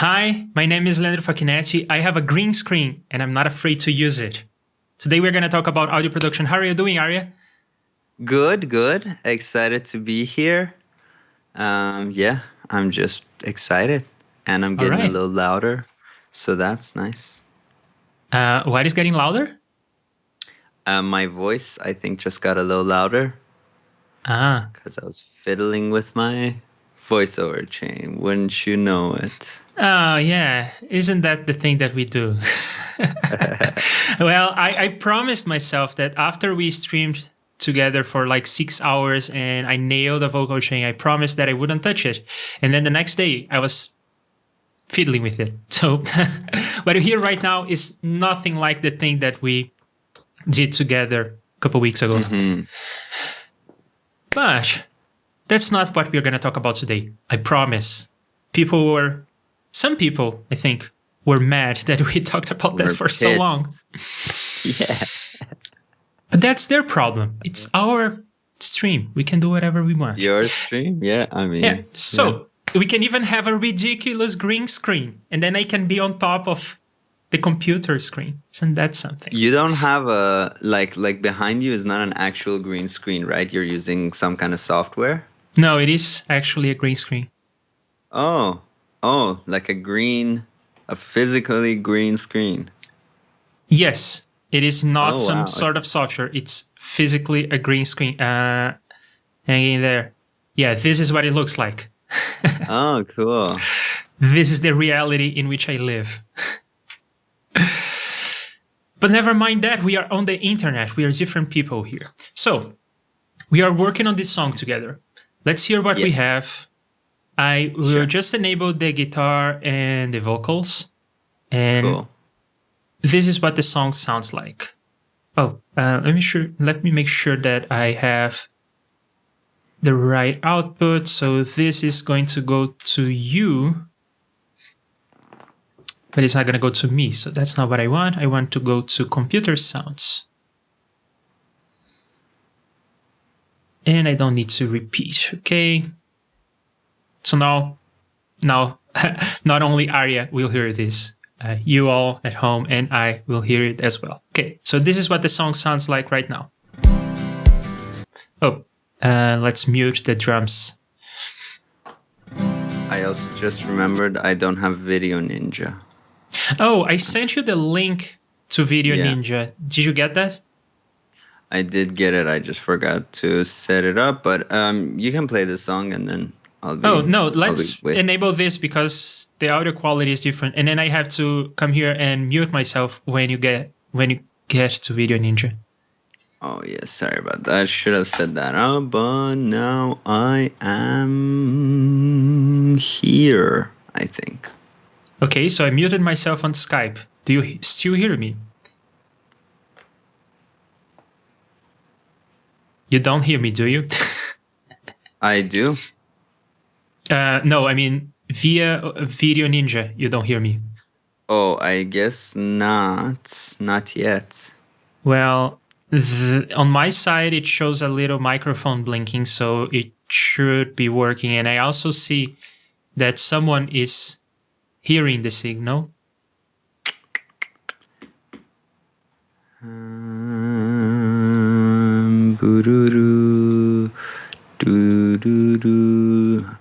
Hi, my name is Leandro Facchinetti. I have a green screen and I'm not afraid to use it. Today we're going to talk about audio production. How are you doing, Arya? Good, good. Excited to be here. Yeah, I'm just excited, and I'm All getting a right. little louder, so that's nice. What is getting louder? My voice, I think, just got a little louder Ah. because I was fiddling with my voiceover chain. Wouldn't you know it? Oh, yeah. Isn't that the thing that we do? Well, I promised myself that after we streamed together for like 6 hours and I nailed the vocal chain, I promised that I wouldn't touch it. And then the next day I was fiddling with it. So what you hear right now is nothing like the thing that we did together a couple weeks ago. Mm-hmm. But that's not what we're going to talk about today. I promise. Some people, I think, were mad that we talked about that for so long. Yeah. But that's their problem. It's our stream. We can do whatever we want. Your stream? Yeah, I mean. Yeah. So we can even have a ridiculous green screen, and then I can be on top of the computer screen. Isn't that something? You don't have a like behind you is not an actual green screen, right? You're using some kind of software? No, it is actually a green screen. Oh, like a physically green screen. Yes, it is not wow. sort of software. It's physically a green screen hanging there. Yeah, this is what it looks like. Oh, cool. This is the reality in which I live. But never mind that, we are on the internet. We are different people here. So, we are working on this song together. Let's hear what we have. I will just enable the guitar and the vocals. And this is what the song sounds like. Oh, let me make sure that I have the right output. So this is going to go to you, but it's not going to go to me. So that's not what I want. I want to go to computer sounds. And I don't need to repeat, okay? So now, not only Arya will hear this, you all at home and I will hear it as well. Okay, so this is what the song sounds like right now. Oh, let's mute the drums. I also just remembered I don't have Video Ninja. Oh, I sent you the link to Video Ninja. Did you get that? I did get it. I just forgot to set it up, but you can play the song and then let's enable this because the audio quality is different, and then I have to come here and mute myself when you get to Video Ninja. Oh yeah, sorry about that. I should have said that up, but now I am here, I think. Okay, so I muted myself on Skype. Do you still hear me? You don't hear me, do you? I do. No, I mean via Video Ninja, you don't hear me. Oh, I guess not. Not yet. Well, on my side, it shows a little microphone blinking, so it should be working. And I also see that someone is hearing the signal.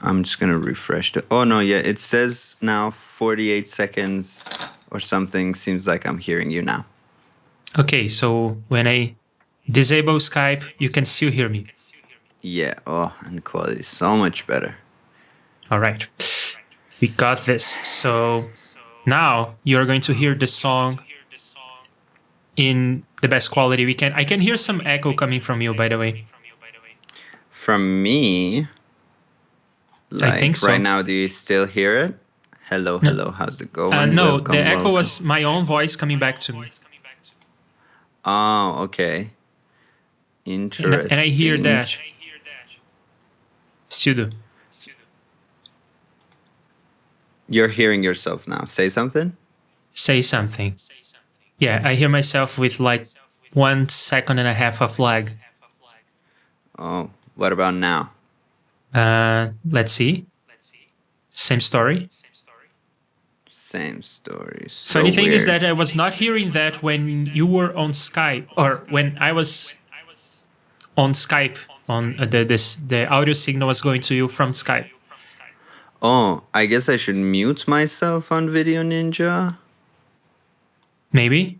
I'm just gonna refresh the. Oh no, yeah, it says now 48 seconds or something. Seems like I'm hearing you now. Okay, so when I disable Skype, you can still hear me. Yeah. Oh, and the quality is so much better. All right, we got this. So now you're going to hear the song in the best quality we can. I can hear some echo coming from you, by the way. From me? Like, I think so. Right now, do you still hear it? Hello, how's it going? No, the echo was my own voice coming back to me. Oh, okay. Interesting. And I hear that. Still do. You're hearing yourself now. Say something? Say something. Yeah, I hear myself with like 1.5 seconds of lag. Oh, what about now? Let's see. Same story. Same story. So Funny thing is weird. that I was not hearing that when you were on Skype, or when I was on Skype. On the audio signal was going to you from Skype. Oh, I guess I should mute myself on Video Ninja. Maybe.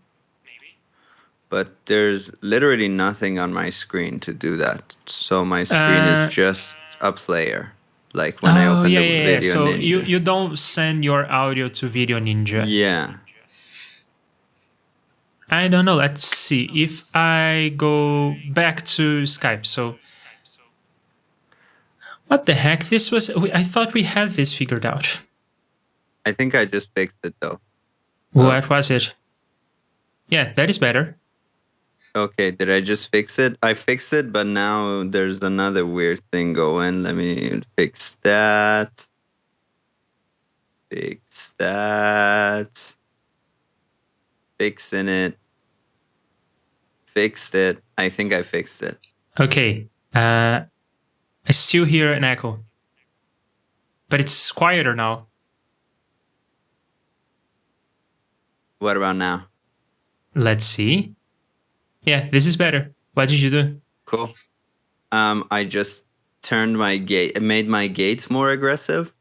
But there's literally nothing on my screen to do that. So my screen is just a player. Like when I open the Video So Ninja. you don't send your audio to Video Ninja. Yeah. I don't know. Let's see. If I go back to Skype, so what the heck? This was. I thought we had this figured out. I think I just fixed it though. What was it? Yeah, that is better. Okay, did I just fix it? I fixed it, but now there's another weird thing going. Let me fix that. Fix that. Fixing it. Fixed it. I think I fixed it. Okay. I still hear an echo. But it's quieter now. What about now? Let's see. Yeah, this is better. What did you do? Cool. I just turned my gate, made my gate more aggressive.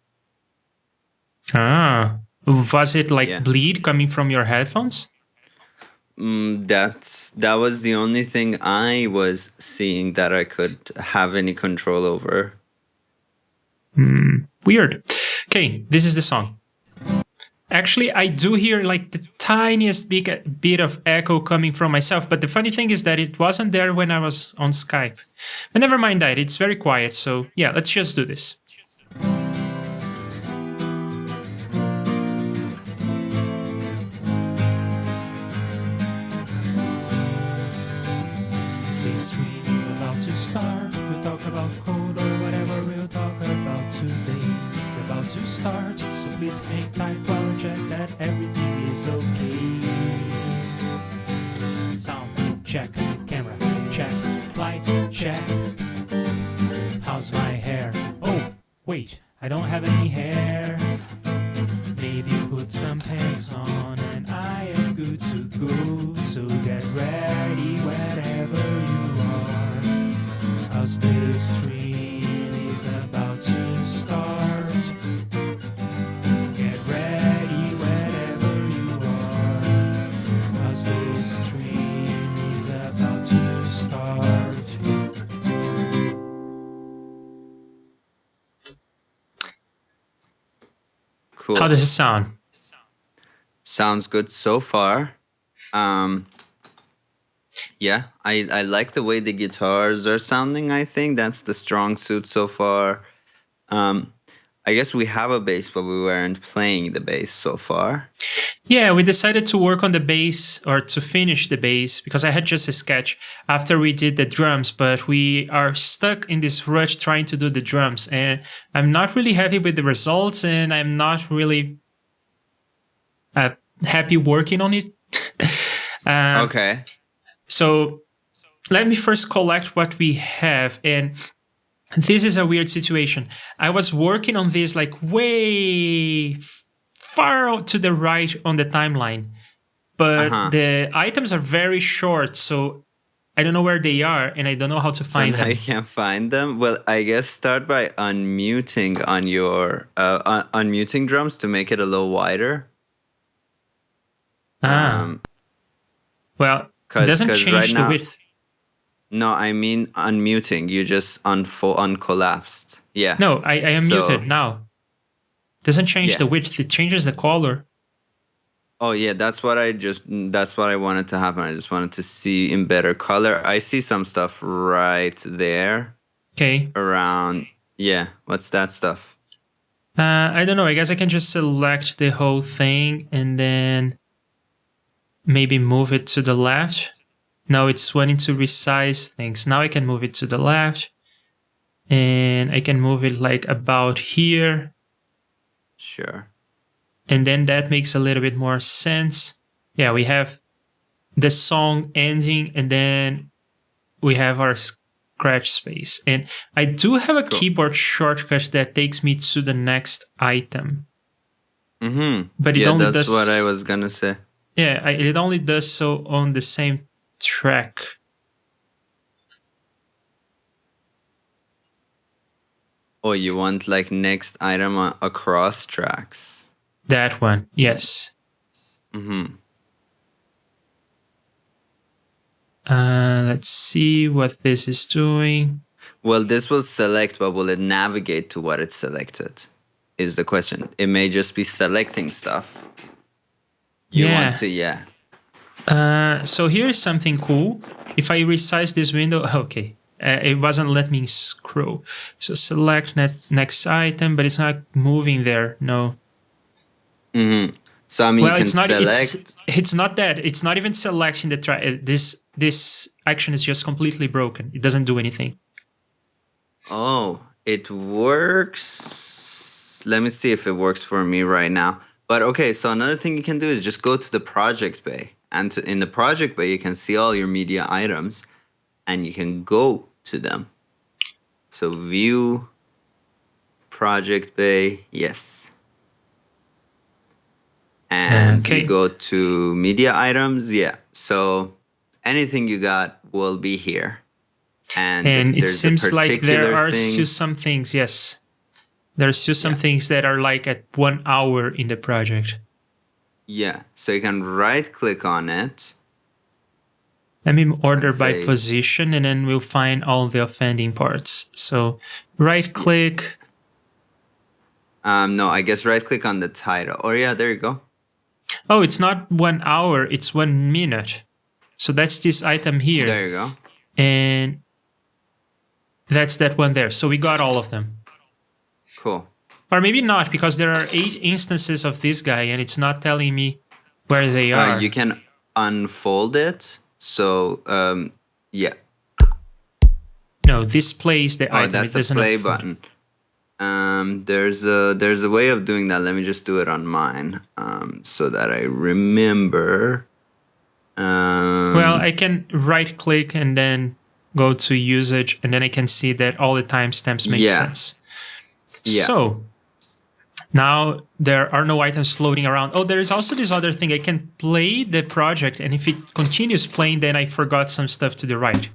Ah. Was it like bleed coming from your headphones? That was the only thing I was seeing that I could have any control over. Weird. Okay, this is the song. Actually, I do hear like the tiniest bit of echo coming from myself, but the funny thing is that it wasn't there when I was on Skype. But never mind that, it's very quiet, so yeah, let's just do this. This stream is about to start. We'll talk about code or whatever we'll talk about today. It's about to start, so please hang tight while I check that everything is okay. Sound check, camera check, lights check. How's my hair? Oh, wait, I don't have any hair. Maybe put some pants on and I am good to go. So get ready wherever you are, 'cause the stream is about to start. Get ready wherever you are, 'cause the stream is about to start. Cool. How does it sound? Sounds good so far. Yeah, I like the way the guitars are sounding. I think that's the strong suit so far. I guess we have a bass, but we weren't playing the bass so far. Yeah, we decided to work on the bass, or to finish the bass, because I had just a sketch after we did the drums, but we are stuck in this rush trying to do the drums, and I'm not really happy with the results, and I'm not really happy working on it. Okay. So let me first collect what we have, and this is a weird situation. I was working on this like way far out to the right on the timeline, but the items are very short, so I don't know where they are, and I don't know how to find them. I can't find them. Well, I guess start by unmuting on your unmuting drums to make it a little wider. Well, it doesn't change right the now, width. No, I mean unmuting. You just uncollapsed. Yeah. No, I am muted now. Doesn't change the width, it changes the color. Oh yeah, that's what I wanted to happen. I just wanted to see in better color. I see some stuff right there. Okay. Around, yeah. What's that stuff? I don't know. I guess I can just select the whole thing and then maybe move it to the left. No, it's wanting to resize things. Now I can move it to the left. And I can move it like about here. Sure. And then that makes a little bit more sense. Yeah, we have the song ending, and then we have our scratch space. And I do have a keyboard shortcut that takes me to the next item. but it Yeah, only that's what I does. was gonna say. Yeah, it only does so on the same track. Oh, you want like next item across tracks? That one, yes. Let's see what this is doing. Well, this will select, but will it navigate to what it's selected? Is the question. It may just be selecting stuff. You want to, yeah. So here's something cool. If I resize this window, okay, it wasn't letting me scroll. So select next item, but it's not moving there. No. So I mean, Well, you can select. It's not that. It's not even selection. This action is just completely broken. It doesn't do anything. Oh, it works. Let me see if it works for me right now. But okay, so another thing you can do is just go to the project bay. And in the project bay, you can see all your media items and you can go to them. So view, project bay, yes. And you go to media items, yeah. So anything you got will be here. And it seems like there are still some things, yes. There's still some things that are like at 1 hour in the project. Yeah, so you can right click on it. Let me order by position and then we'll find all the offending parts. So right click. No, I guess right click on the title. Oh yeah, there you go. Oh, it's not 1 hour, it's 1 minute. So that's this item here. There you go. And that's that one there. So we got all of them. Cool. Or maybe not, because there are 8 instances of this guy and it's not telling me where they are. You can unfold it. So, yeah. No, this plays the item. That's the play button. There's a way of doing that. Let me just do it on mine, so that I remember. Well, I can right click and then go to usage, and then I can see that all the timestamps make sense. Yeah. So now there are no items floating around. Oh, there is also this other thing. I can play the project, and if it continues playing, then I forgot some stuff to the right.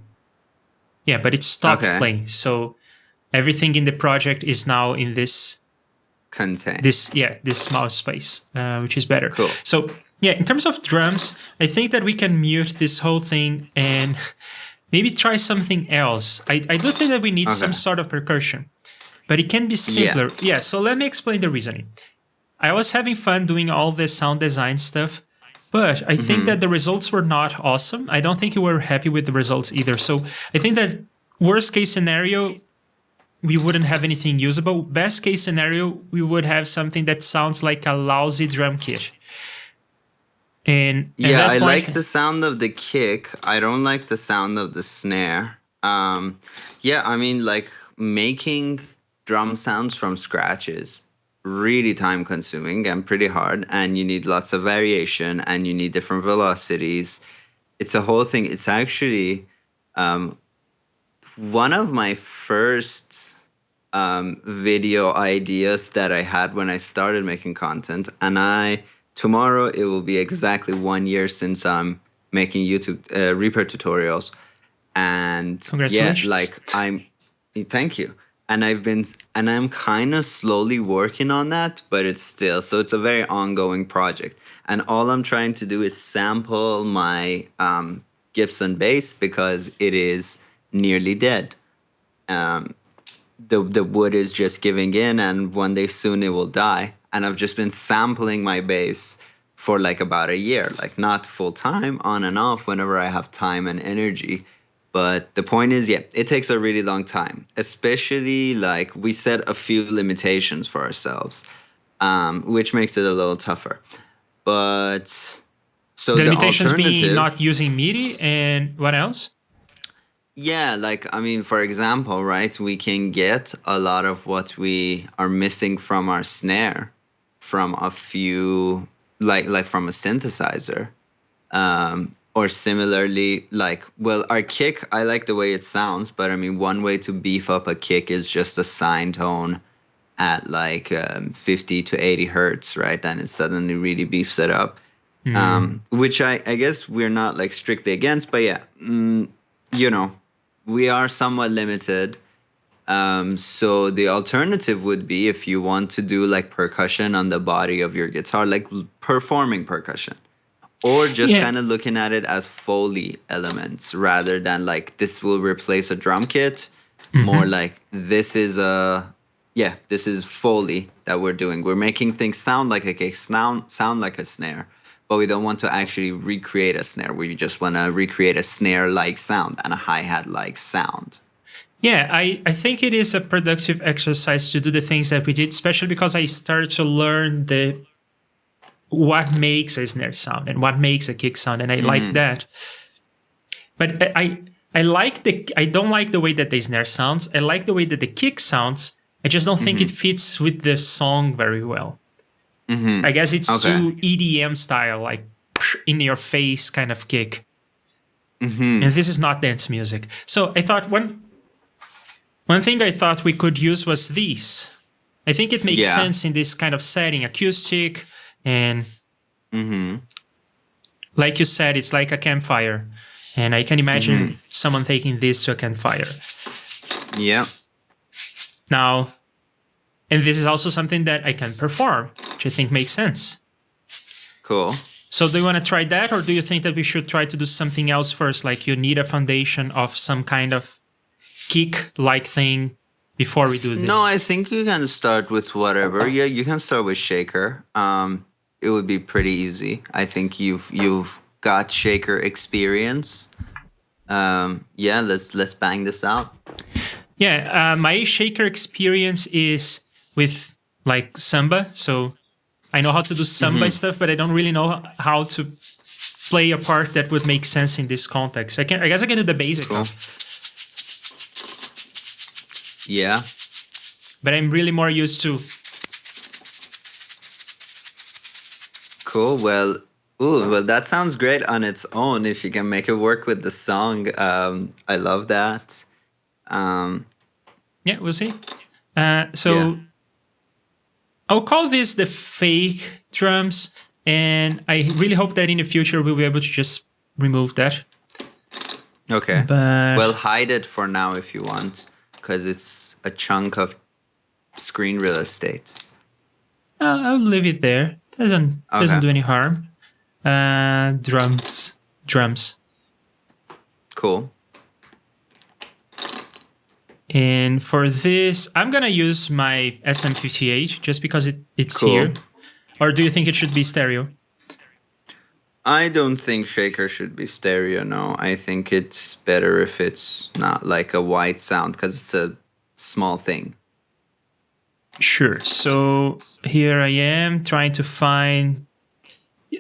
Yeah, but it stopped playing. So everything in the project is now in this contain. This mouse space, which is better. Cool. So yeah, in terms of drums, I think that we can mute this whole thing and maybe try something else. I do think that we need some sort of percussion, but it can be simpler. Yeah, so let me explain the reasoning. I was having fun doing all the sound design stuff, but I think that the results were not awesome. I don't think you were happy with the results either. So I think that worst case scenario, we wouldn't have anything usable. Best case scenario, we would have something that sounds like a lousy drum kit. And I like the sound of the kick. I don't like the sound of the snare. I mean, like making drum sounds from scratch is really time consuming and pretty hard, and you need lots of variation and you need different velocities. It's a whole thing. It's actually one of my first video ideas that I had when I started making content, and tomorrow it will be exactly 1 year since I'm making YouTube Reaper tutorials. And congratulations. Thank you. And I'm kind of slowly working on that, but it's a very ongoing project. And all I'm trying to do is sample my Gibson bass because it is nearly dead. The wood is just giving in, and one day soon it will die. And I've just been sampling my bass for like about a year, like not full time, on and off whenever I have time and energy. But the point is, it takes a really long time, especially like we set a few limitations for ourselves, which makes it a little tougher. But so the limitations being not using MIDI, and what else? Yeah, like, I mean, for example, right, we can get a lot of what we are missing from our snare from a few, like from a synthesizer. Or similarly, our kick, I like the way it sounds, but I mean, one way to beef up a kick is just a sine tone at like 50 to 80 hertz, right? And it suddenly really beefs it up. Which I guess we're not like strictly against, but yeah, you know, we are somewhat limited. So the alternative would be if you want to do like percussion on the body of your guitar, like performing percussion, or just kind of looking at it as Foley elements rather than like this will replace a drum kit. More like this is Foley that we're doing. We're making things sound like a kick, sound like a snare, but we don't want to actually recreate a snare. We just want to recreate a snare-like sound and a hi-hat-like sound. Yeah, I think it is a productive exercise to do the things that we did, especially because I started to learn what makes a snare sound and what makes a kick sound, and I like that. But I don't like the way that the snare sounds. I like the way that the kick sounds. I just don't think it fits with the song very well. I guess it's too EDM style, like in your face kind of kick. And this is not dance music. So I thought one thing I thought we could use was these. I think it makes sense in this kind of setting, acoustic, and like you said, it's like a campfire. And I can imagine someone taking this to a campfire. Yeah. Now, and this is also something that I can perform, which I think makes sense. Cool. So do you want to try that, or do you think that we should try to do something else first? Like you need a foundation of some kind of kick-like thing before we do this? No, I think you can start with whatever. Yeah, you can start with shaker. It would be pretty easy. I think you've got shaker experience. Yeah, let's bang this out. Yeah, my shaker experience is with like samba. So I know how to do samba stuff, but I don't really know how to play a part that would make sense in this context. I guess I can do the basics. Cool. Yeah. But I'm really more used to. Cool. Well, that sounds great on its own. If you can make it work with the song, I love that. Yeah, we'll see. I'll call this the fake drums, and I really hope that in the future we'll be able to just remove that. Okay. But well, hide it for now if you want, because it's a chunk of screen real estate. I'll leave it there. Doesn't do any harm. Drums. Cool. And for this, I'm gonna use my SM58 just because it's cool. here. Or do you think it should be stereo? I don't think shaker should be stereo. No, I think it's better if it's not like a white sound because it's a small thing. Sure. So here I am trying to find.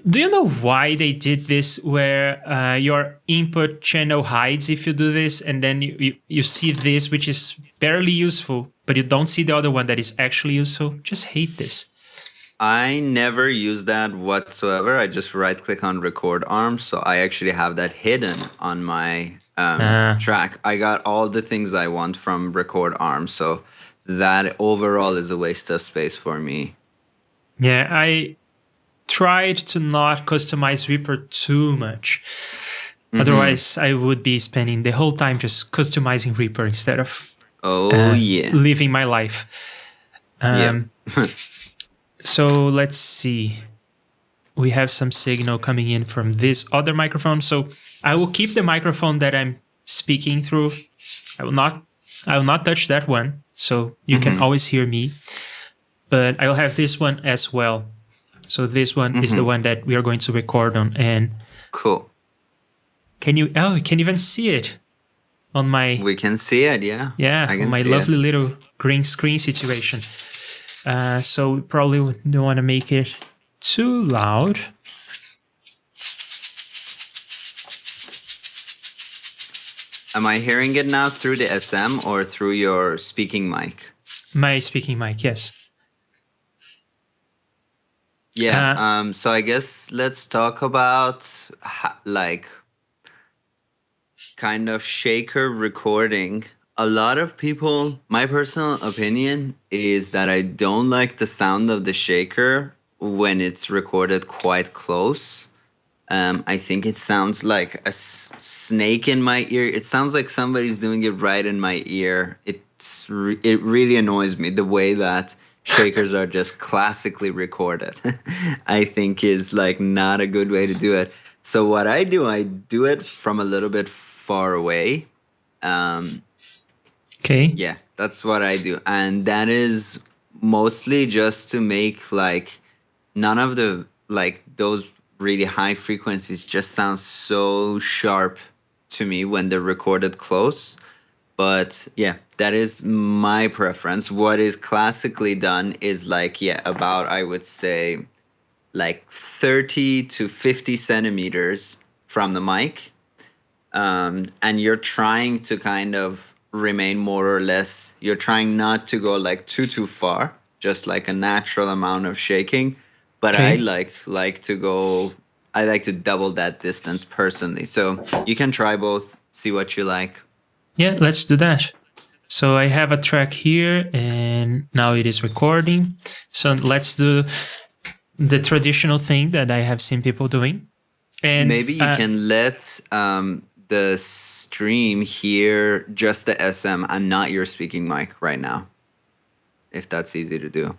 Do you know why they did this where your input channel hides if you do this, and then you see this, which is barely useful, but you don't see the other one that is actually useful? Just hate this. I never use that whatsoever. I just right click on record arm. So I actually have that hidden on my track. I got all the things I want from record arm. So that overall is a waste of space for me. Yeah, I tried to not customize Reaper too much. Otherwise, I would be spending the whole time just customizing Reaper instead of living my life. So let's see. We have some signal coming in from this other microphone. So I will keep the microphone that I'm speaking through. I will not touch that one. So you can always hear me. But I'll have this one as well. So this one is the one that we are going to record on. And cool. Can you? Oh, you can even see it on my. We can see it, yeah. Yeah, on my lovely little green screen situation. So we probably don't want to make it too loud. Am I hearing it now through the SM or through your speaking mic? My speaking mic, yes. Yeah. So I guess let's talk about like kind of shaker recording a lot of people, my personal opinion is that I don't like the sound of the shaker when it's recorded quite close. I think it sounds like a snake in my ear. It sounds like somebody's doing it right in my ear. It really annoys me the way that shakers are just classically recorded. I think is like not a good way to do it. So what I do it from a little bit far away. Okay. Yeah, that's what I do. And that is mostly just to make like none of the like those really high frequencies just sound so sharp to me when they're recorded close. But yeah, that is my preference. What is classically done is like, yeah, about, I would say, like 30 to 50 centimeters from the mic. And you're trying to kind of remain more or less, you're trying not to go like too far, just like a natural amount of shaking. But Okay. I like to double that distance personally. So you can try both, see what you like. Yeah, let's do that. So I have a track here and now it is recording. So let's do the traditional thing that I have seen people doing. And maybe you can let the stream hear just the SM and not your speaking mic right now, if that's easy to do.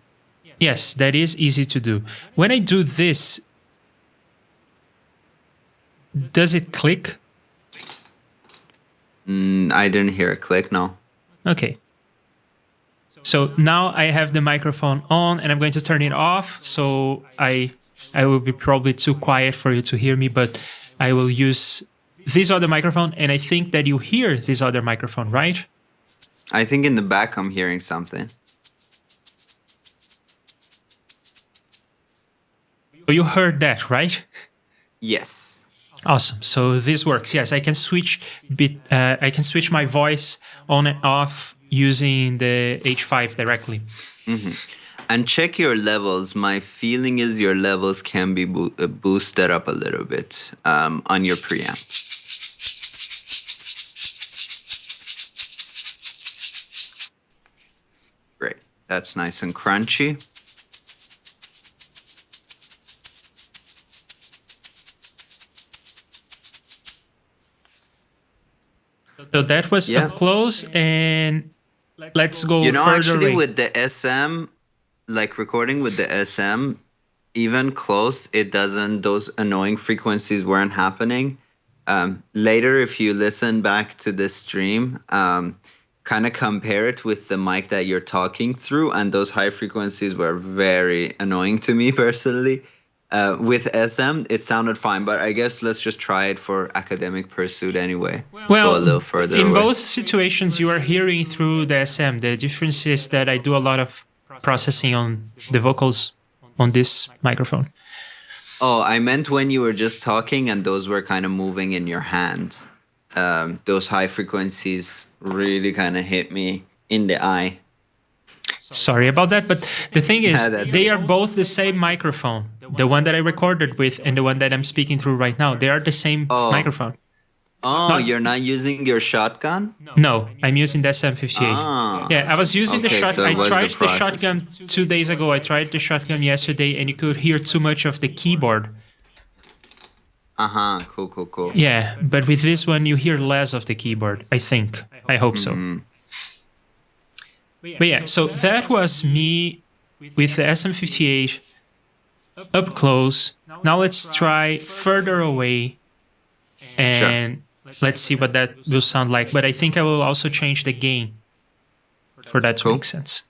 Yes, that is easy to do. When I do this, does it click? I didn't hear a click, no. Okay. So now I have the microphone on and I'm going to turn it off. So I will be probably too quiet for you to hear me, but I will use this other microphone. And I think that you hear this other microphone, right? I think in the back I'm hearing something. You heard that, right? Yes. Awesome. So this works. Yes, I can switch I can switch my voice on and off using the H5 directly. Mm-hmm. And check your levels. My feeling is your levels can be boosted up a little bit on your preamp. Great. That's nice and crunchy. So that was up close, and let's go further actually away. With the SM, like recording with the SM, even close, it doesn't, those annoying frequencies weren't happening. Later, if you listen back to this stream, kind of compare it with the mic that you're talking through, and those high frequencies were very annoying to me personally. With SM, it sounded fine, but I guess let's just try it for academic pursuit anyway. Well, go a little further in away. both situations, you are hearing through the SM. The difference is that I do a lot of processing on the vocals on this microphone. Oh, I meant when you were just talking and those were kind of moving in your hand. Those high frequencies really kind of hit me in the eye. Sorry about that, but the thing is, that's they are both the same microphone. The one that I recorded with and the one that I'm speaking through right now, they are the same microphone. Oh, you're not using your shotgun? No, I'm using the SM58. Ah. Yeah, I was using the shotgun. So I tried the the shotgun 2 days ago. I tried the shotgun yesterday, and you could hear too much of the keyboard. Cool. Yeah, but with this one, you hear less of the keyboard, I think. I hope so. But yeah, so that was me with the SM58 up close. Now let's try further away and let's see what that will sound like. But I think I will also change the gain for that to make sense.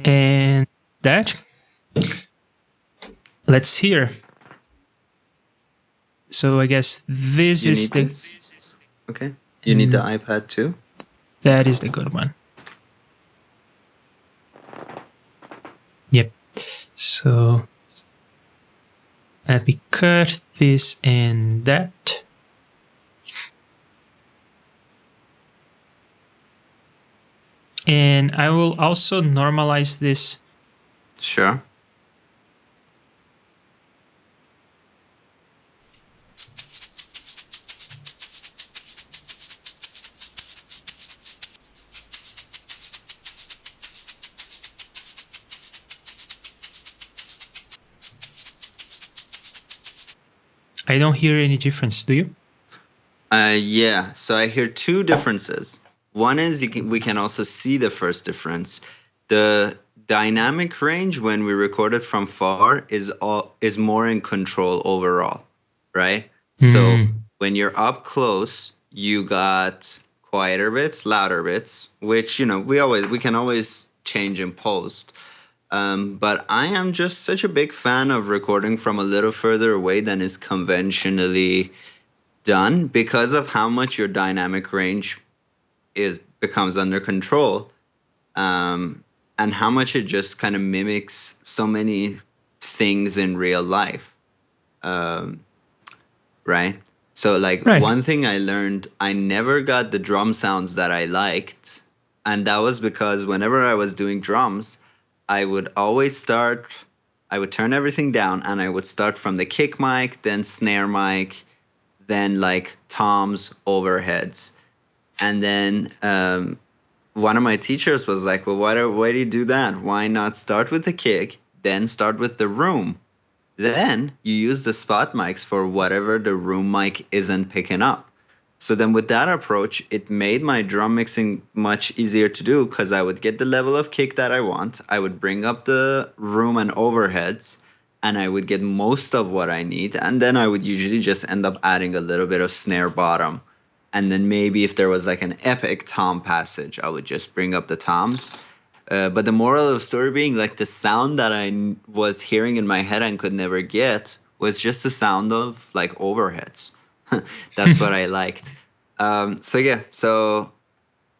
And that, let's hear. So I guess this is the... Okay. You need the iPad too? That is the good one. Yep. So let me cut this and that. And I will also normalize this. Sure. I don't hear any difference, do you? Yeah, so I hear two differences. One is we can also see the first difference. The dynamic range when we record it from far is more in control overall, right? So when you're up close, you got quieter bits, louder bits, which we can always change in post. But I am just such a big fan of recording from a little further away than is conventionally done because of how much your dynamic range becomes under control, and how much it just kind of mimics so many things in real life, right? So like one thing I learned, I never got the drum sounds that I liked, and that was because whenever I was doing drums, I would turn everything down and I would start from the kick mic, then snare mic, then like toms, overheads. And then one of my teachers was like, well, why do you do that? Why not start with the kick, then start with the room? Then you use the spot mics for whatever the room mic isn't picking up. So then with that approach, it made my drum mixing much easier to do because I would get the level of kick that I want. I would bring up the room and overheads, and I would get most of what I need. And then I would usually just end up adding a little bit of snare bottom. And then maybe if there was like an epic tom passage, I would just bring up the toms. But the moral of the story being, like, the sound that I was hearing in my head and could never get was just the sound of like overheads. That's what I liked. So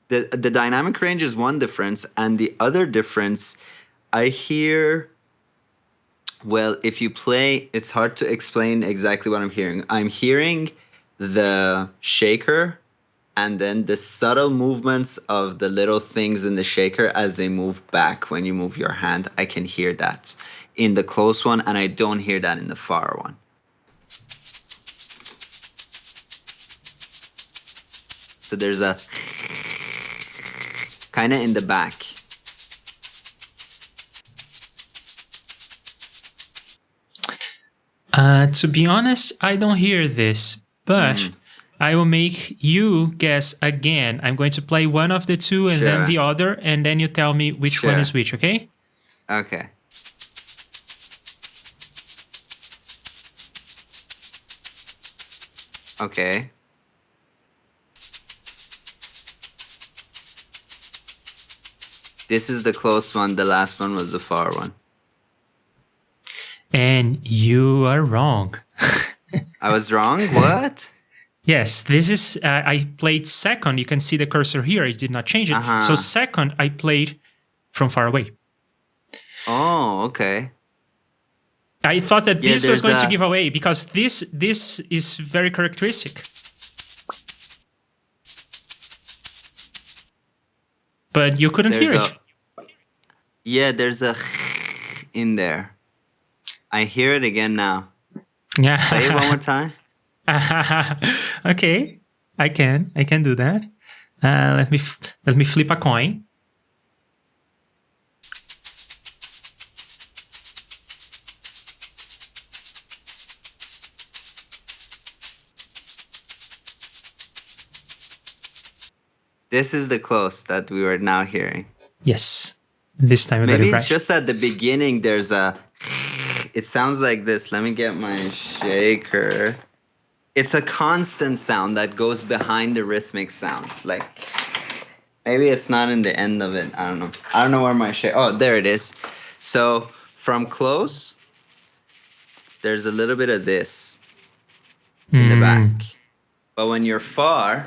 the dynamic range is one difference, and the other difference I hear. Well, if you play, it's hard to explain exactly what I'm hearing. I'm hearing the shaker and then the subtle movements of the little things in the shaker as they move back when you move your hand. I can hear that in the close one, and I don't hear that in the far one. So there's a kind of in the back. To be honest, I don't hear this, but I will make you guess again. I'm going to play one of the two and then the other, and then you tell me which one is which, okay? Okay. Okay. This is the close one. The last one was the far one. And you are wrong. I was wrong? What? Yes, this is, I played second. You can see the cursor here. I did not change it. So second, I played from far away. Oh, okay. I thought that this was going to give away because this is very characteristic. But you couldn't hear it. Yeah, there's a in there. I hear it again now. Yeah. Say it one more time. Okay, I can do that. Let me flip a coin. This is the close that we were now hearing. Yes, this time maybe it's just at the beginning. There's a. It sounds like this. Let me get my shaker. It's a constant sound that goes behind the rhythmic sounds. Like, maybe it's not in the end of it. I don't know. I don't know where my shaker. Oh, there it is. So from close, there's a little bit of this in the back. But when you're far,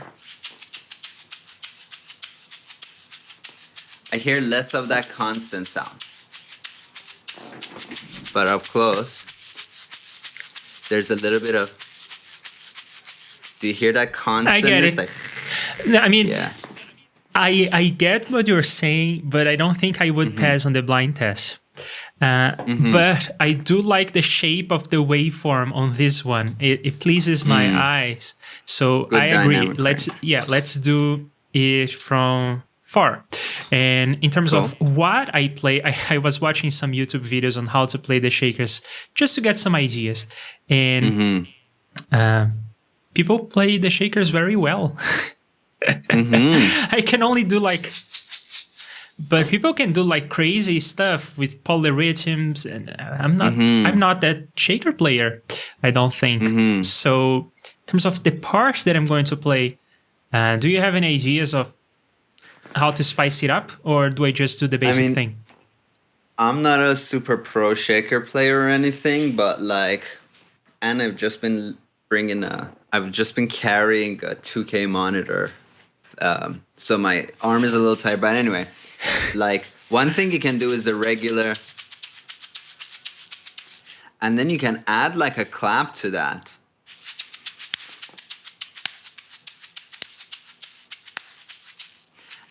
I hear less of that constant sound. but up close, there's a little bit of. Do you hear that constantness? I get it. Like, I mean, yeah. I get what you're saying, but I don't think I would pass on the blind test. But I do like the shape of the waveform on this one. It pleases my eyes. So Good I agree. dynamic Let's do it from far. And in terms of what I play, I was watching some YouTube videos on how to play the shakers just to get some ideas. And people play the shakers very well. I can only do like, but people can do like crazy stuff with polyrhythms, and I'm not that shaker player, I don't think. So in terms of the parts that I'm going to play, do you have any ideas of how to spice it up, or do I just do the basic thing? I'm not a super pro shaker player or anything, but like, and I've just been carrying a 2K monitor. So my arm is a little tight, but anyway, like one thing you can do is the regular, and then you can add like a clap to that.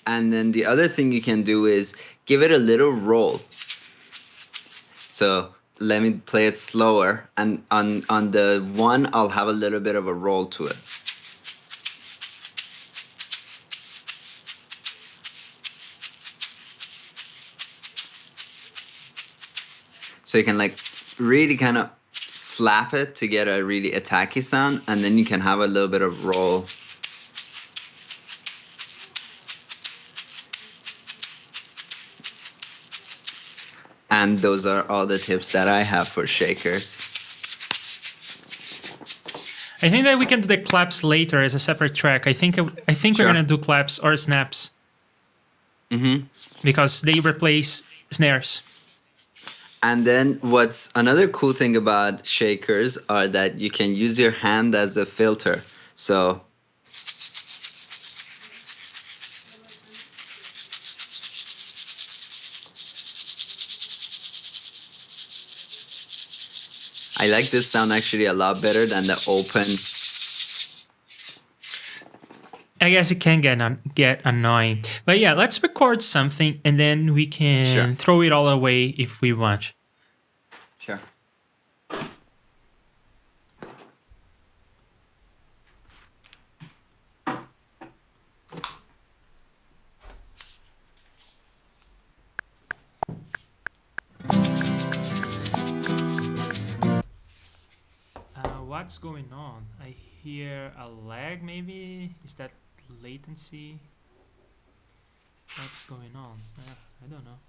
And then the other thing you can do is give it a little roll. So let me play it slower, and on the one, I'll have a little bit of a roll to it. So you can like really kind of slap it to get a really attacky sound, and then you can have a little bit of roll. And those are all the tips that I have for shakers. I think that we can do the claps later as a separate track. I think we're gonna do claps or snaps. Because they replace snares. And then what's another cool thing about shakers are that you can use your hand as a filter. So I like this sound actually a lot better than the open. I guess it can get annoying. But yeah, let's record something and then we can throw it all away if we want. Sure. What's going on? I hear a lag maybe? Is that latency? What's going on? I don't know.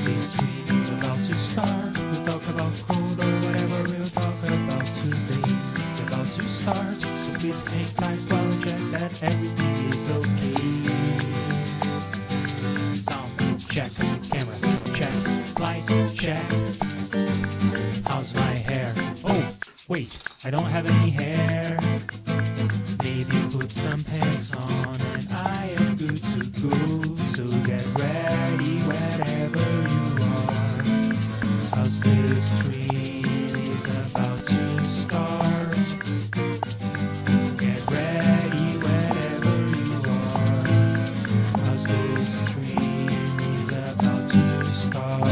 This stream is about to start. We'll talk about code or whatever we'll talk about today. It's about to start, so please make like well check that everything is okay. Sound check, camera check, lights check. How's my hair? Oh, wait, I don't have any hair. Maybe put some pants on and I am good to go. So get ready wherever you are. Cause this stream is about to start. Get ready wherever you are. Cause this stream is about to start.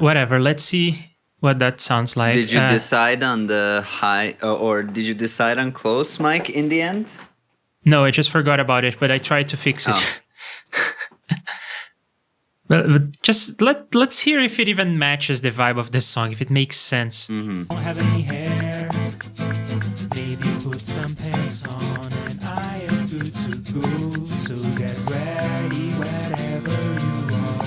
Whatever, let's see what that sounds like. Did you decide on the high or did you decide on close mic in the end? No, I just forgot about it, but I tried to fix it. But just let's hear if it even matches the vibe of this song, if it makes sense. Don't have any hair. Maybe put some pants on and I am good to go. So get ready wherever you are.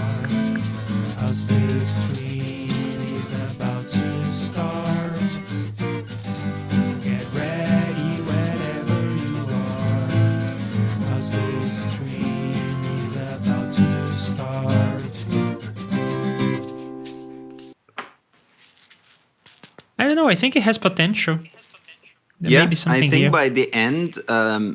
Cause this stream is about to start. Get ready wherever you are. Cause this stream is about to start. know. I think it has potential. There may Yeah, be I something think here. by the end,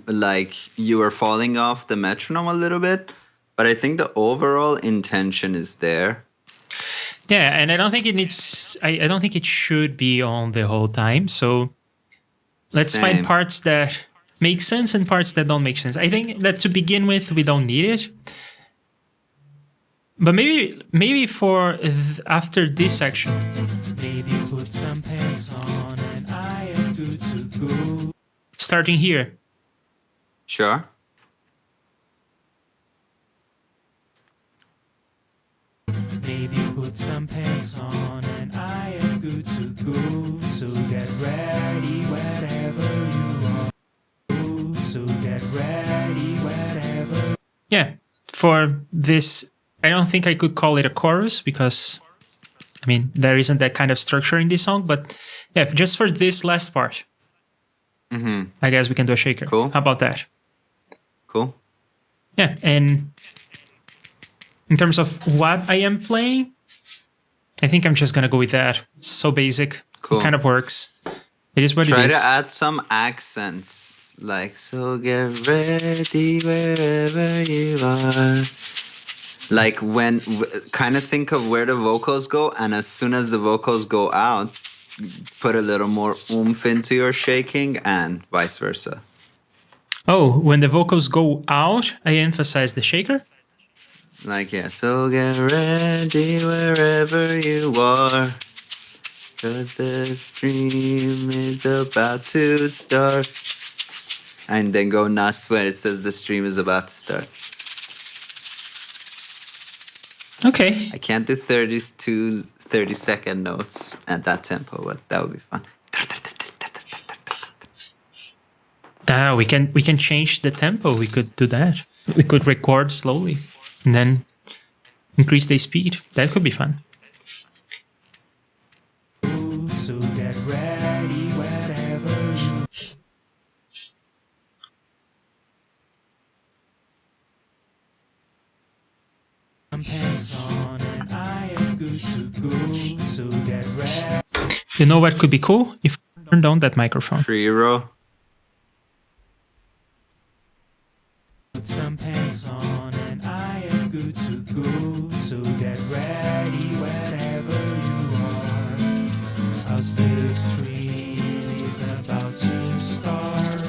like you are falling off the metronome a little bit, but I think the overall intention is there. Yeah, and I don't think it needs. I don't think it should be on the whole time. So let's find Same. parts that make sense and parts that don't make sense. I think that to begin with, we don't need it. But maybe for after this section, maybe put some pants on and I am good to go. Starting here. Sure. Maybe put some pants on and I am good to go. So get ready wherever you are. So get ready wherever. Yeah, for this, I don't think I could call it a chorus because, I mean, there isn't that kind of structure in this song. But yeah, just for this last part, I guess we can do a shaker. Cool. How about that? Cool. Yeah, and in terms of what I am playing, I think I'm just gonna go with that. It's so basic. Cool. It kind of works. It is what it is. Try to add some accents, like so get ready wherever you are. Like when, kind of think of where the vocals go, and as soon as the vocals go out, put a little more oomph into your shaking, and vice versa. Oh, when the vocals go out, I emphasize the shaker. Like, yeah, so get ready wherever you are, 'cause the stream is about to start. And then go nuts when it says the stream is about to start. Okay. I can't do 30-second notes at that tempo, but that would be fun. We can change the tempo. We could do that. We could record slowly and then increase the speed. That could be fun. So get ready wherever you pants on and I am good to go. So get ready. You know what could be cool? If I turn down that microphone. Free row. Put some pants on and I am good to go. So get ready wherever you are. As the stream is about to start.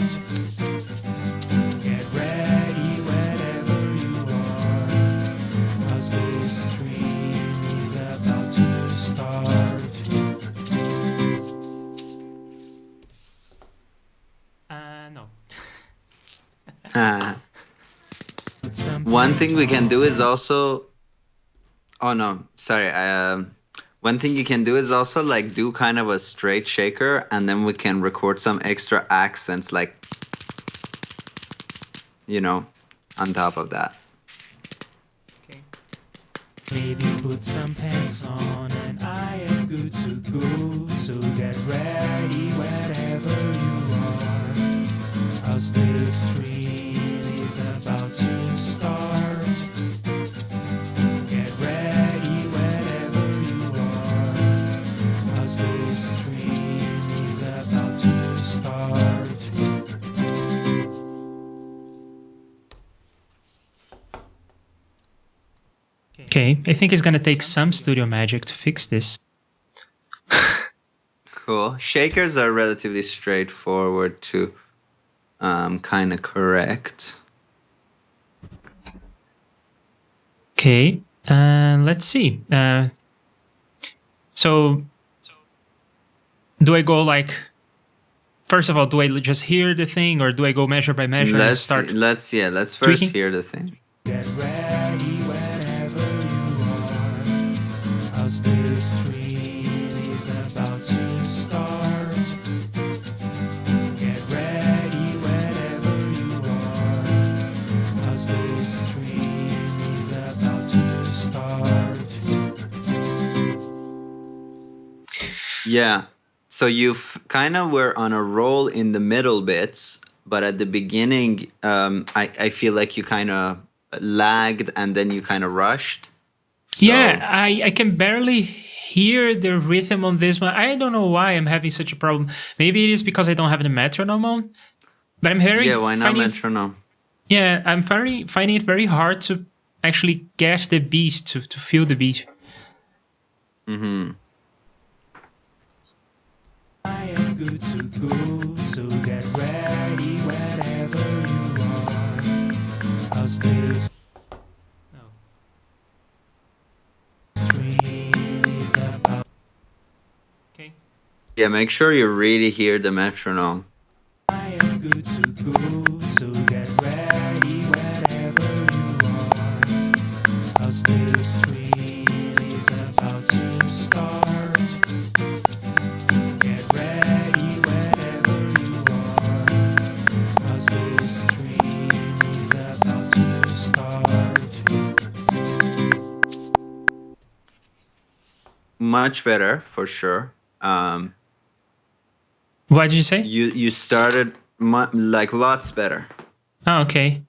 Get ready wherever you are. As the stream is about to start. No. One thing we can do is also, one thing you can do is also like do kind of a straight shaker, and then we can record some extra accents, like, you know, on top of that. Okay. Maybe put some pants on and I am good to go. So get ready wherever you are. As the stream is about to start. Get ready wherever you are. As the stream is about to start. Okay, I think it's gonna take some studio magic to fix this. Cool. Shakers are relatively straightforward to kind of correct. Okay, let's see. So, do I go like? First of all, do I just hear the thing, or do I go measure by measure and start? Let's first tweaking? hear the thing. Get ready wherever you are, as the stream is about to start. Get ready wherever you are, as the stream is about to start. Yeah. So you kind of were on a roll in the middle bits, but at the beginning, I feel like you kind of lagged and then you kind of rushed. So, Yeah, I can barely hear the rhythm on this one. I don't know why I'm having such a problem. Maybe it is because I don't have the metronome on. But I'm hearing. Yeah, why not metronome? Yeah, I'm finding it very hard to actually get the beat, to feel the beat. Mm-hmm. I am good to go, so get ready whenever you are. How's this? No. Stream is about. Okay. Yeah, make sure you really hear the metronome. I am good to go, so get ready whenever you are. How's this stream is about to start. Get ready whenever you are. How's this stream is about to start. Much better, for sure. What did you say? You started like lots better. Oh, okay.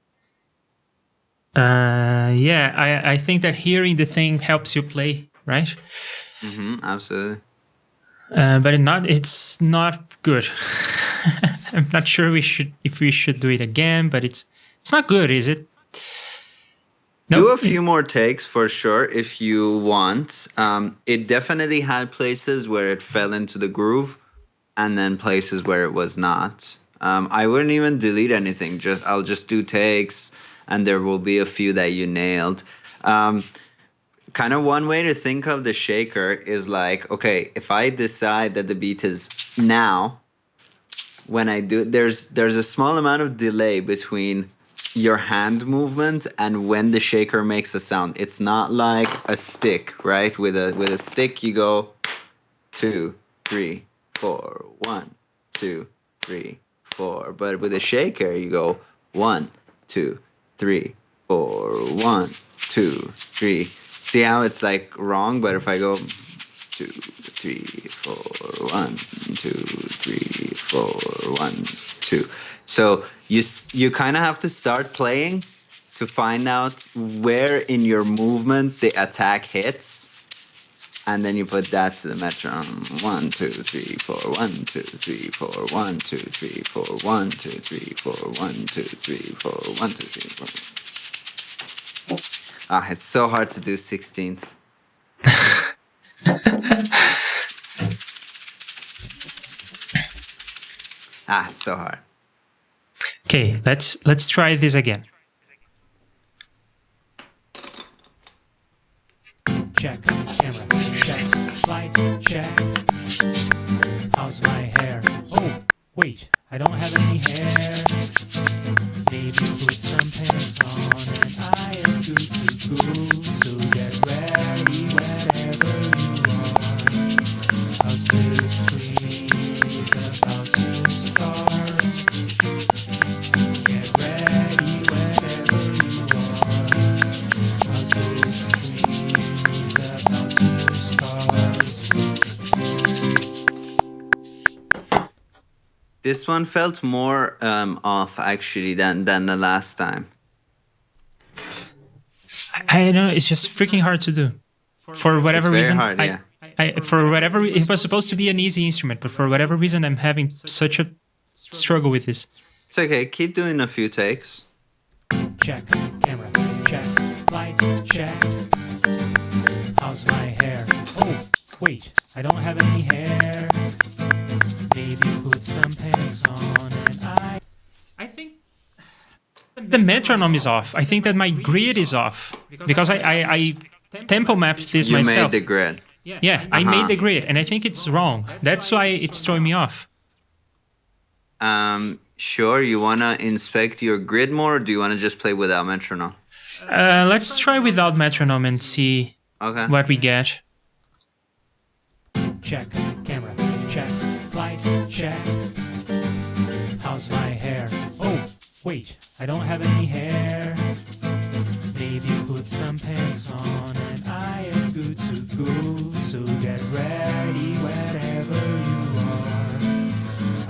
Yeah, I think that hearing the thing helps you play, right? Mm-hmm, absolutely. But it's not good. I'm not sure if we should do it again, but it's not good, is it? Do a few more takes for sure if you want. It definitely had places where it fell into the groove, and then places where it was not. I wouldn't even delete anything. I'll just do takes, and there will be a few that you nailed. Kind of one way to think of the shaker is like, okay, if I decide that the beat is now, when I do, there's a small amount of delay between your hand movement and when the shaker makes a sound. It's not like a stick, right? With a stick, you go 2, 3, 4, 1, 2, 3, 4. But with a shaker, you go 1, 2, 3, 4, 1, 2, 3. See how it's like wrong? But if I go 2, 3, 4, 1, 2, 3, 4, 1, 2. So you kind of have to start playing to find out where in your movement the attack hits. And then you put that to the metronome. 1, 2, 3, 4, 1, 2, 3, 4, 1, 2, 3, 4, 1, 2, 3, 4, 1, 2, 3, 4, 1, 2, 3, 4. Ah, it's so hard to do 16th. It's so hard. Okay, let's try this again. Check, camera, check, lights, check. How's my hair? Oh, wait, I don't have any hair. Maybe put some pants on and I am good to go. So get ready whenever you are. How's this stream is about to start. Get ready whenever you are. How's this stream is about to start. This one felt more off actually than the last time. I know, it's just freaking hard to do. For whatever reason, hard, yeah. it was supposed to be an easy instrument, but for whatever reason, I'm having such a struggle with this. It's okay. Keep doing a few takes. Check, camera, check, lights, check. How's my hair? Oh, wait, I don't have any hair. Maybe put some pants on and I think the metronome is off. I think that my grid is off because I tempo mapped this myself. You made the grid. Yeah, I made the grid, and I think it's wrong. That's why it's throwing me off. Sure, you want to inspect your grid more, or do you want to just play without metronome? Let's try without metronome and see what we get. Check, camera, check, lights, check. How's my hair? Oh, wait, I don't have any hair. Maybe put some pants on and I am good to go. So get ready wherever you are.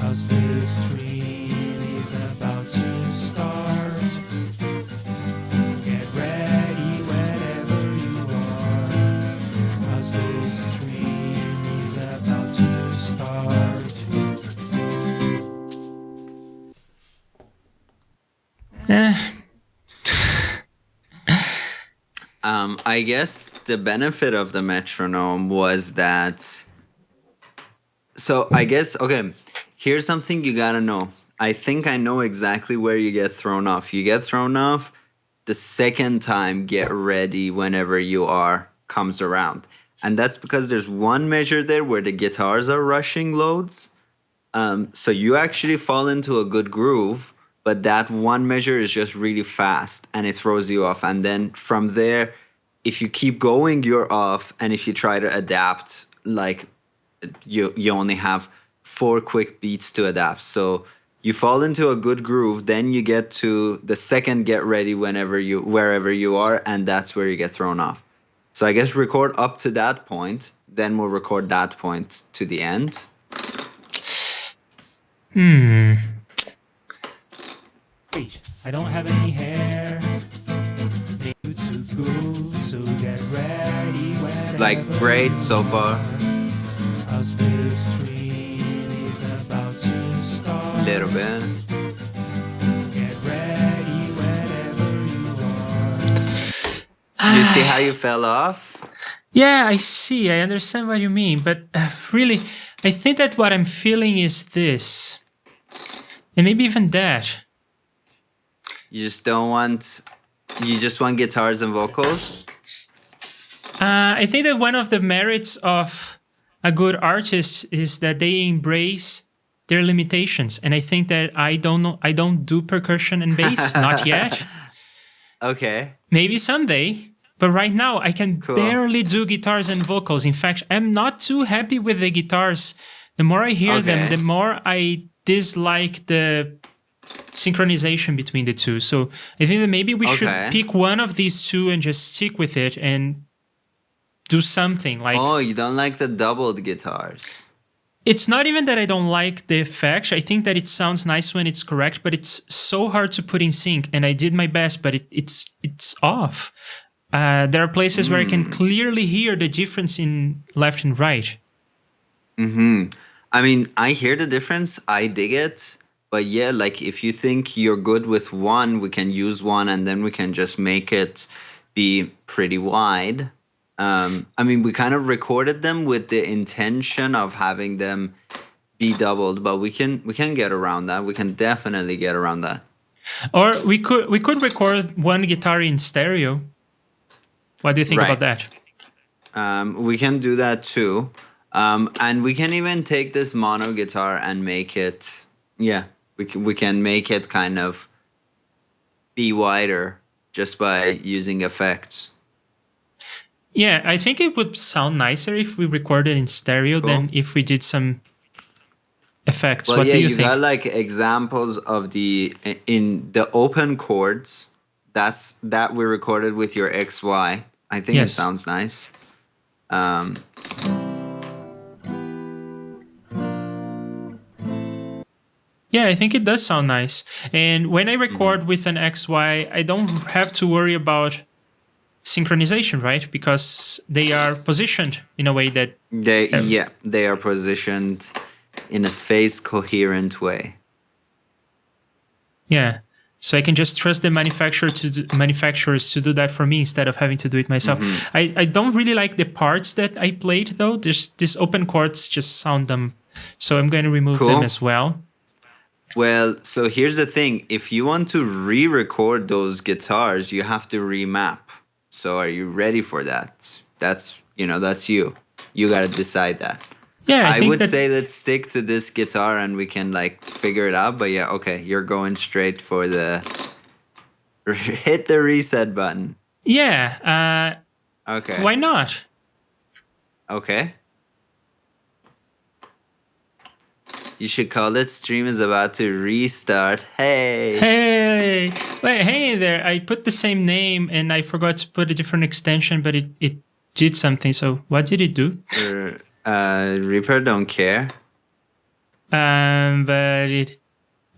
How's this stream is about to start. Get ready wherever you are. How's this stream Eh, I guess the benefit of the metronome was that. So I guess, okay, here's something you gotta know. I think I know exactly where you get thrown off. You get thrown off the second time "Get Ready Whenever You Are" comes around. And that's because there's one measure there where the guitars are rushing loads. So you actually fall into a good groove, but that one measure is just really fast and it throws you off. And then from there, if you keep going, you're off. And if you try to adapt, like you only have 4 quick beats to adapt. So you fall into a good groove, then you get to the second "Get Ready wherever you are," and that's where you get thrown off. So I guess record up to that point, then we'll record that point to the end. Wait, I don't have any hair. To go, so get ready. Like, great so far. The stream is about to start. Little bit. Get ready wherever you are. You see how you fell off? Yeah, I see. I understand what you mean. But really, I think that what I'm feeling is this. And maybe even that. You just want guitars and vocals? I think that one of the merits of a good artist is that they embrace their limitations. And I think that I don't do percussion and bass, not yet. Okay. Maybe someday. But right now, I can barely do guitars and vocals. In fact, I'm not too happy with the guitars. The more I hear them, the more I dislike the synchronization between the two. So I think that maybe we should pick one of these two and just stick with it and do something like... Oh, you don't like the doubled guitars? It's not even that I don't like the effect. I think that it sounds nice when it's correct, but it's so hard to put in sync. And I did my best, but it's off. There are places where I can clearly hear the difference in left and right. I mean, I hear the difference. I dig it. But yeah, like if you think you're good with one, we can use one and then we can just make it be pretty wide. I mean, we kind of recorded them with the intention of having them be doubled, but we can get around that. We can definitely get around that. Or we could record one guitar in stereo. What do you think about that? We can do that too. And we can even take this mono guitar and make it, we can make it kind of be wider just by using effects. Yeah, I think it would sound nicer if we recorded in stereo than if we did some effects. Well, what do you think? Got like examples of in the open chords. That we recorded with your XY. I think it sounds nice. Yeah, I think it does sound nice. And when I record with an XY, I don't have to worry about synchronization, right? Because they are positioned in a way that... They are positioned in a phase coherent way. Yeah. So I can just trust the manufacturers to do that for me instead of having to do it myself. I don't really like the parts that I played, though. These open chords just sound dumb. So I'm going to remove them as well. Well, so here's the thing. If you want to re-record those guitars, you have to remap. So are you ready for that? That's you. You got to decide that. Yeah, I would say let's stick to this guitar and we can like figure it out. But yeah, okay, you're going straight for the hit the reset button. Yeah. Okay. Why not? Okay. You should call it "Stream is about to restart." Hey. Wait, hey there. I put the same name and I forgot to put a different extension, but it did something. So what did it do? Reaper don't care. But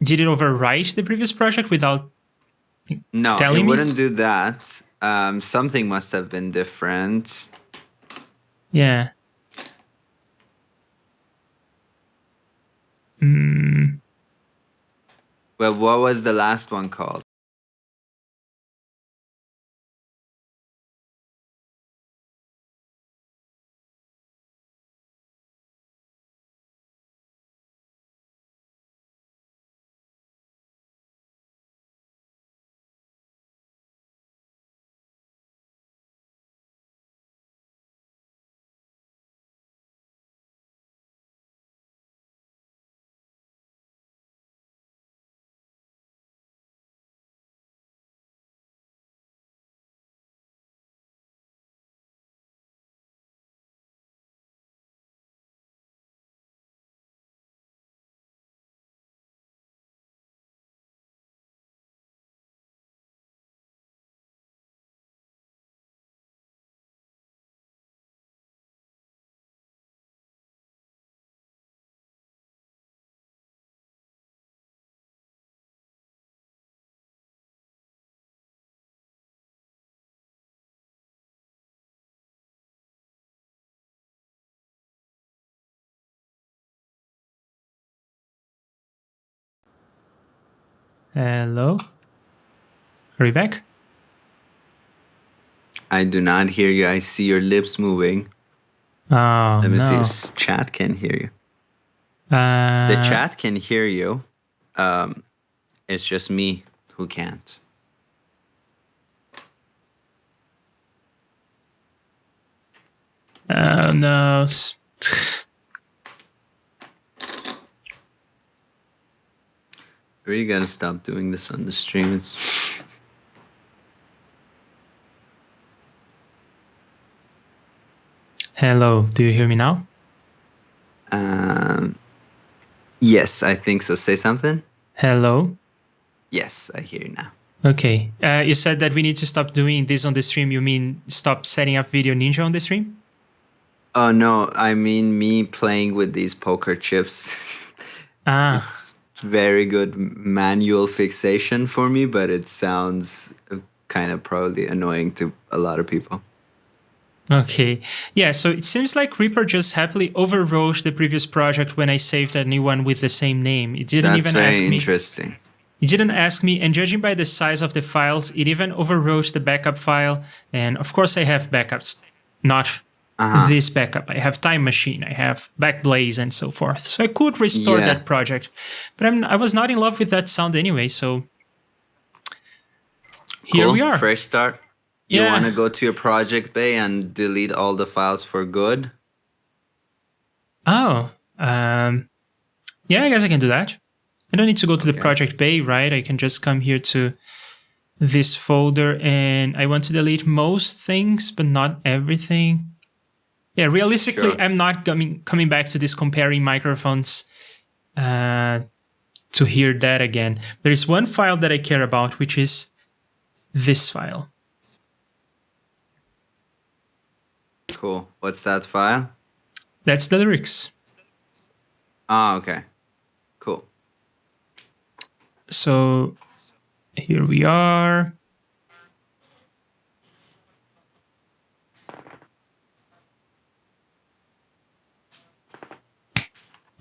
did it overwrite the previous project without telling me? It wouldn't do that. Something must have been different. Yeah. Well, what was the last one called? Hello? Are you back? I do not hear you. I see your lips moving. Oh, Let me see no. if chat can hear you. The chat can hear you. It's just me who can't. Oh, no. Really gotta stop doing this on the stream. It's Hello, do you hear me now? yes, I think so. Say something. Hello? Yes, I hear you now. Okay. You said that we need to stop doing this on the stream. You mean stop setting up Video Ninja on the stream? Oh no, I mean me playing with these poker chips. It's very good manual fixation for me, but it sounds kind of probably annoying to a lot of people. Okay. Yeah, so it seems like Reaper just happily overwrote the previous project when I saved a new one with the same name. It didn't That's even very ask me. interesting. It didn't ask me, and judging by the size of the files, it even overwrote the backup file. And of course, I have backups, not this backup. I have Time Machine, I have Backblaze, and so forth. So I could restore that project, but I was not in love with that sound anyway. So here we are. Fresh start. You want to go to your project bay and delete all the files for good? Oh, yeah, I guess I can do that. I don't need to go to the project bay, right? I can just come here to this folder, and I want to delete most things, but not everything. Yeah, realistically, I'm not coming back to this comparing microphones to hear that again. There is one file that I care about, which is this file. Cool. What's that file? That's the lyrics. Ah, okay. Cool. So here we are.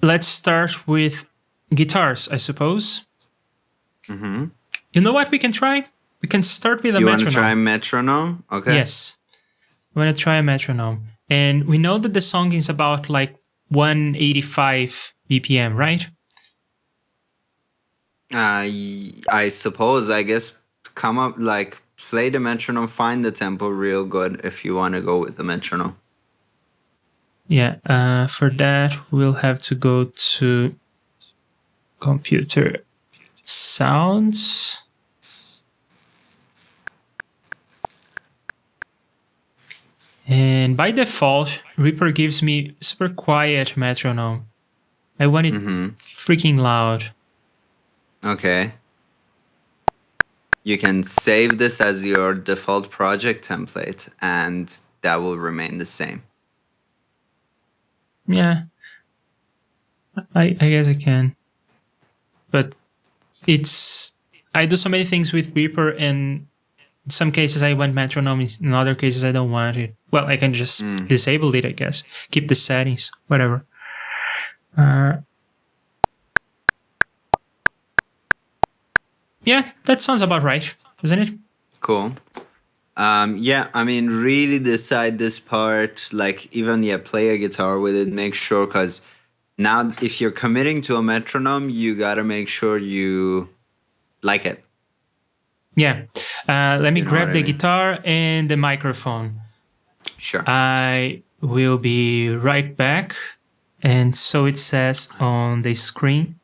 Let's start with guitars, I suppose. Mm-hmm. You know what we can try? We can start with a metronome. You want to try metronome? Okay. Yes. I'm going to try a metronome. And we know that the song is about like 185 BPM, right? I suppose, I guess, come up, like, play the metronome, find the tempo real good if you want to go with the metronome. Yeah, for that, we'll have to go to computer sounds. And by default, Reaper gives me super quiet metronome. I want it freaking loud. Okay. You can save this as your default project template, and that will remain the same. Yeah. I guess I can. But I do so many things with Reaper, and in some cases I want metronome, in other cases I don't want it. Well, I can just disable it, I guess. Keep the settings, whatever. Yeah, that sounds about right, doesn't it? Cool. Yeah, I mean, really decide this part, like, even, play a guitar with it, make sure, because now if you're committing to a metronome, you got to make sure you like it. Yeah. Let me grab the guitar and the microphone. Sure. I will be right back. And so it says on the screen.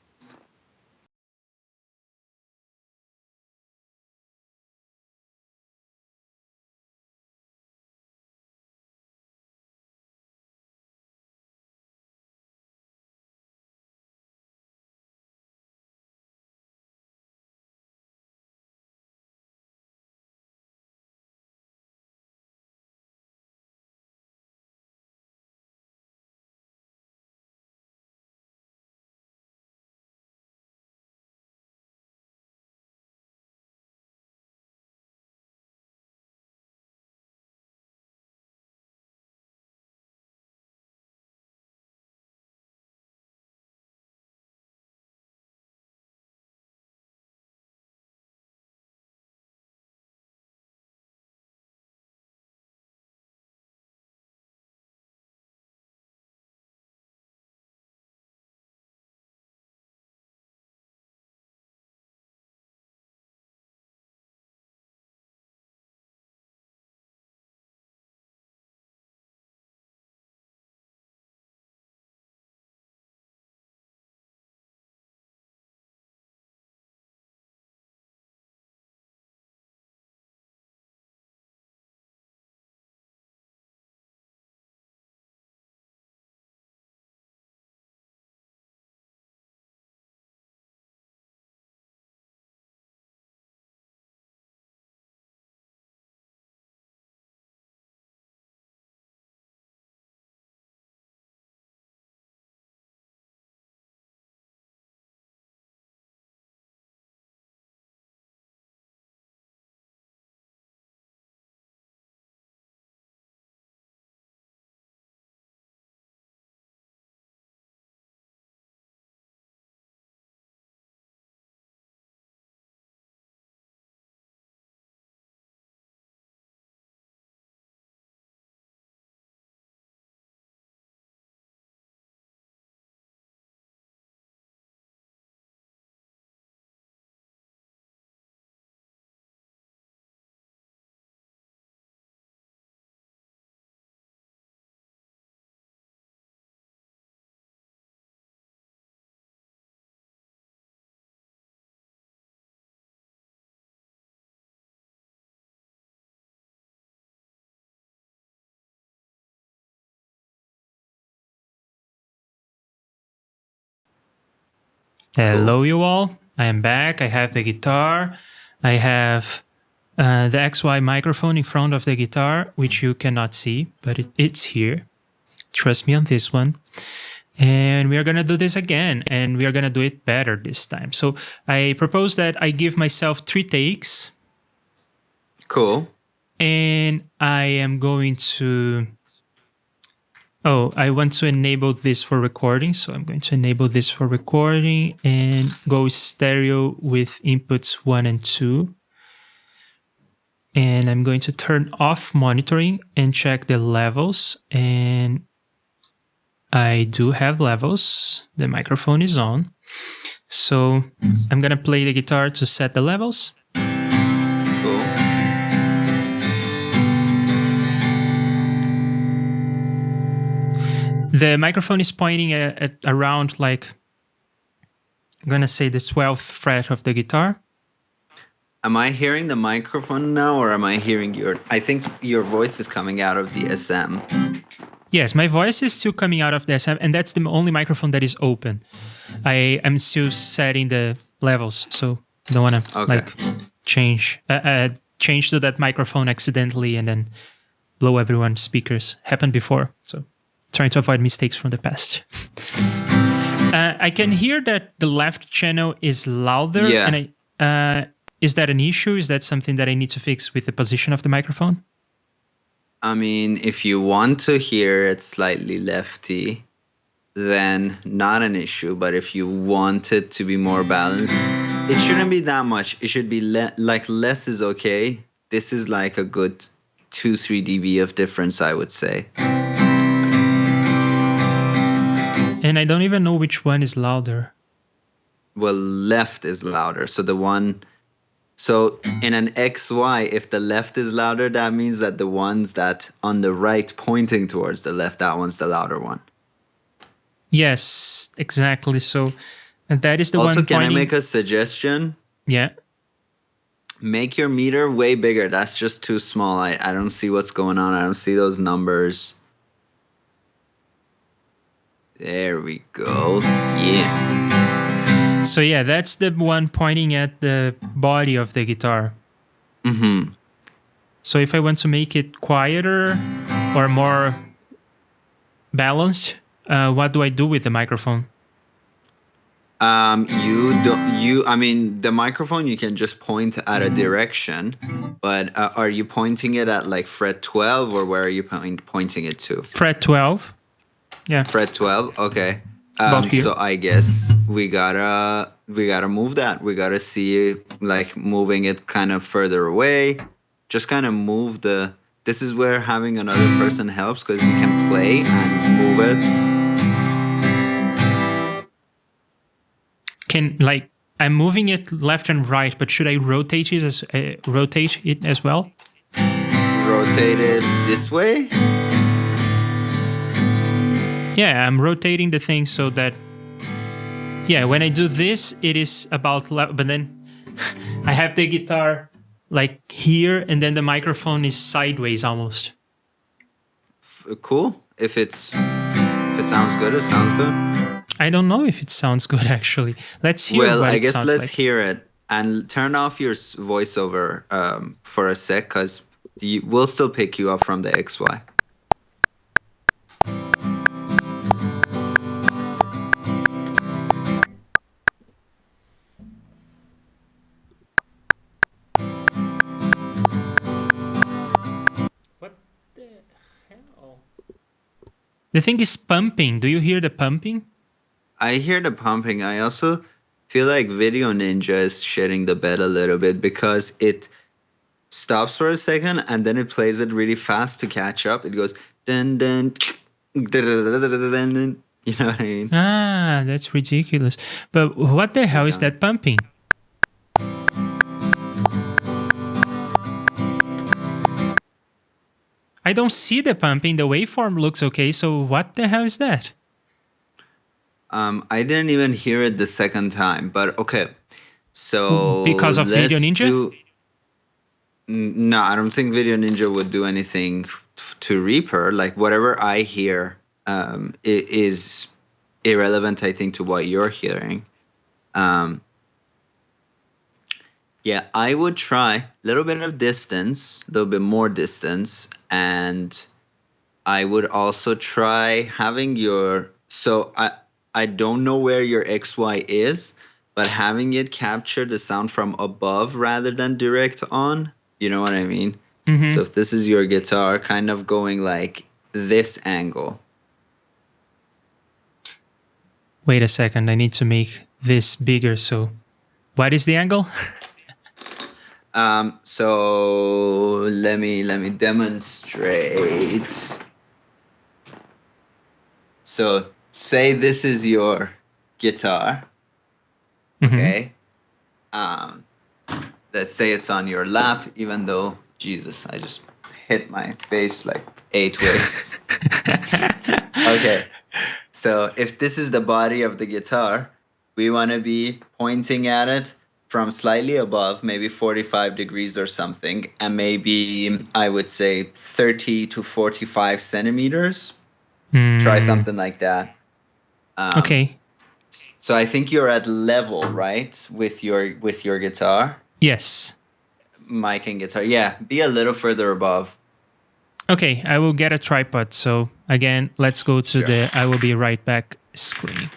Hello, you all. I am back. I have the guitar. I have the XY microphone in front of the guitar, which you cannot see, but it's here. Trust me on this one. And we are going to do this again, and we are going to do it better this time. So I propose that I give myself 3 takes. Cool. And I am going to... Oh, I want to enable this for recording. So I'm going to enable this for recording and go stereo with inputs 1 and 2. And I'm going to turn off monitoring and check the levels. And I do have levels. The microphone is on. So I'm going to play the guitar to set the levels. Cool. The microphone is pointing at around, like, I'm going to say the 12th fret of the guitar. Am I hearing the microphone now, or am I hearing I think your voice is coming out of the SM. Yes, my voice is still coming out of the SM, and that's the only microphone that is open. I am still setting the levels, so I don't want to change to that microphone accidentally and then blow everyone's speakers. Happened before, so trying to avoid mistakes from the past. I can hear that the left channel is louder. Yeah. And is that an issue? Is that something that I need to fix with the position of the microphone? I mean, if you want to hear it slightly lefty, then not an issue. But if you want it to be more balanced, it shouldn't be that much. It should be like less is okay. This is like a good 2-3 dB of difference, I would say. And I don't even know which one is louder. Well, left is louder. So in an XY, if the left is louder, that means that the ones that on the right pointing towards the left, that one's the louder one. Yes, exactly. So that is the one Also, can pointing... I make a suggestion? Yeah. Make your meter way bigger. That's just too small. I don't see what's going on. I don't see those numbers. There we go. Yeah. So yeah, that's the one pointing at the body of the guitar. Mm-hmm. So if I want to make it quieter or more balanced, what do I do with the microphone? I mean, the microphone, you can just point at a direction, but are you pointing it at like fret 12, or where are you pointing it to? Fret 12. Yeah. Fret 12. Okay. About here. So I guess we gotta move that. We gotta see, like, moving it kind of further away. Just kind of move the. This is where having another person helps, because you can play and move it. I'm moving it left and right, but should I rotate it as well? Rotate it this way. Yeah, I'm rotating the thing so that, yeah, when I do this, it is about left, but then I have the guitar like here, and then the microphone is sideways almost. Cool. If it sounds good, it sounds good. I don't know if it sounds good, actually. Let's hear what it sounds like. Well, I guess let's hear it, and turn off your voiceover for a sec, because we'll still pick you up from the XY. The thing is pumping. Do you hear the pumping? I hear the pumping. I also feel like Video Ninja is shitting the bed a little bit, because it stops for a second and then it plays it really fast to catch up. It goes dun dun dun. You know what I mean? Ah, that's ridiculous. But what the hell is that pumping? I don't see the pumping. The waveform looks okay. So what the hell is that? I didn't even hear it the second time, but okay. So because of Video Ninja? No, I don't think Video Ninja would do anything to Reaper. Like, whatever I hear is irrelevant, I think, to what you're hearing. Um, yeah, I would try a little bit of distance, a little bit more distance, and I would also try having your. So I don't know where your XY is, but having it capture the sound from above rather than direct on. You know what I mean? So if this is your guitar, kind of going like this angle. Wait a second, I need to make this bigger. So what is the angle? So let me demonstrate. So say this is your guitar, okay? Um, let's say it's on your lap, even though, Jesus, I just hit my face like 8 ways. Okay, so if this is the body of the guitar, we want to be pointing at it from slightly above, maybe 45 degrees or something, and maybe I would say 30 to 45 centimeters. Try something like that. Okay. So I think you're at level, right, with your guitar, Yes. mic and guitar. Yeah, be a little further above. Okay, I will get a tripod. So again, let's go to the I will be right back screen.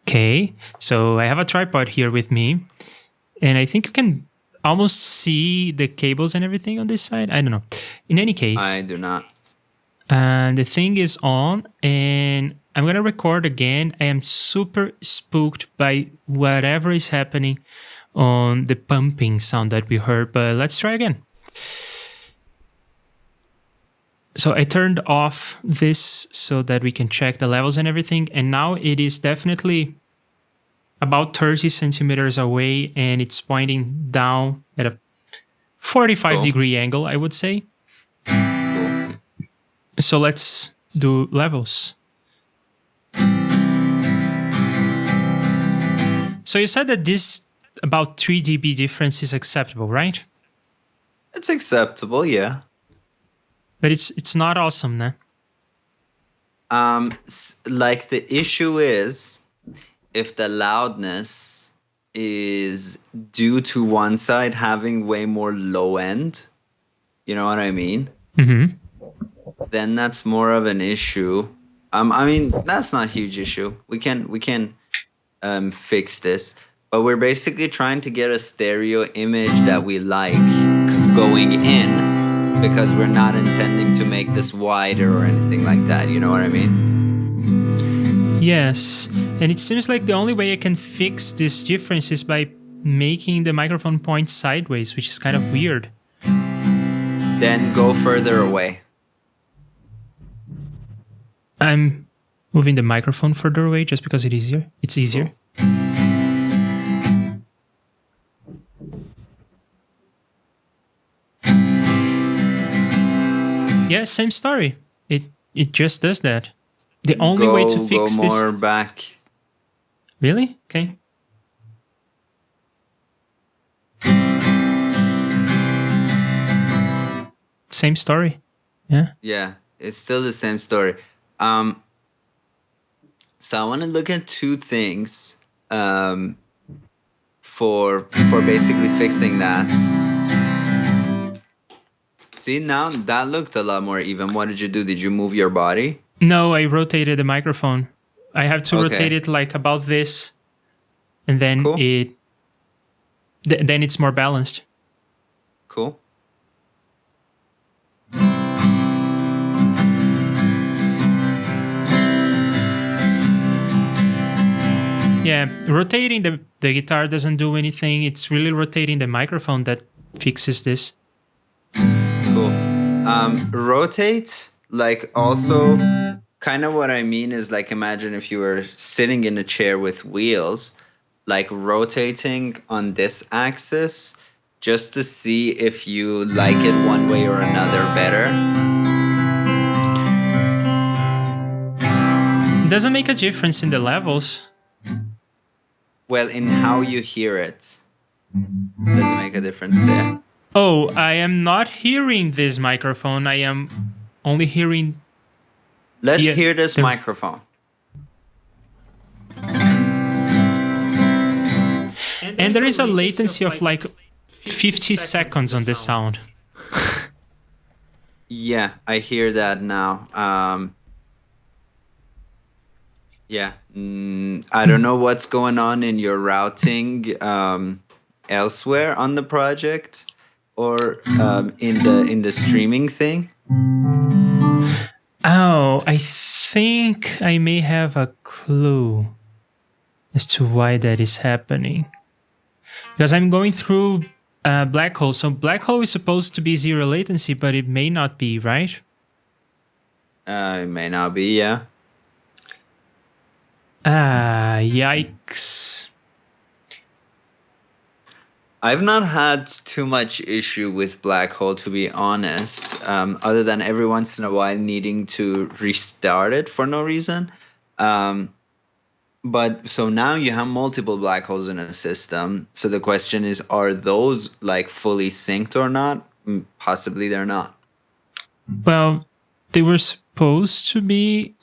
Okay, so I have a tripod here with me, and I think you can almost see the cables and everything on this side. I don't know. In any case, I do not. and the thing is on, and I'm gonna record again. I am super spooked by whatever is happening on the pumping sound that we heard, but let's try again. So I turned off this so that we can check the levels and everything, and now it is definitely about 30 centimeters away, and it's pointing down at a 45-degree angle, I would say. Cool. So let's do levels. So you said that this about 3 dB difference is acceptable, right? It's acceptable, yeah. But it's not awesome, nah? Like the issue is if the loudness is due to one side having way more low end, you know what I mean? Mm-hmm. Then that's more of an issue. I mean, that's not a huge issue. We can fix this. But we're basically trying to get a stereo image that we like going in, because we're not intending to make this wider or anything like that. You know what I mean? Yes, and it seems like the only way I can fix this difference is by making the microphone point sideways, which is kind of weird. Then go further away. I'm moving the microphone further away just because it's easier. Cool. Yeah, same story. It just does that. The only way to fix go more back. Really? Okay. Same story. Yeah. Yeah, it's still the same story. So I want to look at two things for basically fixing that. See, now that looked a lot more even. What did you do? Did you move your body? No, I rotated the microphone. I have to rotate it like about this, and then then it's more balanced. Cool. Yeah, rotating the guitar doesn't do anything. It's really rotating the microphone that fixes this. Cool. Rotate, like, also kind of what I mean is, like, imagine if you were sitting in a chair with wheels, like rotating on this axis just to see if you like it one way or another better. It doesn't make a difference in the levels. Well, in how you hear it, does it make a difference there? Oh, I am not hearing this microphone. I am only hearing... Let's hear this microphone. And there is a latency of like 50 seconds on the sound. Yeah, I hear that now. Yeah, I don't know what's going on in your routing elsewhere on the project or in the streaming thing. Oh, I think I may have a clue as to why that is happening. Because I'm going through black hole. So black hole is supposed to be zero latency, but it may not be, right? It may not be, yeah. Yikes. I've not had too much issue with black hole, to be honest, other than every once in a while needing to restart it for no reason. But so now you have multiple black holes in a system. So the question is, are those like fully synced or not? Possibly they're not. Well, they were supposed to be.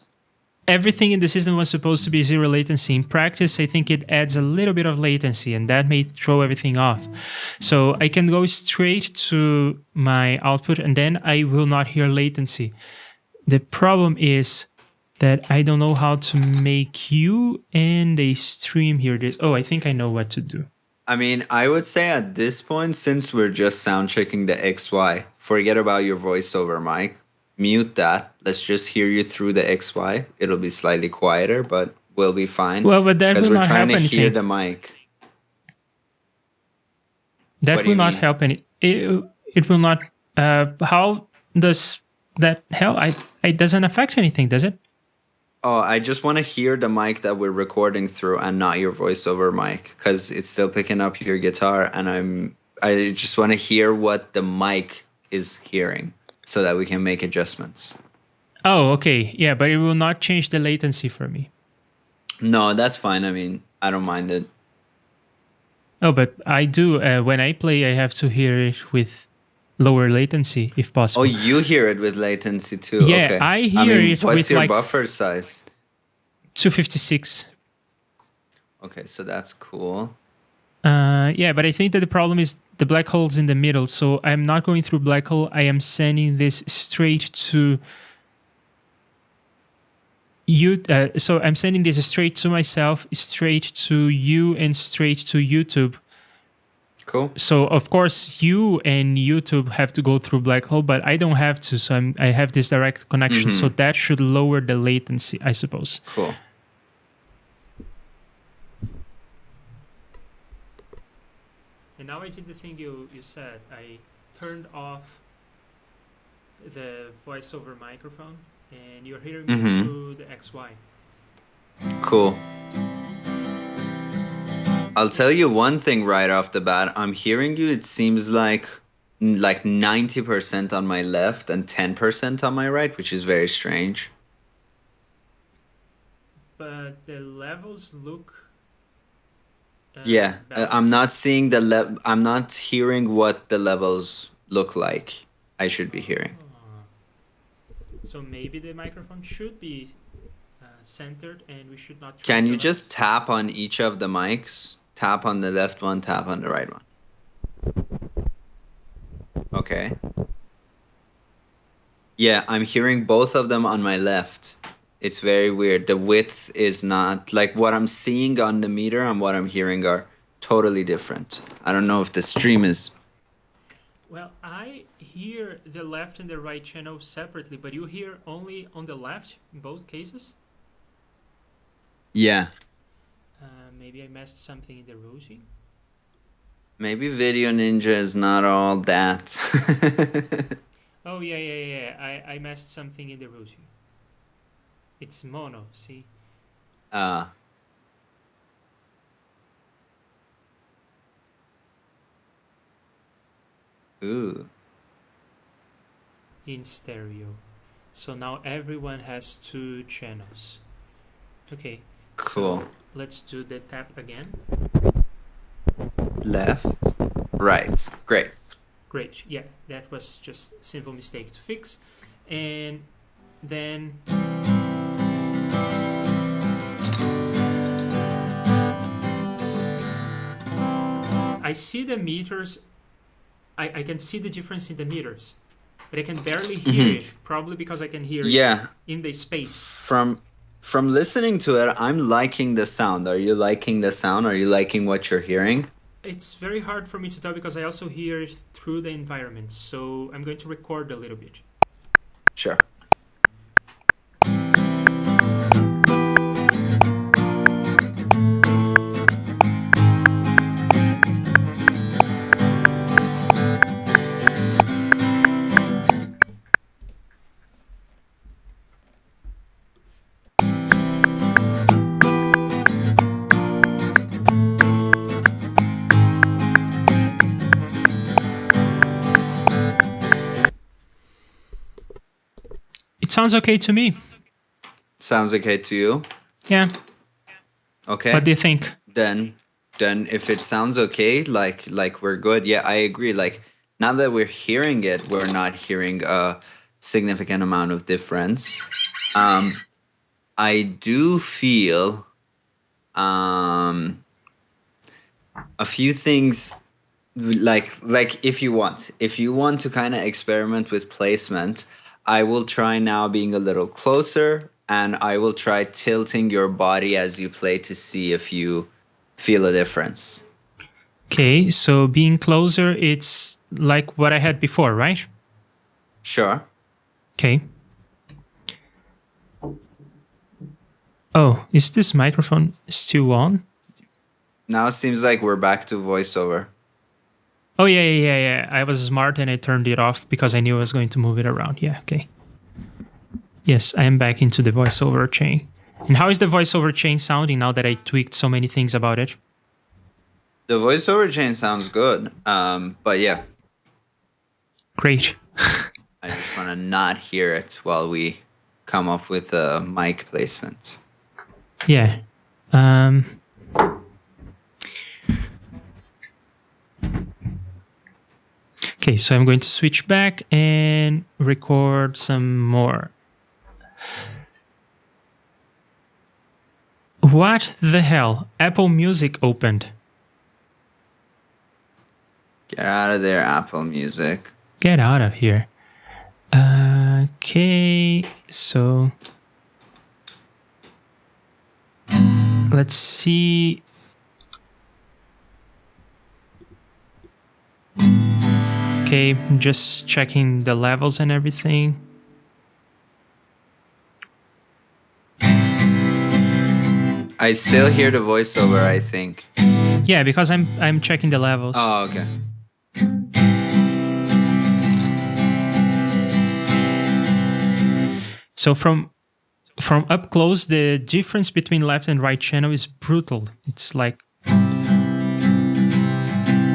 Everything in the system was supposed to be zero latency. In practice, I think it adds a little bit of latency, and that may throw everything off. So I can go straight to my output, and then I will not hear latency. The problem is that I don't know how to make you and a stream hear this. Oh, I think I know what to do. I mean, I would say at this point, since we're just sound checking the XY, forget about your voiceover mic. Mute that. Let's just hear you through the XY. It'll be slightly quieter, but we'll be fine. Well, but that will not help anything. Because we're trying to hear the mic. That will not help any. It will not. How does that help? It doesn't affect anything, does it? Oh, I just want to hear the mic that we're recording through and not your voiceover mic, because it's still picking up your guitar, and I just want to hear what the mic is hearing, so that we can make adjustments. Oh, okay. Yeah, but it will not change the latency for me. No, that's fine. I mean, I don't mind it. Oh, but I do. When I play, I have to hear it with lower latency, if possible. Oh, you hear it with latency too? Yeah, okay. I hear it with what's your like buffer size? 256. Okay, so that's cool. Yeah, but I think that the problem is the black hole's in the middle, so I'm not going through black hole. I am sending this straight to you. So I'm sending this straight to myself, straight to you, and straight to YouTube. Cool. So of course you and YouTube have to go through black hole, but I don't have to. So I have this direct connection. So that should lower the latency, I suppose. Cool. And now I did the thing you said. I turned off the voiceover microphone, and you're hearing me through the XY. Cool. I'll tell you one thing right off the bat. I'm hearing you. It seems like 90% on my left and 10% on my right, which is very strange. But the levels look. I'm not seeing the I'm not hearing what the levels look like. I should be hearing. So maybe the microphone should be centered, and we should not. Can you just tap on each of the mics? Tap on the left one, tap on the right one. Okay. Yeah, I'm hearing both of them on my left. It's very weird. The width is not like what I'm seeing on the meter and what I'm hearing are totally different. I don't know if the stream is. Well, I hear the left and the right channel separately, but you hear only on the left in both cases? Yeah. Maybe I messed something in the routing. Maybe Video Ninja is not all that. Oh, yeah. I messed something in the routing. It's mono, see? Ooh. In stereo. So now everyone has 2 channels. Okay. Cool. So let's do the tap again. Left, right. Great. Great. Yeah, that was just a simple mistake to fix. And then I see the meters. I can see the difference in the meters, but I can barely hear it, probably because I can hear it in the space. From listening to it, I'm liking the sound. Are you liking the sound? Are you liking what you're hearing? It's very hard for me to tell because I also hear it through the environment. So I'm going to record a little bit. Sure. It sounds okay to me. Sounds okay to you? Yeah. Okay. What do you think? Then if it sounds okay, like we're good. Yeah, I agree. Like now that we're hearing it, we're not hearing a significant amount of difference. I do feel a few things like if you want to kind of experiment with placement, I will try now being a little closer, and I will try tilting your body as you play to see if you feel a difference. Okay, so being closer, it's like what I had before, right? Sure. Okay. Oh, is this microphone still on? Now it seems like we're back to voiceover. Oh, yeah. I was smart and I turned it off because I knew I was going to move it around. Yeah, okay. Yes, I am back into the voiceover chain. And how is the voiceover chain sounding now that I tweaked so many things about it? The voiceover chain sounds good, but yeah. Great. I just want to not hear it while we come up with a mic placement. Yeah. Okay, so I'm going to switch back and record some more. What the hell? Apple Music opened. Get out of there, Apple Music. Get out of here. Okay, so let's see. Okay, just checking the levels and everything. I still hear the voiceover, I think. Yeah, because I'm checking the levels. Oh, okay. So from up close, the difference between left and right channel is brutal. It's like, I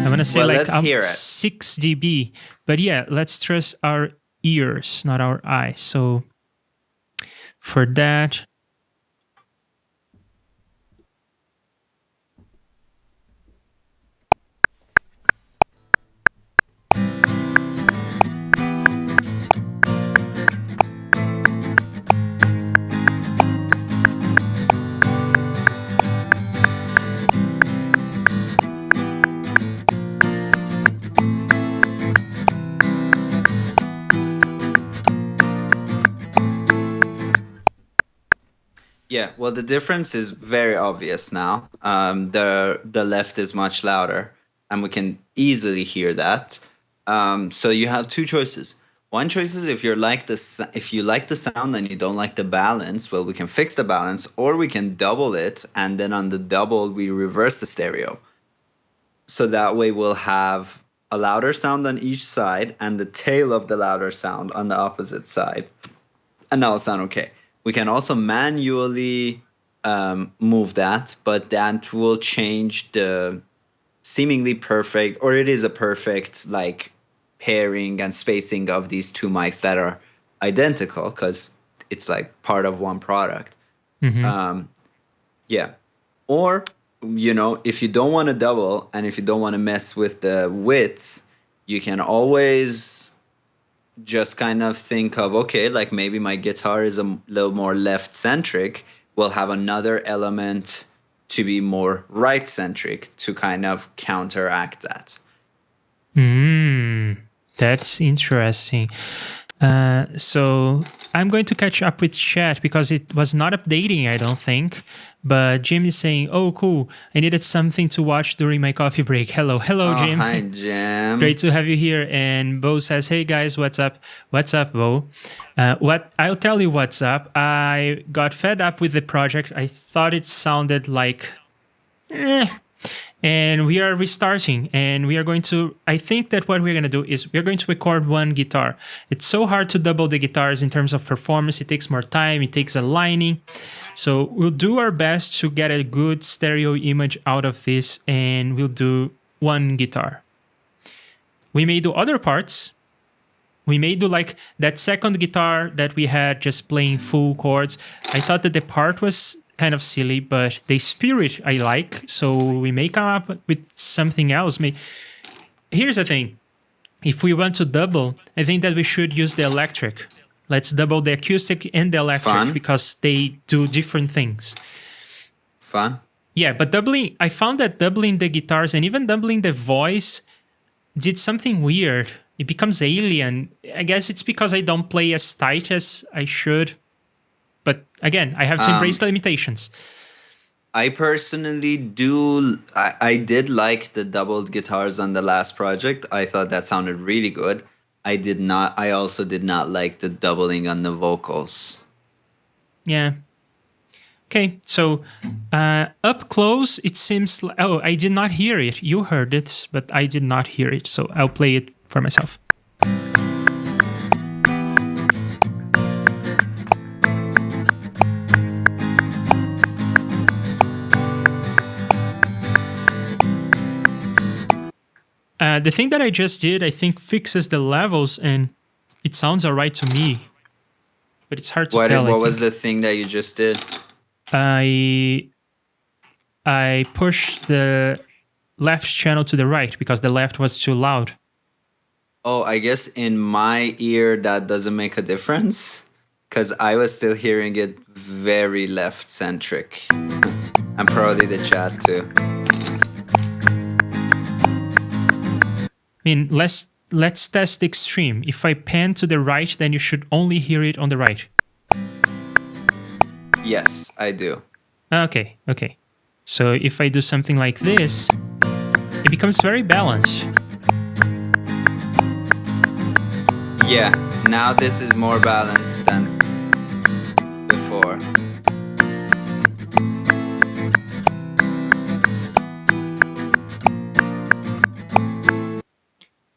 want to say, Well, like let's hear it. 6 dB. But yeah, let's trust our ears, not our eyes. So for that, Yeah, well, the difference is very obvious now. The left is much louder, and we can easily hear that. So you have two choices. One choice is if you like the sound and you don't like the balance, well, we can fix the balance, or we can double it, and then on the double we reverse the stereo. So that way we'll have a louder sound on each side and the tail of the louder sound on the opposite side, and that'll sound okay. We can also manually move that, but that will change the seemingly perfect, or it is a perfect, like, pairing and spacing of these two mics that are identical because it's like part of one product. Yeah. Or, if you don't want to double and if you don't want to mess with the width, you can always just kind of think of, okay, like maybe my guitar is a little more left centric. We'll have another element to be more right centric to kind of counteract that. That's interesting. So I'm going to catch up with chat because it was not updating, I don't think. But Jim is saying, "Oh, cool! I needed something to watch during my coffee break." Hello, Jim. Hi, Jim. Great to have you here. And Bo says, "Hey guys, what's up? What's up, Bo? I'll tell you what's up. I got fed up with the project. I thought it sounded like, and we are restarting, and we are going to, I think that what we're going to do is we're going to record one guitar. It's so hard to double the guitars in terms of performance. It takes more time. It takes aligning. So we'll do our best to get a good stereo image out of this, and we'll do one guitar. We may do other parts. We may do like that second guitar that we had just playing full chords. I thought that the part was kind of silly, but the spirit I like. So we may come up with something else. Here's the thing. If we want to double, I think that we should use the electric. Let's double the acoustic and the electric because they do different things. Fun. Yeah, but doubling, I found that doubling the guitars and even doubling the voice did something weird. It becomes alien. I guess it's because I don't play as tight as I should. But again, I have to embrace the limitations. I personally do. I did like the doubled guitars on the last project. I thought that sounded really good. I also did not like the doubling on the vocals. Yeah. Okay, so up close, it seems like, oh, I did not hear it. You heard it, but I did not hear it. So I'll play it for myself. The thing that I just did, I think, fixes the levels, and it sounds all right to me. But it's hard to tell. What was the thing that you just did? I pushed the left channel to the right because the left was too loud. Oh, I guess in my ear that doesn't make a difference because I was still hearing it very left-centric. And probably the chat too. I mean, let's test extreme. If I pan to the right, then you should only hear it on the right. Yes, I do. Okay. So if I do something like this, it becomes very balanced. Yeah, now this is more balanced than before.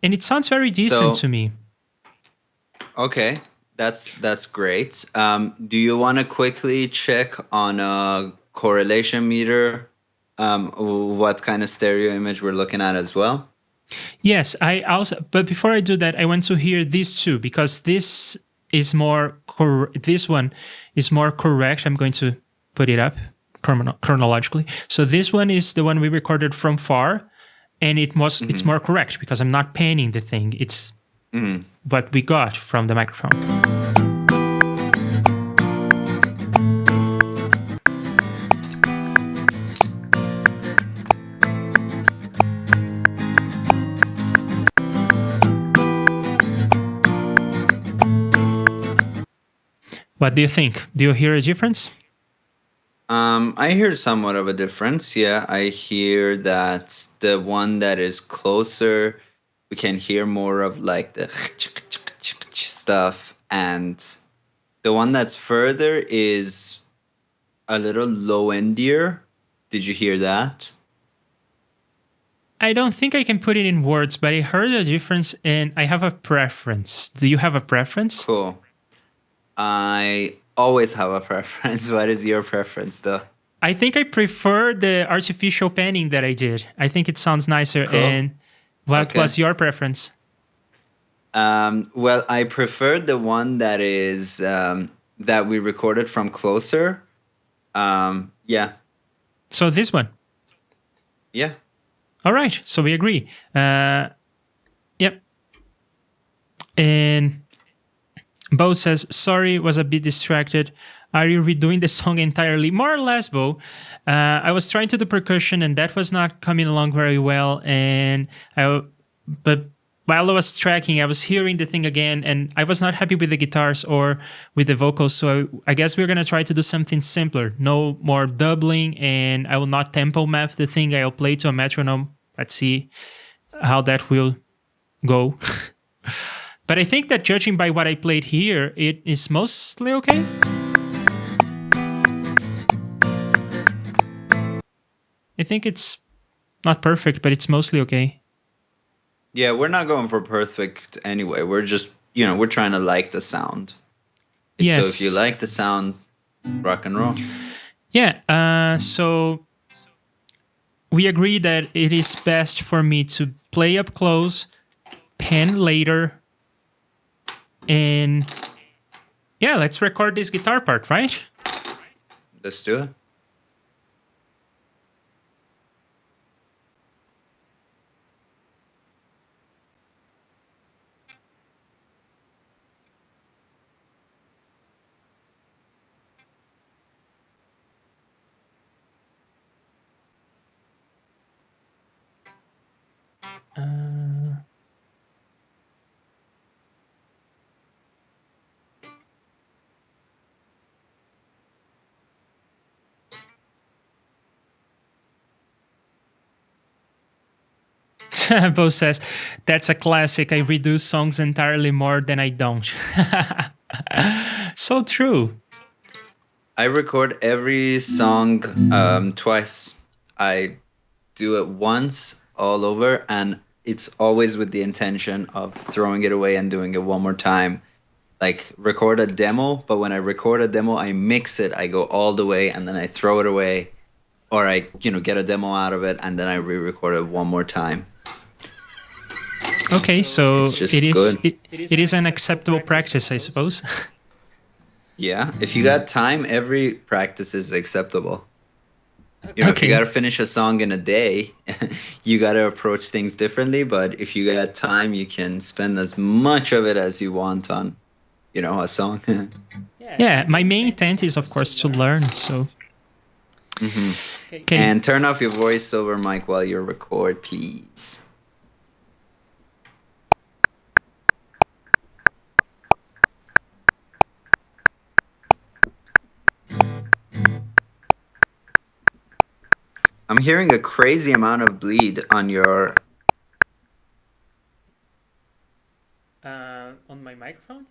And it sounds very decent to me. Okay, that's great. Do you want to quickly check on a correlation meter what kind of stereo image we're looking at as well? Yes, I also. But before I do that, I want to hear these two because this is more. This one is more correct. I'm going to put it up chronologically. So this one is the one we recorded from far, and it's more correct because I'm not panning the thing. It's what we got from the microphone. What do you think? Do you hear a difference? I hear somewhat of a difference. Yeah, I hear that the one that is closer, we can hear more of like the stuff, and the one that's further is a little low endier. Did you hear that? I don't think I can put it in words, but I heard a difference and I have a preference. Do you have a preference? Cool. I always have a preference. What is your preference, though? I think I prefer the artificial panning that I did. I think it sounds nicer. Cool. And what was your preference? Well, I prefer the one that is that we recorded from closer. Yeah. So this one. Yeah. All right. So we agree. Yep. And Bo says, sorry, was a bit distracted. Are you redoing the song entirely? More or less, Bo. I was trying to do percussion and that was not coming along very well. But while I was tracking, I was hearing the thing again and I was not happy with the guitars or with the vocals. So I guess we're going to try to do something simpler. No more doubling, and I will not tempo map the thing. I'll play to a metronome. Let's see how that will go. But I think that judging by what I played here, it is mostly okay. I think it's not perfect, but it's mostly okay. Yeah, we're not going for perfect anyway. We're just, we're trying to like the sound. Yes. So if you like the sound, rock and roll. Yeah, so we agree that it is best for me to play up close, pan later, and yeah, let's record this guitar part, right? Let's do it. Bo says, that's a classic. I redo songs entirely more than I don't. So true. I record every song twice. I do it once all over, and it's always with the intention of throwing it away and doing it one more time. Like record a demo, but when I record a demo, I mix it. I go all the way, and then I throw it away, or I get a demo out of it, and then I re-record it one more time. Okay, so it It is an acceptable practice, I suppose. Yeah, if you got time, every practice is acceptable. If you got to finish a song in a day, you got to approach things differently. But if you got time, you can spend as much of it as you want on, a song. Yeah, my main intent is, of course, to learn. So. Okay. And turn off your voiceover mic while you record, please. I'm hearing a crazy amount of bleed on your... On my microphone?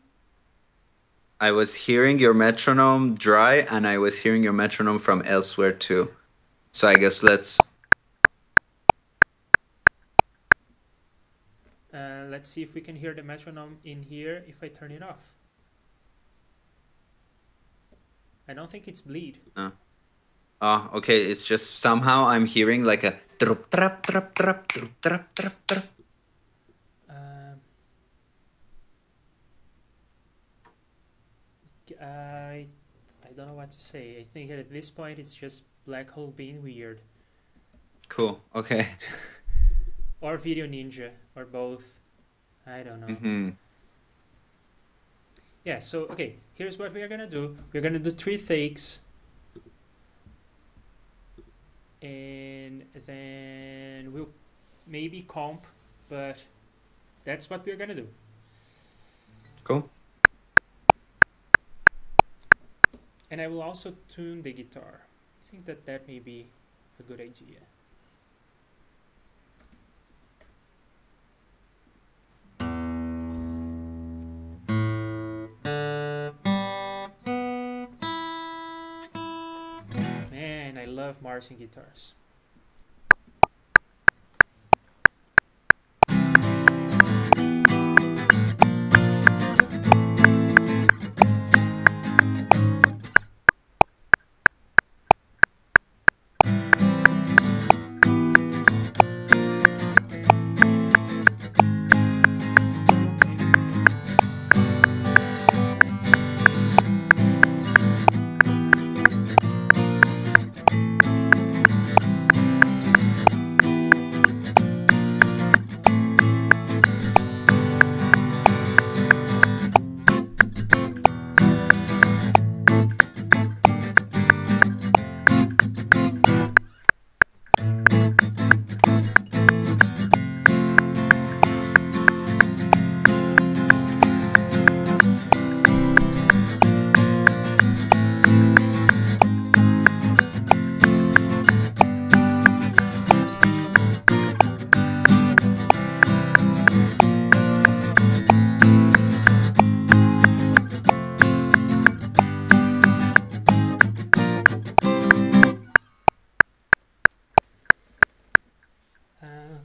I was hearing your metronome dry, and I was hearing your metronome from elsewhere too. So I guess let's see if we can hear the metronome in here if I turn it off. I don't think it's bleed. Oh, okay. It's just somehow I'm hearing like a trup, trap, trap, trap, trup, trap, trap, trap. I don't know what to say. I think at this point it's just Black Hole being weird. Cool. Okay. Or Video Ninja, or both. I don't know. Mm-hmm. Yeah, so, okay, here's what we're gonna do. We're gonna do 3 takes. And then we'll maybe comp, but that's what we're gonna do. Cool. And I will also tune the guitar. I think that may be a good idea. Man, I love Martin guitars.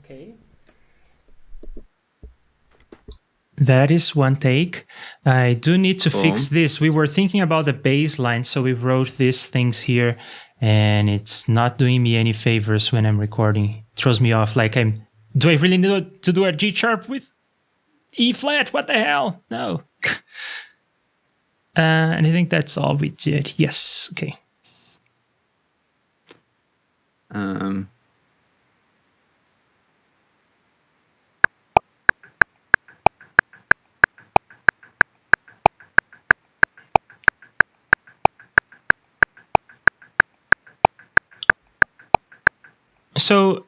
Okay. That is one take. I do need to fix this. We were thinking about the bass line, so we wrote these things here, and it's not doing me any favors when I'm recording. It throws me off. Like, do I really need to do a G sharp with E flat? What the hell? No. And I think that's all we did. Yes. Okay. So,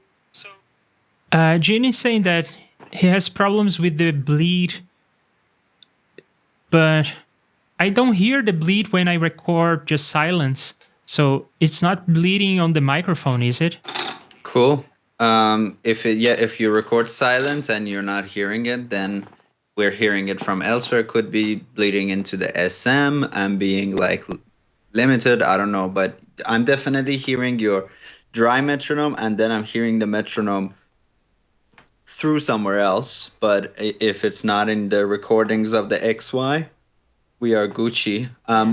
Gene is saying that he has problems with the bleed, but I don't hear the bleed when I record just silence. So it's not bleeding on the microphone, is it? Cool. If you record silence and you're not hearing it, then we're hearing it from elsewhere. Could be bleeding into the SM and being like limited. I don't know, but I'm definitely hearing your dry metronome, and then I'm hearing the metronome through somewhere else. But if it's not in the recordings of the XY, we are Gucci.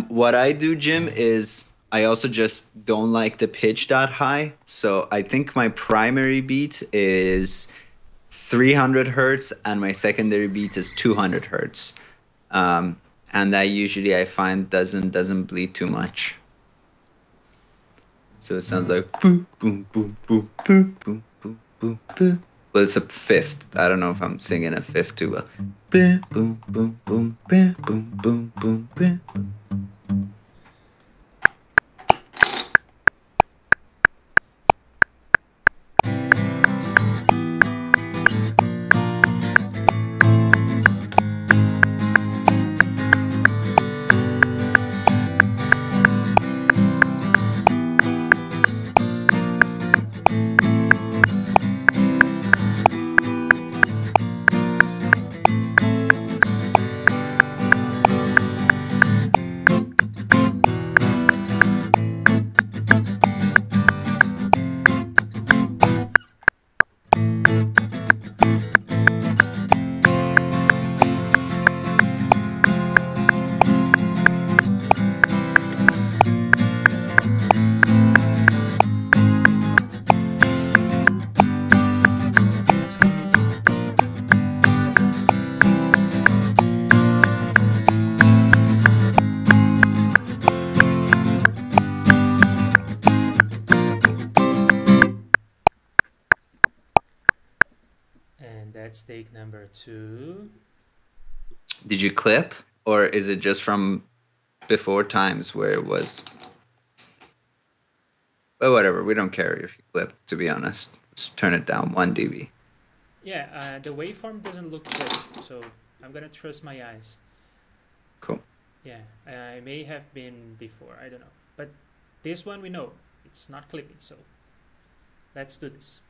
What I do, Jim, is I also just don't like the pitch that high. So I think my primary beat is 300 hertz and my secondary beat is 200 hertz. And that usually I find doesn't bleed too much. So it sounds like boom, boom, boom, boom, boom, boom, boom, boom, boom. Well, it's a fifth. I don't know if I'm singing a fifth too well. Boom, boom, boom, boom, boom, boom, boom, boom. let's take number 2. Did you clip, or is it just from before times where it was? But whatever, we don't care if you clip, to be honest. Just turn it down 1 dB. Yeah, the waveform doesn't look clipped, so I'm gonna trust my eyes. Cool. Yeah, it may have been before, I don't know. But this one we know, it's not clipping, so let's do this.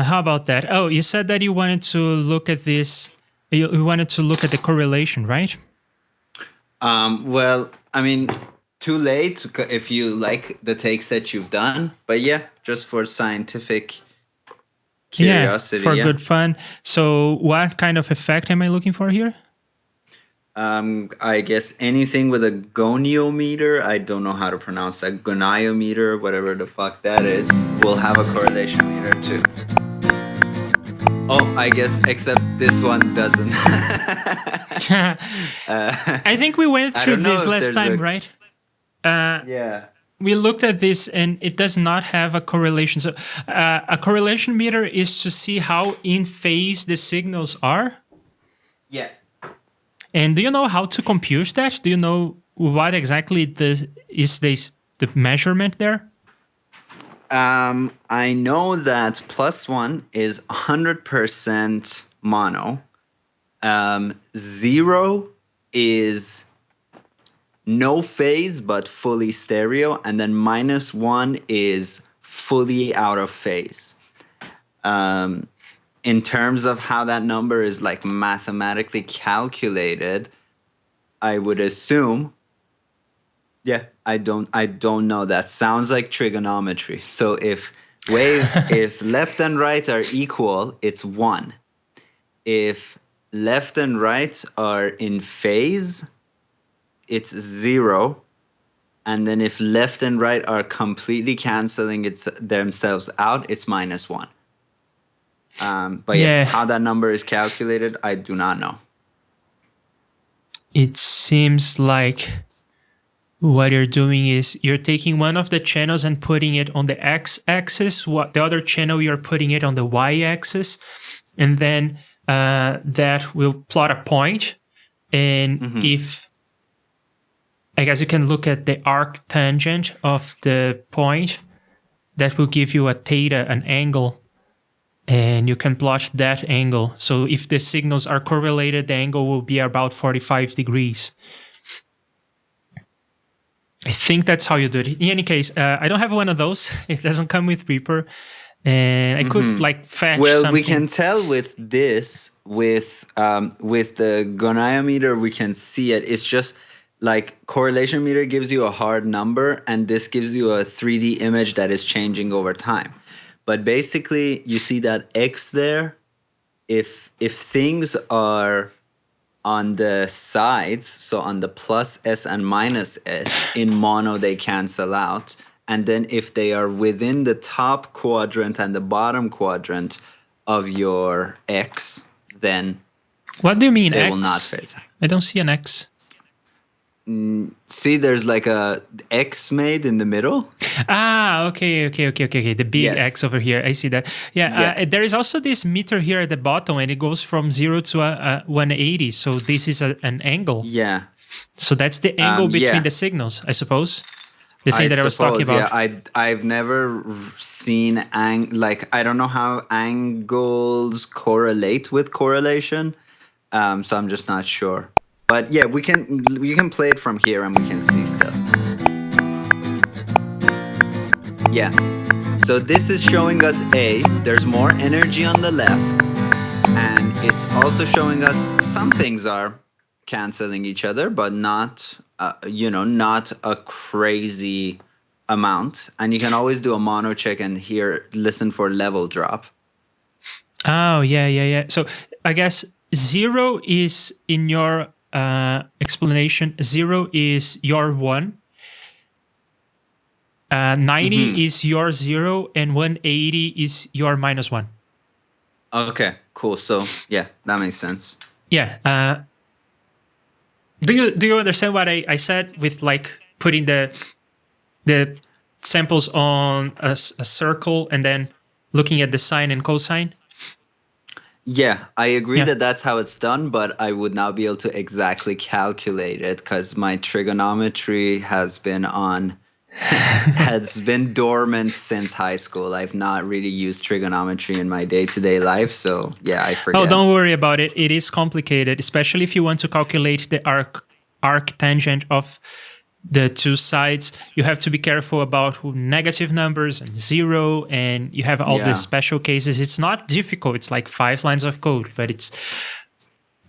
How about that? Oh, you said that you wanted to look at this. You wanted to look at the correlation, right? Well, I mean, too late if you like the takes that you've done. But yeah, just for scientific curiosity. Yeah, for good fun. So what kind of effect am I looking for here? I guess anything with a goniometer, I don't know how to pronounce that, goniometer, whatever the fuck that is, will have a correlation meter too. Oh, I guess except this one doesn't. I think we went through this last time, right? Yeah. We looked at this and it does not have a correlation. So a correlation meter is to see how in phase the signals are. Yeah. And do you know how to compute that? Do you know what exactly is the measurement there? I know that +1 is 100% mono. 0 is no phase but fully stereo, and then -1 is fully out of phase. In terms of how that number is like mathematically calculated, I would assume. Yeah, I don't know. That sounds like trigonometry. So if left and right are equal, it's 1. If left and right are in phase, it's 0. And then if left and right are completely canceling themselves out, it's -1. But yeah, how that number is calculated, I do not know. It seems like what you're doing is you're taking one of the channels and putting it on the x-axis. The other channel, you're putting it on the y-axis. And then that will plot a point. And if, I guess you can look at the arc tangent of the point, that will give you a theta, an angle. And you can plot that angle. So if the signals are correlated, the angle will be about 45 degrees. I think that's how you do it. In any case, I don't have one of those. It doesn't come with Reaper. And I could like fetch something. We can tell with this, with the goniometer, we can see it. It's just like correlation meter gives you a hard number, and this gives you a 3D image that is changing over time. But basically, you see that X there. If things are on the sides, so on the +s and -s, in mono they cancel out. And then if they are within the top quadrant and the bottom quadrant of your X, then what do you mean they X? will not phase. I don't see an X. See, there's like a X made in the middle. Ah, okay. The big Yes. X over here. I see that. Yeah. There is also this meter here at the bottom, and it goes from 0 to 180. So this is an angle. Yeah. So that's the angle between yeah. the signals, I suppose. The thing that I was talking about. Yeah, I've never seen like I don't know how angles correlate with correlation, so I'm just not sure. But yeah, we can play it from here and we can see stuff. Yeah. So this is showing us A. There's more energy on the left, and it's also showing us some things are canceling each other, but not not a crazy amount. And you can always do a mono check and listen for level drop. Oh, yeah. So I guess 0 is in your explanation. 0 is your 1. 90 is your 0, and 180 is your -1. Okay, cool. So yeah, that makes sense. Yeah. Do you understand what I said with like putting the samples on a circle and then looking at the sine and cosine? Yeah, I agree that that's how it's done, but I would not be able to exactly calculate it because my trigonometry has been dormant since high school. I've not really used trigonometry in my day-to-day life, so yeah, I forget. Oh, don't worry about it. It is complicated, especially if you want to calculate the arc tangent of the two sides. You have to be careful about negative numbers and 0, and you have all the special cases. It's not difficult. It's like 5 lines of code, but it's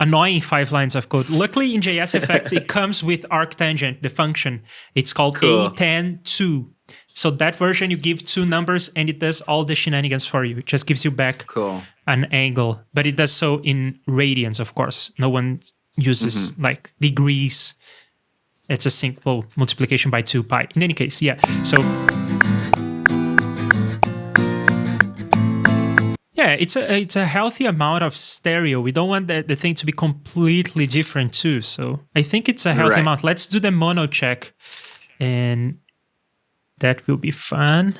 annoying 5 lines of code. Luckily, in JSFX, it comes with arctangent, the function. It's called A10-2. So that version, you give 2 numbers, and it does all the shenanigans for you. It just gives you back an angle. But it does so in radians, of course. No one uses like degrees. It's a simple multiplication by 2 pi. In any case, yeah. So yeah, it's a healthy amount of stereo. We don't want the thing to be completely different too. So I think it's a healthy amount. Let's do the mono check, and that will be fun.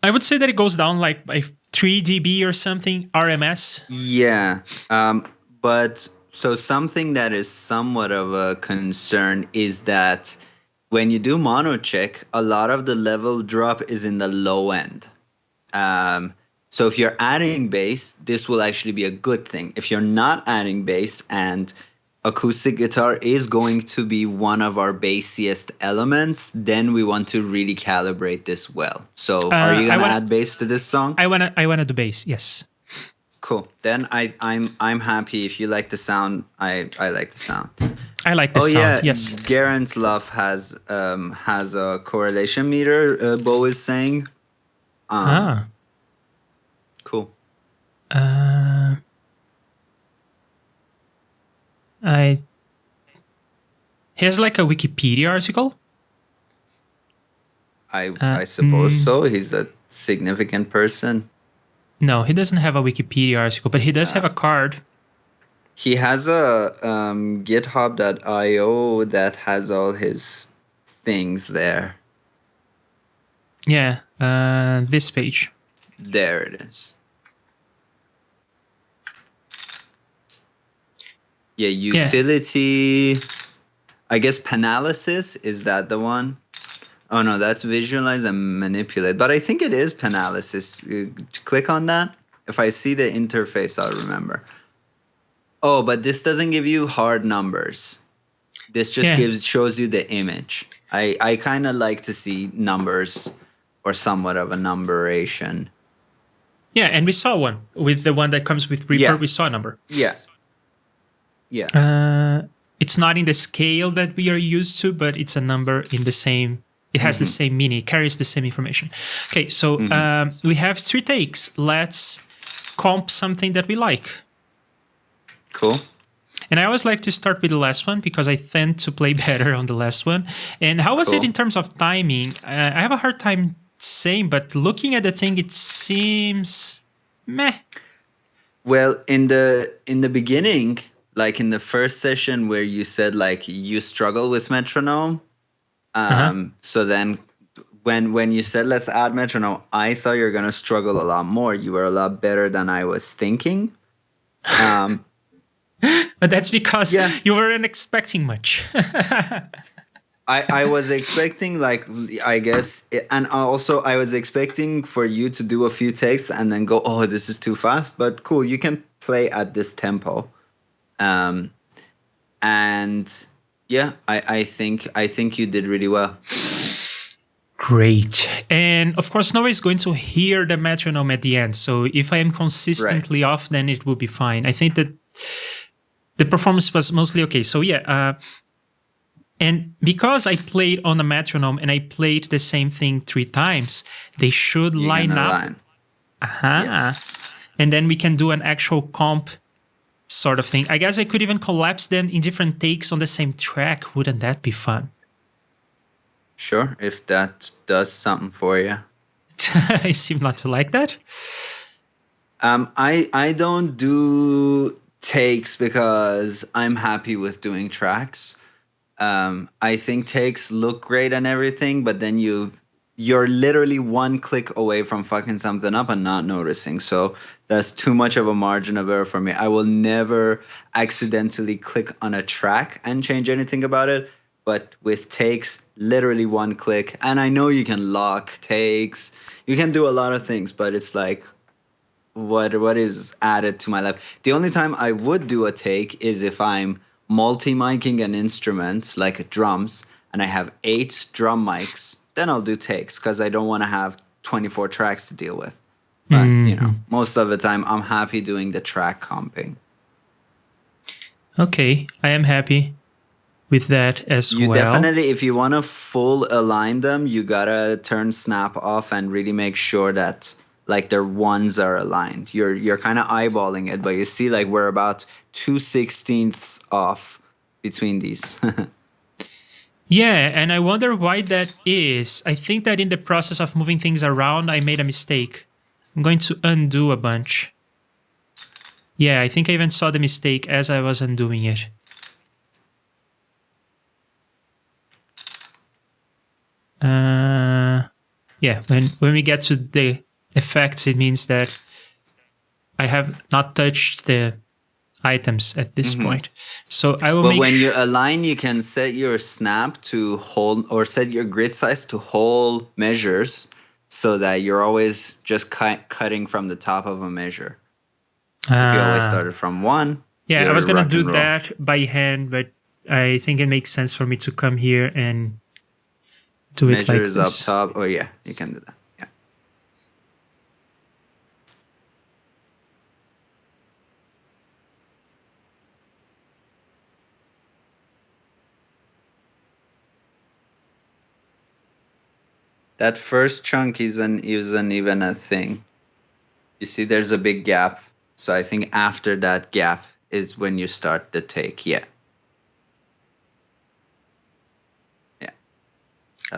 I would say that it goes down like by 3 dB or something, RMS. Yeah. But so something that is somewhat of a concern is that when you do mono check, a lot of the level drop is in the low end. So if you're adding bass, this will actually be a good thing. If you're not adding bass, and acoustic guitar is going to be one of our bassiest elements, then we want to really calibrate this well. So are you going to add bass to this song? I wanna do bass, yes. Cool. Then I'm happy. If you like the sound, I like the sound. I like the sound, yes. Garant's Love has a correlation meter, Bo is saying. Cool. He has like a Wikipedia article. I suppose so. He's a significant person. No, he doesn't have a Wikipedia article, but he does have a card. He has a GitHub.io that has all his things there. Yeah, this page. There it is. Yeah, utility. Yeah. I guess Panalysis, is that the one? Oh no, that's visualize and manipulate. But I think it is Panalysis. Click on that. If I see the interface, I'll remember. Oh, but this doesn't give you hard numbers. This just shows you the image. I kind of like to see numbers or somewhat of a numberation. Yeah, and we saw one with the one that comes with Reaper. Yeah. We saw a number. Yeah. Yeah. It's not in the scale that we are used to, but it's a number in the same. It has the same meaning. It carries the same information. Okay, so we have 3 takes. Let's comp something that we like. Cool. And I always like to start with the last one because I tend to play better on the last one. And how was it in terms of timing? I have a hard time saying, but looking at the thing, it seems meh. Well, in the beginning, like in the first session where you said like you struggle with metronome, so then when you said let's add metronome, I thought you were gonna struggle a lot more. You were a lot better than I was thinking. But that's because you weren't expecting much. I was expecting like, I guess, and also I was expecting for you to do a few takes and then go, oh, this is too fast. But cool, you can play at this tempo. And yeah, I think you did really well. Great. And of course, nobody's going to hear the metronome at the end. So if I am consistently off, then it will be fine. I think that the performance was mostly okay. So yeah, and because I played on a metronome and I played the same thing 3 times, they should line up. Yes. And then we can do an actual comp sort of thing. I guess I could even collapse them in different takes on the same track. Wouldn't that be fun? Sure, if that does something for you. I seem not to like that. I don't do takes because I'm happy with doing tracks. I think takes look great and everything, but then you're literally one click away from fucking something up and not noticing. So that's too much of a margin of error for me. I will never accidentally click on a track and change anything about it. But with takes, literally one click. And I know you can lock takes. You can do a lot of things, but it's like, what is added to my life? The only time I would do a take is if I'm multi-miking an instrument, like drums, and I have 8 drum mics, then I'll do takes because I don't want to have 24 tracks to deal with. But, you know, most of the time I'm happy doing the track comping. Okay, I am happy with that as well. You definitely, if you want to full align them, you gotta turn snap off and really make sure that like their ones are aligned. You're kind of eyeballing it, but you see like we're about 2/16 off between these. Yeah, and I wonder why that is. I think that in the process of moving things around, I made a mistake. I'm going to undo a bunch. Yeah, I think I even saw the mistake as I was undoing it. Yeah, when we get to the effects, it means that I have not touched the items at this point. So I will But when you align, you can set your snap to hold or set your grid size to whole measures so that you're always just cutting from the top of a measure. If you always started from 1. Yeah, I was going to do that by hand, but I think it makes sense for me to come here and do it like measures this. up top. Oh, yeah, you can do that. Yeah. That first chunk isn't even a thing. You see, there's a big gap. So I think after that gap is when you start the take. Yeah. Yeah.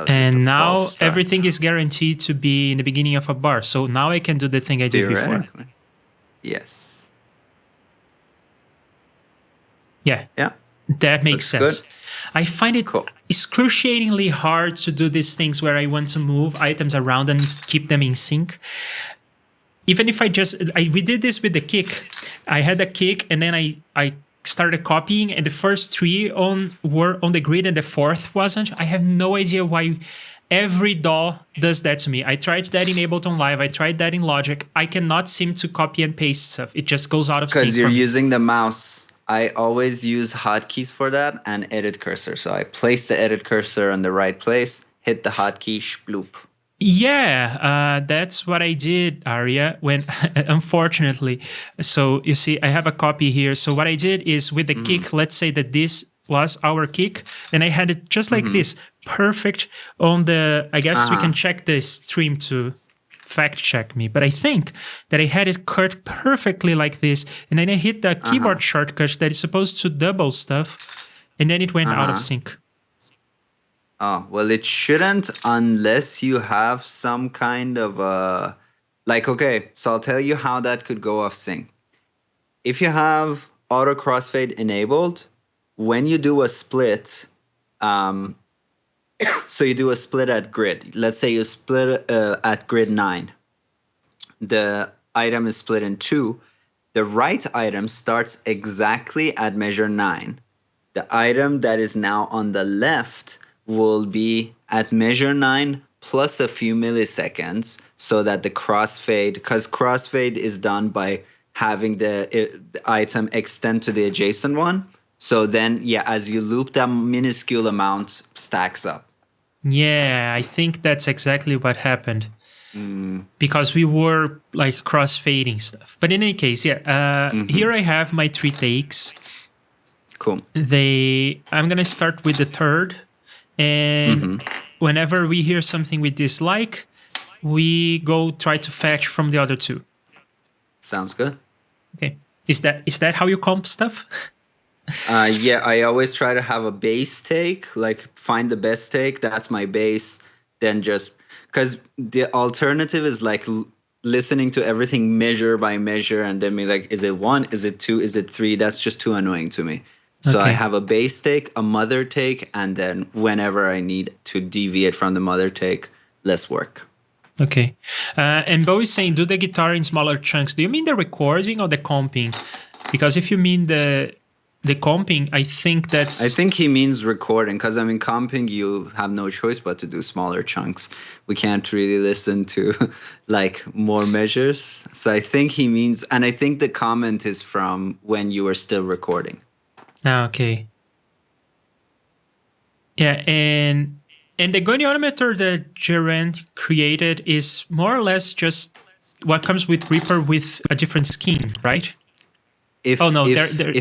And now everything is guaranteed to be in the beginning of a bar. So now I can do the thing I did before. Yes. Yeah. Yeah. That makes sense. Good. I find it excruciatingly hard to do these things where I want to move items around and keep them in sync. Even if we did this with the kick. I had a kick and then I started copying and the first 3 were on the grid and the 4th wasn't. I have no idea why every DAW does that to me. I tried that in Ableton Live. I tried that in Logic. I cannot seem to copy and paste stuff. It just goes out of sync. Because you're using the mouse. I always use hotkeys for that and edit cursor. So I place the edit cursor on the right place, hit the hotkey, shploop. Yeah, that's what I did, Aria, when unfortunately. So you see, I have a copy here. So what I did is with the kick, let's say that this was our kick, and I had it just like this, perfect on the, I guess we can check the stream to fact check me, but I think that I had it cut perfectly like this, and then I hit the keyboard shortcut that is supposed to double stuff, and then it went out of sync. Oh, well, it shouldn't unless you have some kind of okay, so I'll tell you how that could go off sync. If you have auto crossfade enabled, when you do a split, so you do a split at grid. Let's say you split at grid 9. The item is split in 2. The right item starts exactly at measure 9. The item that is now on the left will be at measure 9 plus a few milliseconds, so that the crossfade, because crossfade is done by having the item extend to the adjacent one. So then, yeah, as you loop, that minuscule amount stacks up. Yeah, I think that's exactly what happened. Because we were like crossfading stuff. But in any case, yeah, here I have my 3 takes. Cool. I'm going to start with the third. And whenever we hear something we dislike, we go try to fetch from the other 2. Sounds good. Okay. Is that how you comp stuff? Yeah, I always try to have a base take, like find the best take. That's my base. Then just because the alternative is like listening to everything measure by measure and then be like, is it 1? Is it 2? Is it 3? That's just too annoying to me. So I have a base take, a mother take, and then whenever I need to deviate from the mother take, less work. Okay. And Bo is saying, do the guitar in smaller chunks. Do you mean the recording or the comping? Because if you mean the comping, I think he means recording, because I mean comping, you have no choice but to do smaller chunks. We can't really listen to like more measures. So I think he means, and I think the comment is from when you were still recording. Okay. Yeah, and the goniometer that Gerard created is more or less just what comes with Reaper with a different skin, right? If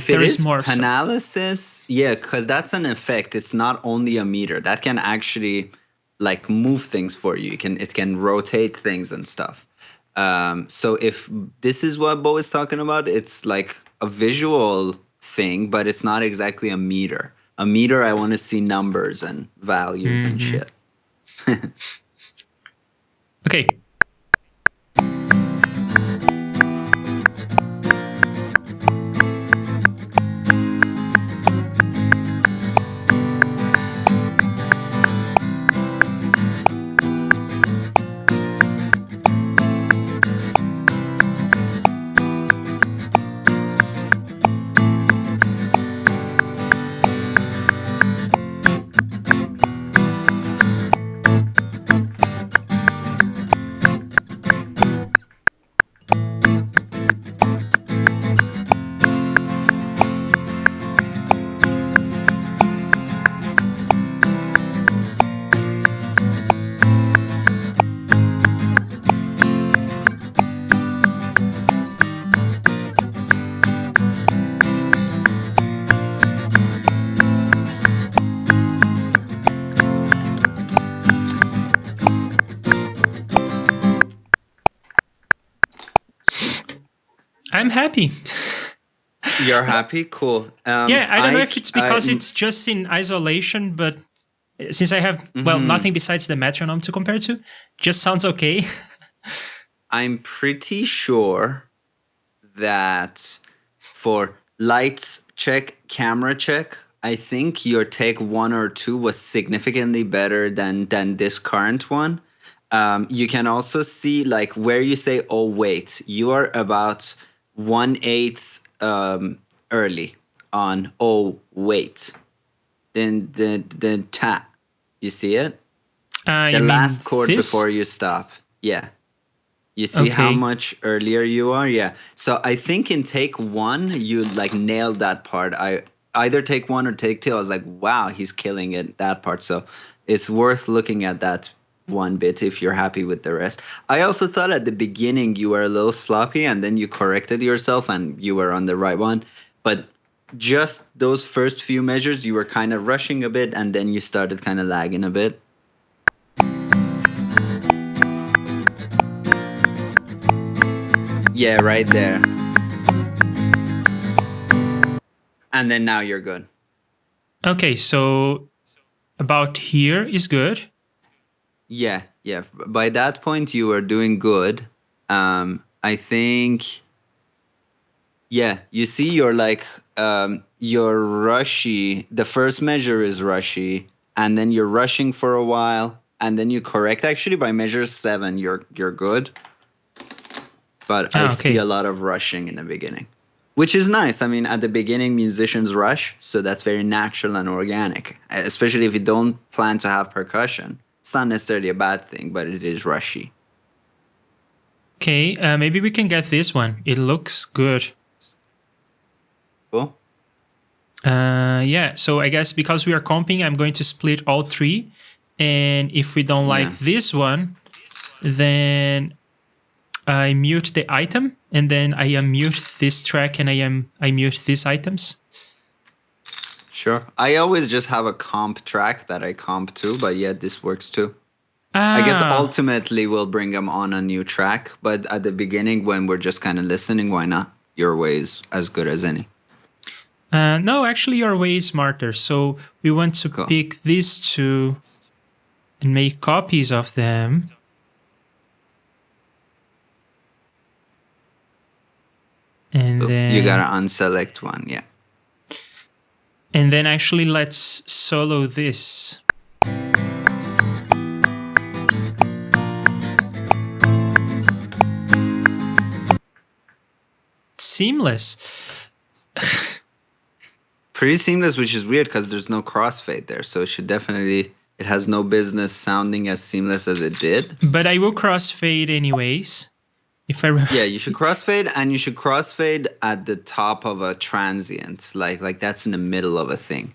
there is more analysis, yeah, because that's an effect. It's not only a meter that can actually like move things for you. It can rotate things and stuff. So if this is what Bo is talking about, it's like a visual thing, but it's not exactly a meter. A meter, I want to see numbers and values and shit. Okay. I'm happy. You're happy? Cool. Yeah, I don't know if it's because it's just in isolation, but since I have, nothing besides the metronome to compare to, just sounds okay. I'm pretty sure that for lights check, camera check, I think your take 1 or 2 was significantly better than this current one. You can also see like where you say, oh, wait, you are about 1/8 early on, oh, wait. Then tap. You see it? The last chord before you stop. Yeah. You see how much earlier you are? Yeah. So I think in take 1, you like nailed that part. I either take 1 or take 2. I was like, wow, he's killing it, that part. So it's worth looking at that one bit if you're happy with the rest. I also thought at the beginning you were a little sloppy and then you corrected yourself and you were on the right one. But just those first few measures, you were kind of rushing a bit and then you started kind of lagging a bit. Yeah, right there. And then now you're good. Okay, so about here is good. Yeah, yeah. By that point, you were doing good. I think, yeah, you see, you're rushy. The first measure is rushy, and then you're rushing for a while, and then you correct. Actually, by measure 7, you're good. But I see a lot of rushing in the beginning, which is nice. I mean, at the beginning, musicians rush, so that's very natural and organic, especially if you don't plan to have percussion. It's not necessarily a bad thing, but it is rushy. Okay, maybe we can get this one. It looks good. Cool. Yeah, so I guess because we are comping, I'm going to split all 3. And if we don't like this one, then I mute the item, and then I unmute this track, and I mute these items. Sure. I always just have a comp track that I comp to, but yeah, this works too. I guess ultimately we'll bring them on a new track, but at the beginning when we're just kind of listening, why not? Your way is as good as any. No, actually your way is smarter. So we want to pick these 2 and make copies of them. And then you gotta unselect one, yeah. And then actually let's solo this. Seamless. Pretty seamless, which is weird because there's no crossfade there. So it has no business sounding as seamless as it did. But I will crossfade anyways. If I remember. Yeah, you should crossfade, and you should crossfade at the top of a transient. Like that's in the middle of a thing.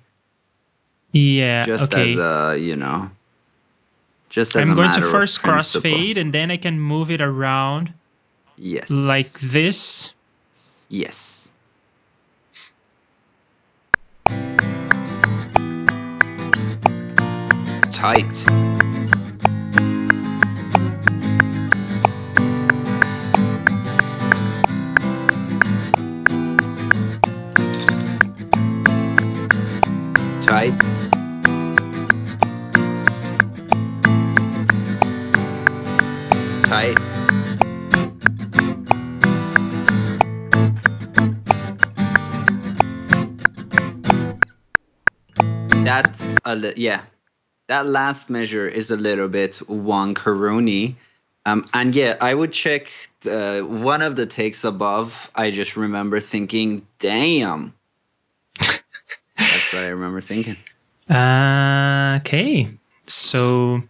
Yeah, just as a, just as I'm a going to matter first of principle. crossfade, and then I can move it around. Yes. Like this. Yes. Tight. Tight. Tight. That's that last measure is a little bit wonkaroonie. And yeah, I would check one of the takes above. I just remember thinking, damn. That's what I remember thinking. Okay, so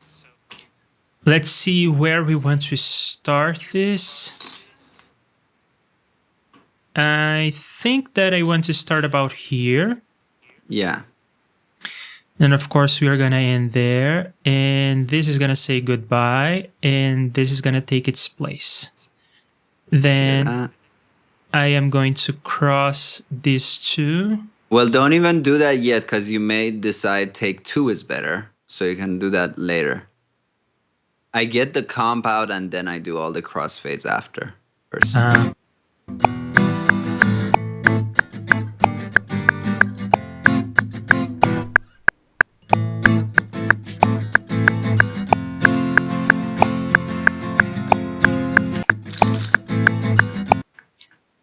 let's see where we want to start this. I think that I want to start about here. Yeah. And of course, we are going to end there. And this is going to say goodbye. And this is going to take its place. Then I am going to cross these 2. Well, don't even do that yet, because you may decide take 2 is better. So you can do that later. I get the comp out, and then I do all the crossfades after.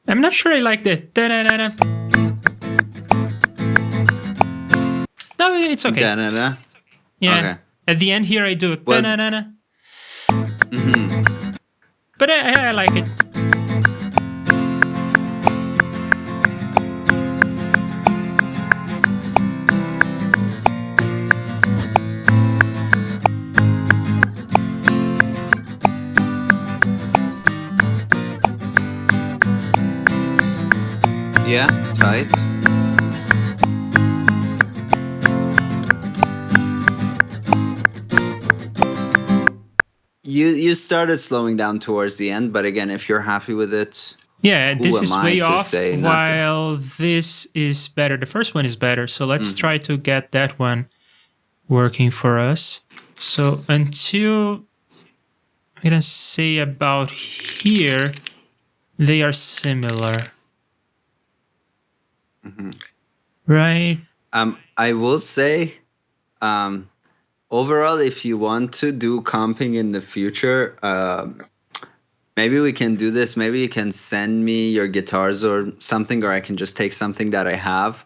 I'm not sure I like the da-da-da-da. No, it's okay. Da-da-da? Yeah. Okay. At the end here, I do da-da-da-da. But I like it. Yeah, tight. You started slowing down towards the end, but again, if you're happy with it, yeah, this is way off, while nothing. This is better. The first one is better, so let's try to get that one working for us. So until I'm gonna say about here, they are similar. Mm-hmm. Right? I will say, overall, if you want to do comping in the future, maybe we can do this. Maybe you can send me your guitars or something, or I can just take something that I have.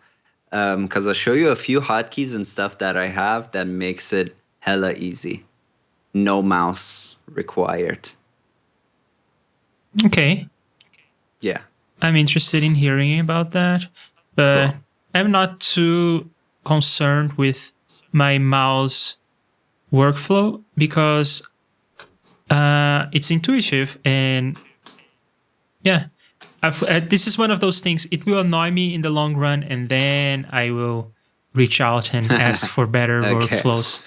Because I'll show you a few hotkeys and stuff that I have that makes it hella easy. No mouse required. Okay. Yeah. I'm interested in hearing about that, but Cool. I'm not too concerned with my mouse workflow because it's intuitive, and yeah, this is one of those things. It will annoy me in the long run, and then I will reach out and ask for better Okay. workflows.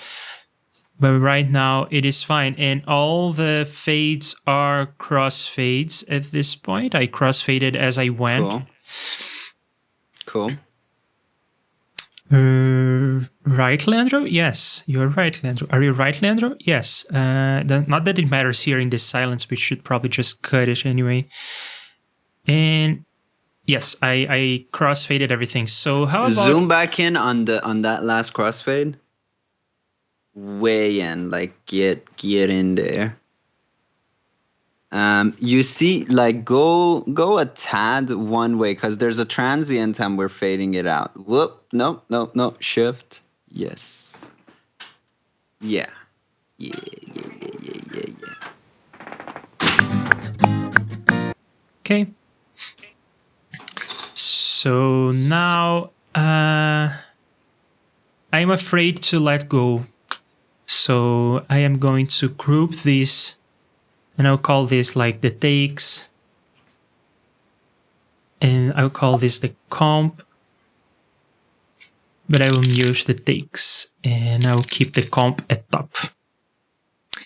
But right now it is fine, and all the fades are cross fades at this point. I cross faded as I went. Cool. Right, Leandro? Yes, you're right, Leandro. Are you right, Leandro? Yes. Not that it matters here in this silence. We should probably just cut it anyway. And yes, I crossfaded everything. So how about zoom back in on that last crossfade? Way in, like get in there. You see, like go a tad one way because there's a transient and we're fading it out. Whoop, no, shift. Yes. Yeah. Okay. So now I'm afraid to let go. So I am going to group these, and I'll call this like the takes. And I'll call this the comp. But I will mute the takes, and I'll keep the comp at top.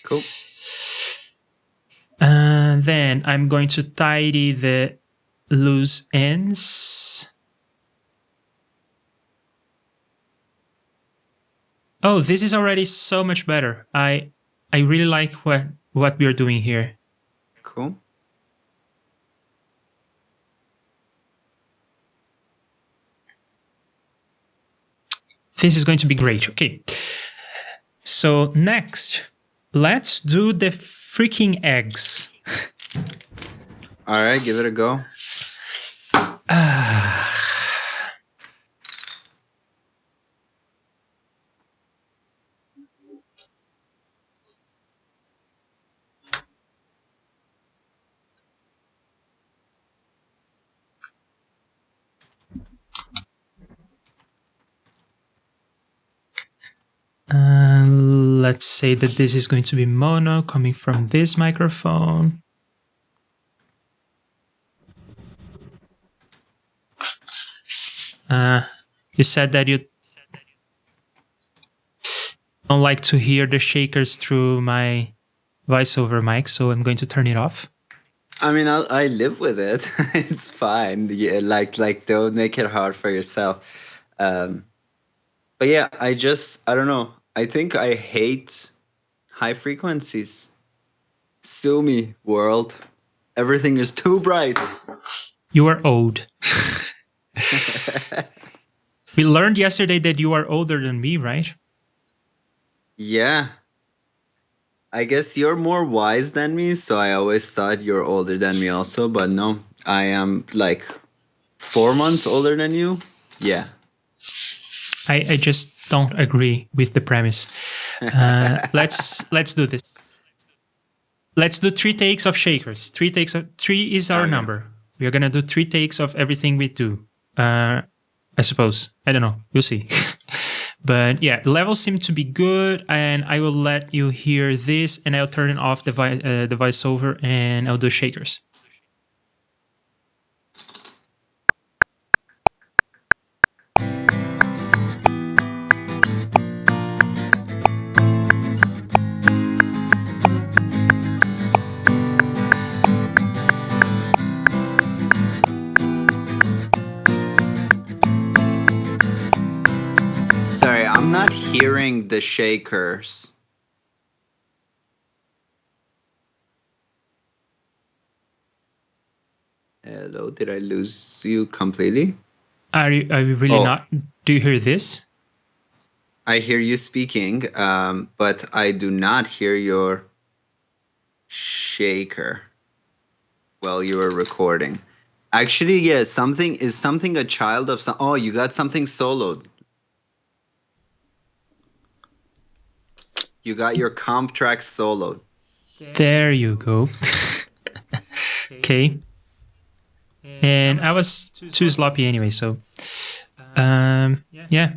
Cool. And then I'm going to tidy the loose ends. Oh, this is already so much better. I really like what we are doing here. Cool. This is going to be great. Okay. So next, let's do the freaking eggs. All right, give it a go. Let's say that this is going to be mono coming from this microphone. You said that you don't like to hear the shakers through my voiceover mic, so I'm going to turn it off. I mean, I live with it. It's fine. Yeah, like don't make it hard for yourself. But yeah, I don't know. I think I hate high frequencies. Sue me, world. Everything is too bright. You are old. We learned yesterday that you are older than me, right? Yeah. I guess you're more wise than me, so I always thought you're older than me also, but no, I am like 4 months older than you. Yeah. I just don't agree with the premise. Let's do this. Let's do 3 takes of shakers. 3 is our number. We are gonna do 3 takes of everything we do. I suppose. I don't know. We'll see. But yeah, the levels seem to be good, and I will let you hear this, and I'll turn off the voiceover, and I'll do shakers. Sorry, I'm not hearing the shakers. Hello, did I lose you completely? Are you really Oh, not? Do you hear this? I hear you speaking, but I do not hear your shaker while you are recording. Actually, yeah, something a child of some. Oh, you got something soloed. You got your comp track soloed. There you go. Okay. And I was too sloppy anyway, so yeah.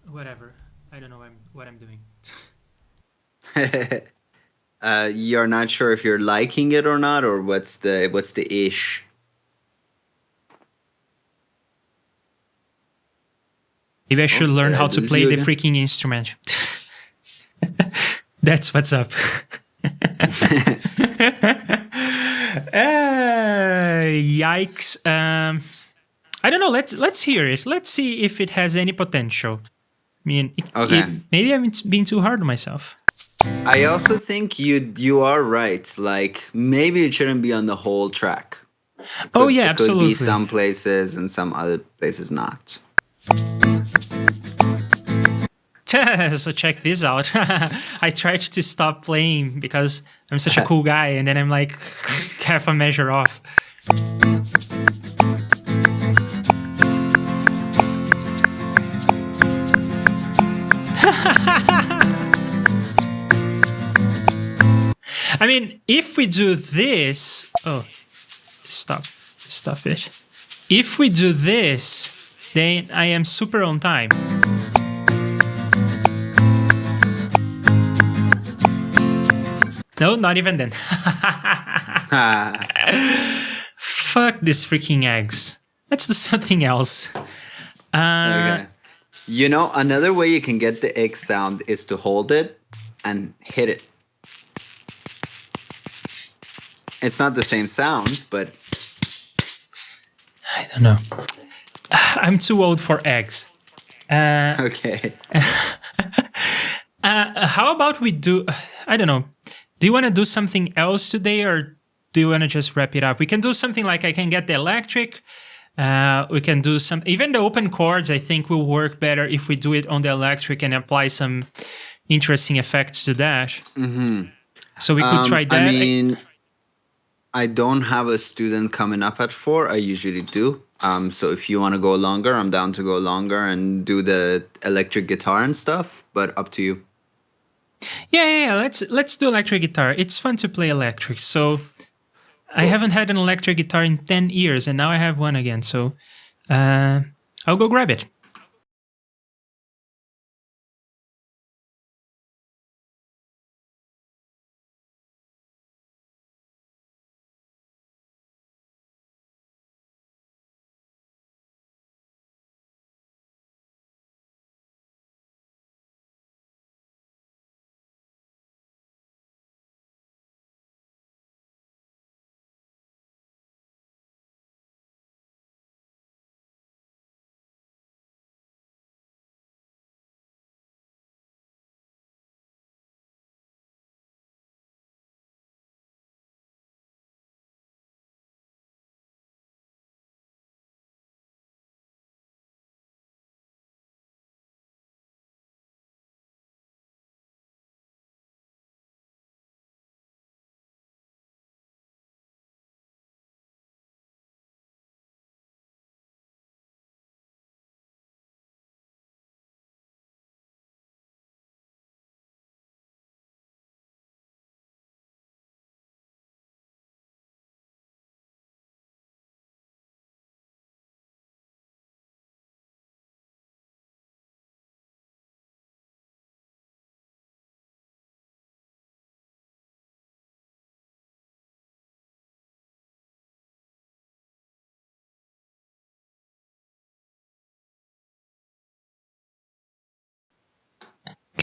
Whatever. I don't know what I'm doing. You're not sure if you're liking it or not, or what's the ish? Maybe I Oh, should learn did I how to lose play you the again? freaking instrument. That's what's up. Yikes. I don't know. Let's hear it. Let's see if it has any potential. I mean, Okay. maybe I'm being too hard on myself. I also think you are right. Like maybe it shouldn't be on the whole track. Oh yeah, It could be absolutely. some places and some other places not. So check this out. I tried to stop playing because I'm such a cool guy, and then I'm like half a measure off. I mean, if we do this, oh, stop it. If we do this, then I am super on time. No, not even then. Fuck these freaking eggs. Let's do something else. Okay. You know, another way you can get the egg sound is to hold it and hit it. It's not the same sound, but I don't know. I'm too old for eggs. okay. How about we do? I don't know. Do you want to do something else today, or do you want to just wrap it up? We can do something like I can get the electric. We can do some. Even the open chords, I think, will work better if we do it on the electric and apply some interesting effects to that. Mm-hmm. So we could try that. I mean, I don't have a student coming up at 4. I usually do. So if you want to go longer, I'm down to go longer and do the electric guitar and stuff. But up to you. Yeah. Let's do electric guitar. It's fun to play electric. So I haven't had an electric guitar in 10 years, and now I have one again. So I'll go grab it.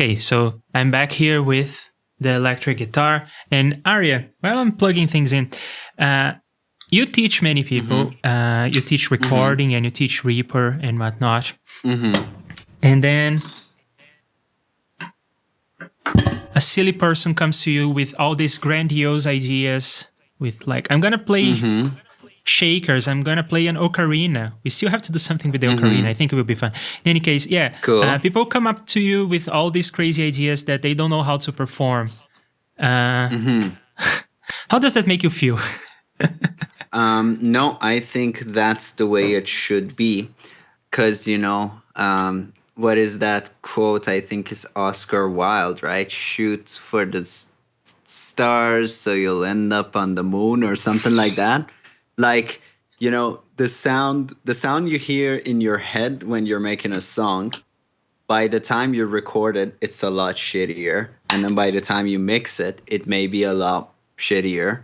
Okay, so I'm back here with the electric guitar. And Arya, while I'm plugging things in, you teach many people. You teach recording and you teach Reaper and whatnot. And then a silly person comes to you with all these grandiose ideas with like, I'm going to play shakers. I'm going to play an ocarina. We still have to do something with the ocarina. I think it will be fun. In any case, yeah. Cool. People come up to you with all these crazy ideas that they don't know how to perform. How does that make you feel? No, I think that's the way it should be. Because, what is that quote? I think is Oscar Wilde, right? Shoot for the stars so you'll end up on the moon or something like that. Like, the sound you hear in your head when you're making a song, by the time you record it, it's a lot shittier. And then by the time you mix it, it may be a lot shittier.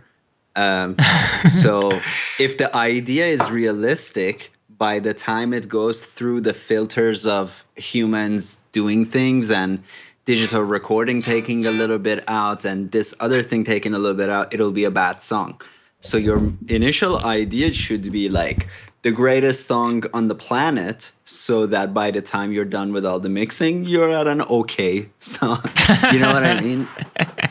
So if the idea is realistic, by the time it goes through the filters of humans doing things and digital recording taking a little bit out and this other thing taking a little bit out, it'll be a bad song. So your initial idea should be like the greatest song on the planet, so that by the time you're done with all the mixing, you're at an okay song. You know what I mean?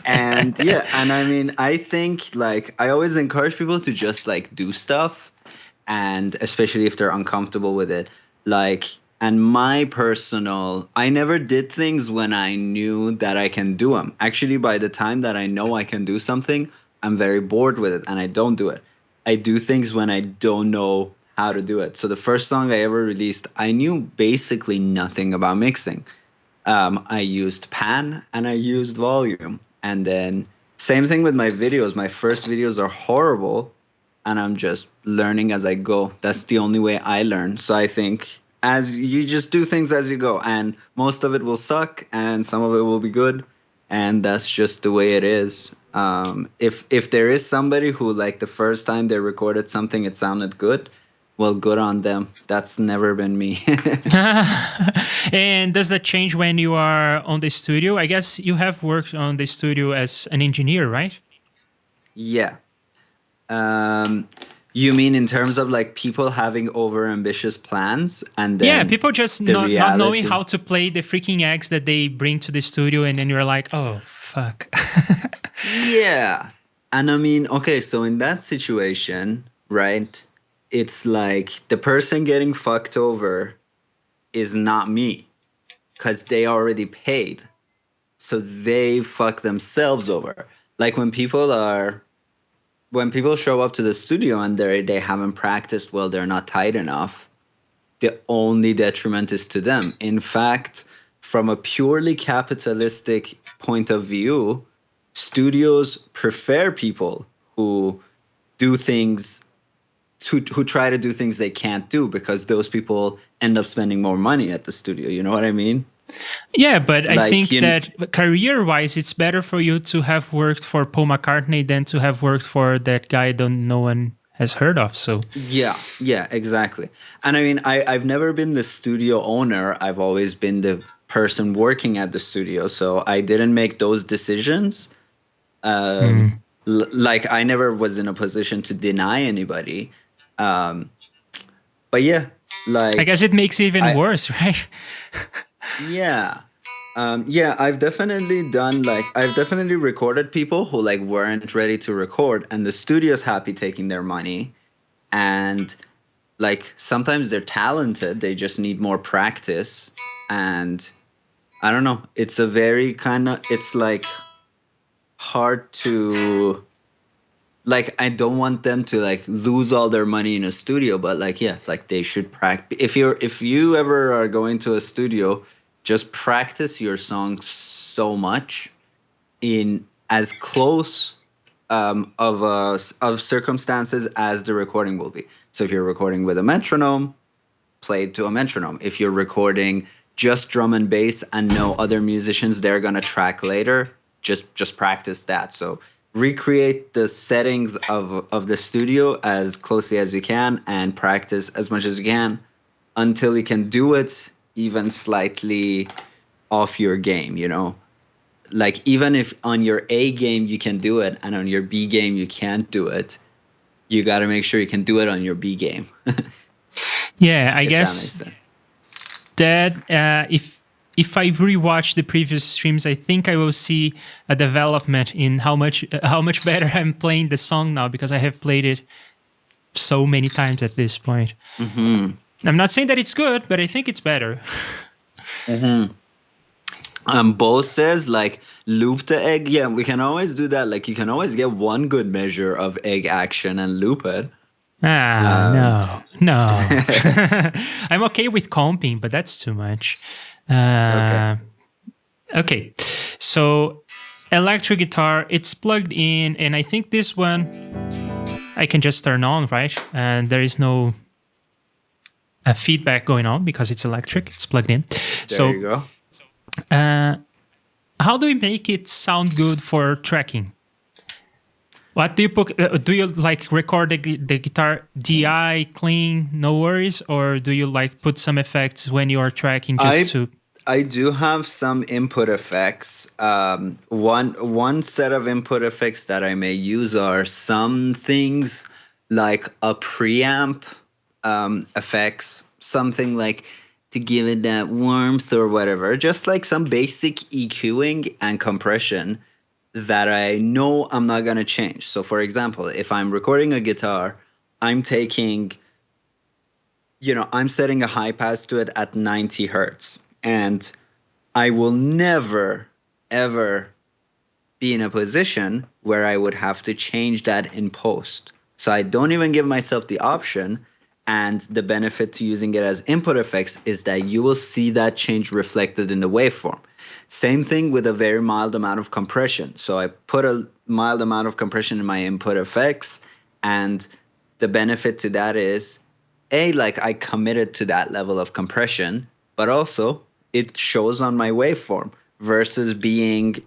And yeah, and I mean, I think like I always encourage people to just like do stuff, and especially if they're uncomfortable with it. Like, and I never did things when I knew that I can do them. Actually, by the time that I know I can do something, I'm very bored with it and I don't do it. I do things when I don't know how to do it. So the first song I ever released, I knew basically nothing about mixing. I used pan and I used volume. And then same thing with my videos. My first videos are horrible and I'm just learning as I go. That's the only way I learn. So I think as you just do things as you go, and most of it will suck and some of it will be good. And that's just the way it is. If there is somebody who like the first time they recorded something, it sounded good, well, good on them. That's never been me. And does that change when you are on the studio? I guess you have worked on the studio as an engineer, right? Yeah. You mean in terms of like people having overambitious plans and then people just not knowing how to play the freaking eggs that they bring to the studio, and then you're like, oh, fuck. Yeah. And I mean, okay, so in that situation, right, it's like the person getting fucked over is not me because they already paid. So they fuck themselves over. Like when people show up to the studio and they haven't practiced well, they're not tight enough, the only detriment is to them. In fact, from a purely capitalistic point of view, studios prefer people who do things, who try to do things they can't do, because those people end up spending more money at the studio. You know what I mean? Yeah, but I think that career-wise, it's better for you to have worked for Paul McCartney than to have worked for that guy that no one has heard of. So yeah, exactly. And I mean, I've never been the studio owner. I've always been the person working at the studio. So I didn't make those decisions. Like I never was in a position to deny anybody. But yeah, like I guess it makes it even worse, right? Yeah. I've definitely recorded people who like weren't ready to record, and the studio's happy taking their money. And like sometimes they're talented, they just need more practice. And I don't know, it's a very it's like hard to, like, I don't want them to like lose all their money in a studio, but like, yeah, like they should practice. If you ever are going to a studio, just practice your songs so much in as close of circumstances as the recording will be. So if you're recording with a metronome, play it to a metronome. If you're recording just drum and bass and no other musicians they're gonna track later, just practice that. So recreate the settings of the studio as closely as you can and practice as much as you can until you can do it even slightly off your game, you know? Like even if on your A game you can do it and on your B game you can't do it, you got to make sure you can do it on your B game. Yeah, I If that makes guess sense. that if I rewatch the previous streams, I think I will see a development in how much better I'm playing the song now, because I have played it so many times at this point. Mm-hmm. I'm not saying that it's good, but I think it's better. Mm-hmm. Bo says like loop the egg. Yeah, we can always do that. Like you can always get one good measure of egg action and loop it. No. I'm okay with comping, but that's too much. Okay. So electric guitar, it's plugged in, and I think this one I can just turn on, right? And there is no feedback going on because it's electric. It's plugged in. There you go. How do we make it sound good for tracking? What do you put? Do you like record the guitar DI clean, no worries, or do you like put some effects when you are tracking just to? I do have some input effects. One set of input effects that I may use are some things like a preamp effects, something like to give it that warmth or whatever, just like some basic EQing and compression that I know I'm not going to change. So for example, if I'm recording a guitar, I'm taking, I'm setting a high pass to it at 90 hertz. And I will never, ever be in a position where I would have to change that in post. So I don't even give myself the option. And the benefit to using it as input effects is that you will see that change reflected in the waveform. Same thing with a very mild amount of compression. So I put a mild amount of compression in my input effects. And the benefit to that is, like I committed to that level of compression, but also it shows on my waveform versus being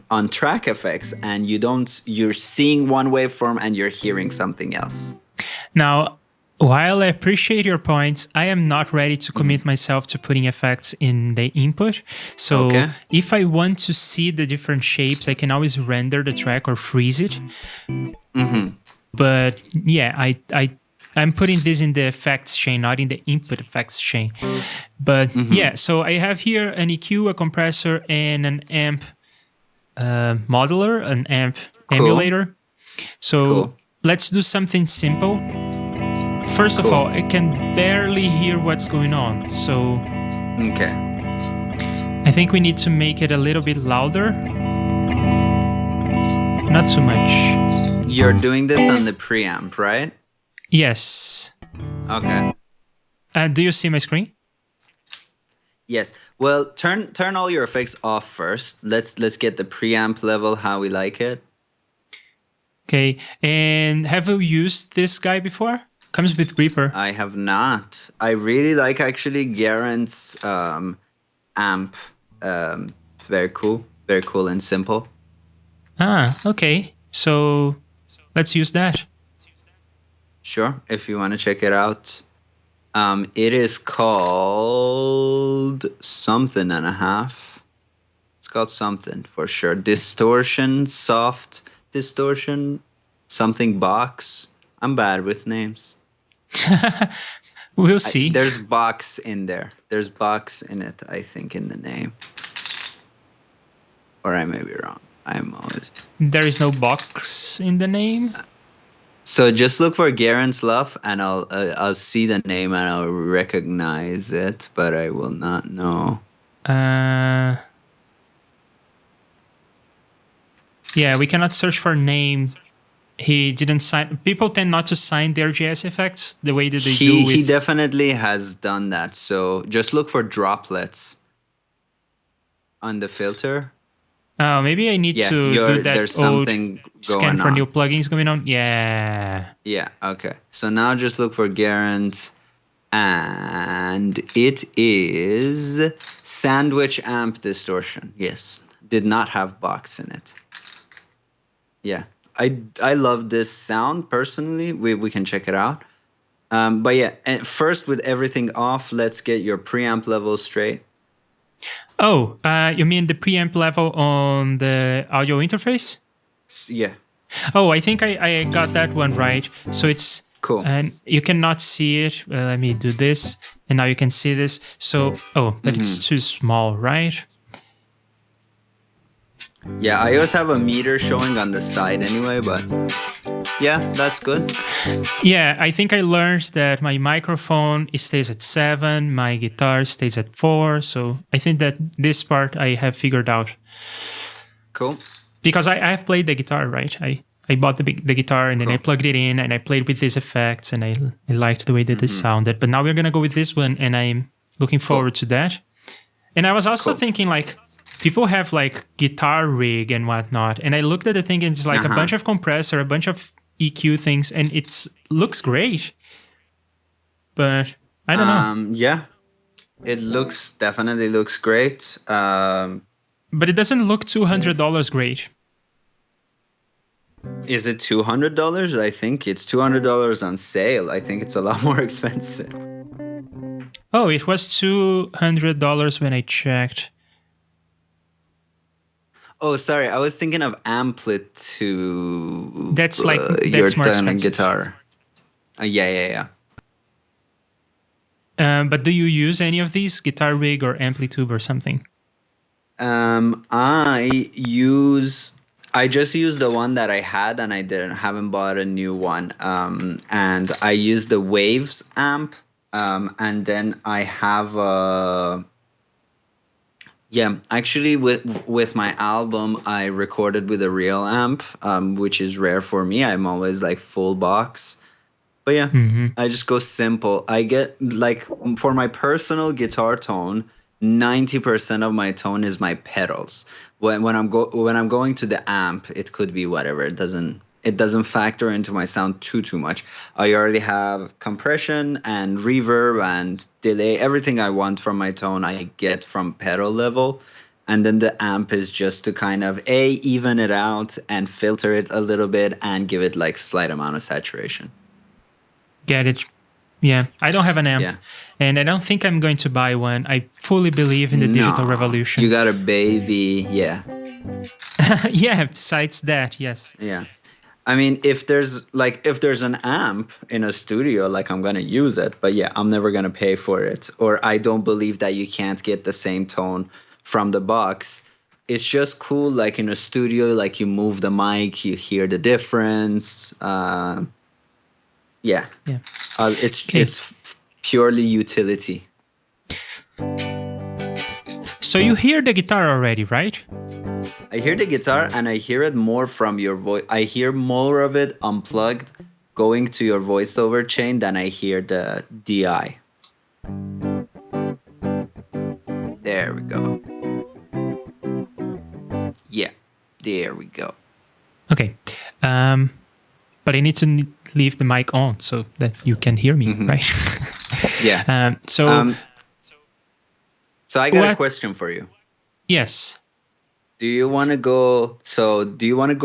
on track effects and you're seeing one waveform and you're hearing something else. Now, while I appreciate your points, I am not ready to commit myself to putting effects in the input. So if I want to see the different shapes, I can always render the track or freeze it. Mm-hmm. But yeah, I'm putting this in the effects chain, not in the input effects chain. But yeah, so I have here an EQ, a compressor, and an amp modeler, an amp emulator. So let's do something simple. First of all, I can barely hear what's going on. So I think we need to make it a little bit louder. Not too much. You're doing this on the preamp, right? Yes. Okay. Do you see my screen? Yes. Well, turn all your effects off first. Let's get the preamp level how we like it. Okay. And have you used this guy before? Comes with Reaper. I have not. I really like actually Garant's amp. Very cool and simple. Okay. So let's use that. Sure, if you want to check it out. It is called something and a half. It's called something for sure. Distortion, soft distortion, something box. I'm bad with names. We'll see. There's box in there. There's box in it, I think, in the name. Or I may be wrong. There is no box in the name? So just look for Garant's Love, and I'll see the name and I'll recognize it, but I will not know. Yeah, we cannot search for name. He didn't sign. People tend not to sign their JS effects the way that they do with. He definitely has done that. So just look for droplets on the filter. Maybe I need to do that. There's something scan for on. new plugins going on. Yeah. Yeah. Okay. So now just look for Garant, and it is Sandwich Amp Distortion. Yes, did not have box in it. Yeah, I love this sound personally. We can check it out. But yeah, and first with everything off, let's get your preamp level straight. Oh, you mean the preamp level on the audio interface? Yeah. Oh, I think I got that one right. So it's Cool. and you cannot see it. Let me do this, and now you can see this. So but it's too small, right? Yeah, I always have a meter showing on the side anyway, but yeah, that's good. Yeah, I think I learned that my microphone stays at 7, my guitar stays at 4. So I think that this part I have figured out. Cool. Because I have played the guitar, right? I bought the guitar and then I Cool. plugged it in and I played with these effects and I liked the way that it sounded. But now we're going to go with this one and I'm looking forward to that. And I was also thinking like, people have like guitar rig and whatnot. And I looked at the thing and it's like a bunch of compressor, a bunch of EQ things, and it looks great. But I don't know. Yeah, it definitely looks great. But it doesn't look $200 great. Is it $200? I think it's $200 on sale. I think it's a lot more expensive. Oh, it was $200 when I checked. Oh, sorry. I was thinking of amplitude. That's like that's more expensive. Guitar. Yeah. But do you use any of these, Guitar Rig or Amplitude or something? I just used the one that I had, and I haven't bought a new one. And I use the Waves amp. And then I have actually with my album I recorded with a real amp, which is rare for me. I'm always like full box. But yeah, I just go simple. I get like for my personal guitar tone, 90% of my tone is my pedals. When I'm going to the amp, it could be whatever. It doesn't factor into my sound too much. I already have compression and reverb and delay. Everything I want from my tone I get from pedal level. And then the amp is just to kind of even it out and filter it a little bit and give it like slight amount of saturation. Get it. Yeah, I don't have an amp. Yeah. And I don't think I'm going to buy one. I fully believe in the digital revolution. You got a baby, yeah. Yeah, besides that, yes. Yeah. I mean, if there's an amp in a studio, like I'm going to use it, but yeah, I'm never going to pay for it. Or I don't believe that you can't get the same tone from the box. It's just cool, like in a studio, like you move the mic, you hear the difference. Yeah. It's purely utility. So you hear the guitar already, right? I hear the guitar and I hear it more from your voice. I hear more of it unplugged going to your voiceover chain than I hear the DI. There we go. Yeah, there we go. Okay. But I need to leave the mic on so that you can hear me, right? Yeah. So I got a question for you. Yes. Do you want to go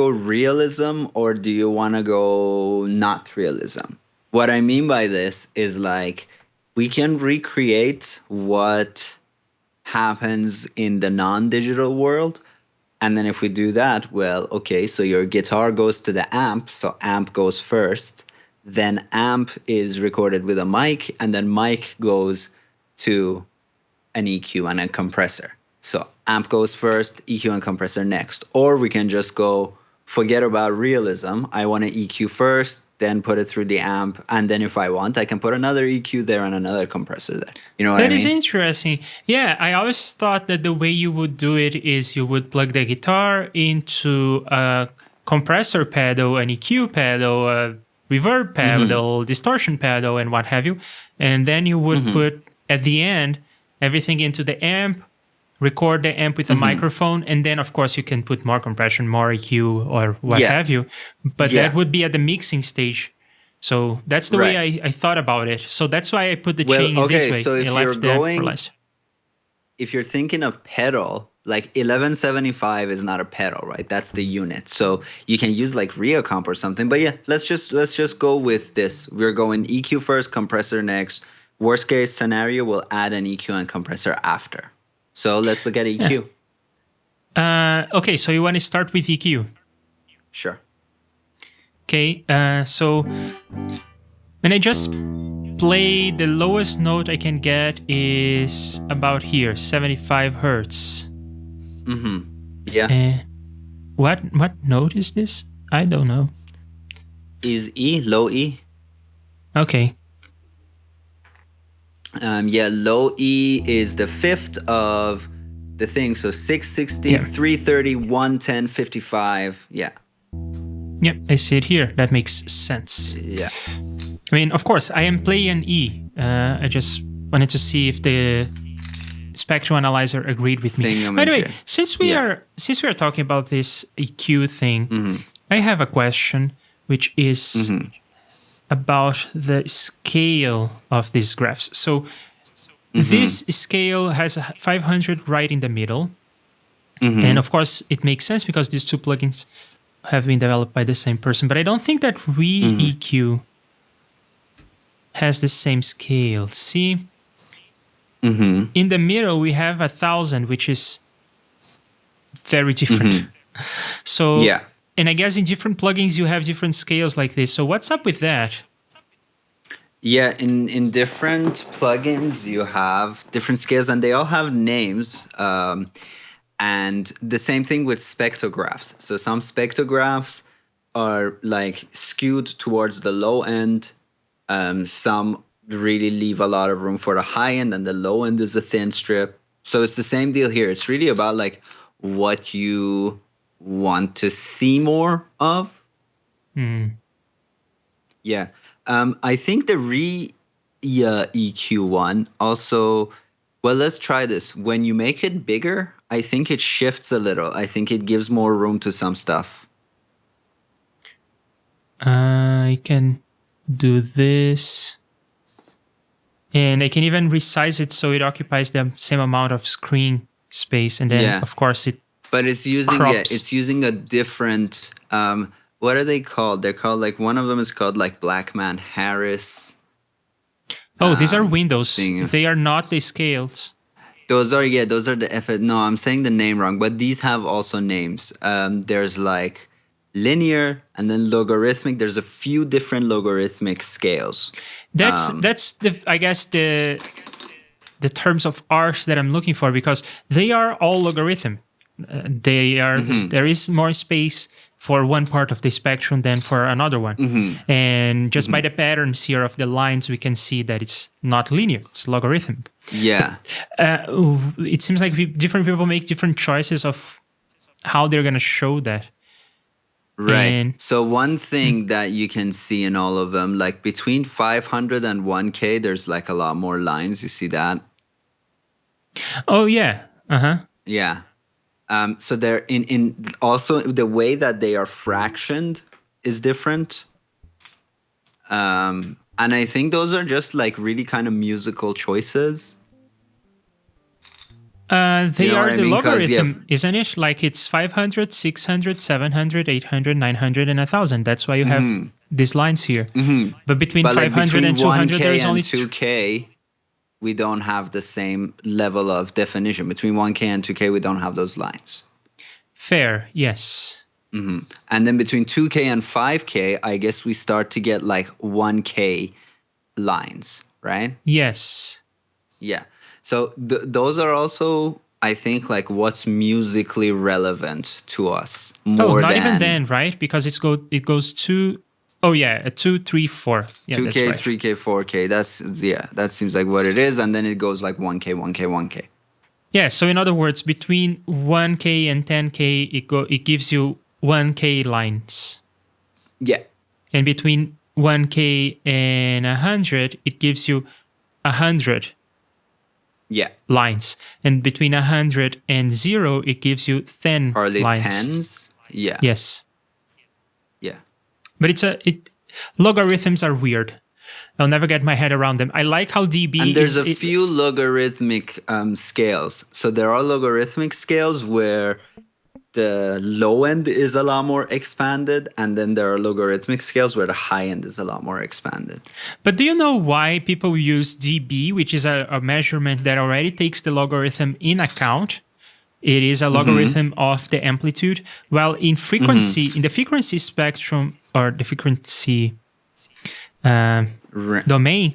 realism or do you want to go not realism? What I mean by this is like we can recreate what happens in the non-digital world. And then if we do that, well, okay, so your guitar goes to the amp, so amp goes first. Then amp is recorded with a mic, and then mic goes to an EQ and a compressor. So amp goes first, EQ and compressor next. Or we can just go, forget about realism. I want an EQ first, then put it through the amp. And then if I want, I can put another EQ there and another compressor there. You know what I mean? That is interesting. Yeah, I always thought that the way you would do it is you would plug the guitar into a compressor pedal, an EQ pedal, a reverb pedal, distortion pedal, and what have you. And then you would put, at the end, everything into the amp, record the amp with a microphone, and then, of course, you can put more compression, more EQ, or what have you. But that would be at the mixing stage. So that's the way I thought about it. So that's why I put the chain in this way. So if I you're left that for less. If you're thinking of pedal, like 1175 is not a pedal, right? That's the unit. So you can use like Reacomp or something. But yeah, let's just go with this. We're going EQ first, compressor next. Worst case scenario, we'll add an EQ and compressor after. So let's look at EQ. Okay, so you want to start with EQ. Sure. Okay, so when I just play, the lowest note I can get is about here, 75 hertz. Yeah. What note is this? I don't know. Is E, low E. Okay. Yeah, low E is the fifth of the thing. So 660, 330, 110, 55. Yeah. Yep, I see it here. That makes sense. Yeah. I mean, of course, I am playing E. I just wanted to see if the spectrum analyzer agreed with me. By the way, since we are talking about this EQ thing, I have a question, which is about the scale of these graphs. So this scale has 500 right in the middle, and of course, it makes sense because these two plugins have been developed by the same person. But I don't think that ReEQ has the same scale. See? In the middle, we have 1,000, which is very different. So, and I guess in different plugins, you have different scales like this. So what's up with that? Yeah, in different plugins, you have different scales, and they all have names. And the same thing with spectrographs. So some spectrographs are like skewed towards the low end. Some really leave a lot of room for the high end, and the low end is a thin strip. So it's the same deal here. It's really about like what you want to see more of. Yeah. I think the EQ one also, well, let's try this. When you make it bigger, I think it shifts a little. I think it gives more room to some stuff. I can do this. And I can even resize it so it occupies the same amount of screen space. And then, of course, it But it's using a different... what are they called? They're called like, one of them is called like Blackman Harris. Oh, these are windows. They are not the scales. Those are the effort. No, I'm saying the name wrong, but these have also names. There's like linear and then logarithmic. There's a few different logarithmic scales. That's the, I guess, the terms of art that I'm looking for, because they are all logarithm. They are there is more space for one part of the spectrum than for another one. And just by the patterns here of the lines, we can see that it's not linear, it's logarithmic. Yeah. It seems like different people make different choices of how they're going to show that. Right. And, so one thing that you can see in all of them, like between 500 and 1K, there's like a lot more lines. You see that? Oh, yeah. Yeah. So they're in also the way that they are fractioned is different. And I think those are just like really kind of musical choices. They are the logarithm, isn't it? Like it's 500, 600, 700, 800, 900, and 1,000. That's why you have these lines here. But between 500 and 200, there is only 2K. We don't have the same level of definition. Between 1K and 2K, we don't have those lines. Fair, yes. And then between 2K and 5K, I guess we start to get like 1K lines, right? Yes. Yeah. So those are also, I think, like what's musically relevant to us. More not than even then, right? Because it goes to... Oh yeah, 2, 3, 4. Yeah, 2K, that's right. 3K, 4K. That seems like what it is, and then it goes like 1K, 1K, 1K. Yeah. So in other words, between 1K and 10K, it gives you 1K lines. Yeah. And between 1K and 100, it gives you 100. Yeah. Lines. And between 100 and 0, it gives you 10 Early lines. tens. Yeah. Yes. Yeah. But logarithms are weird. I'll never get my head around them. I like how dB and there's a few logarithmic scales. So there are logarithmic scales where the low end is a lot more expanded, and then there are logarithmic scales where the high end is a lot more expanded. But do you know why people use dB, which is a measurement that already takes the logarithm in account? It is a logarithm of the amplitude. While in frequency, in the frequency spectrum or the frequency domain,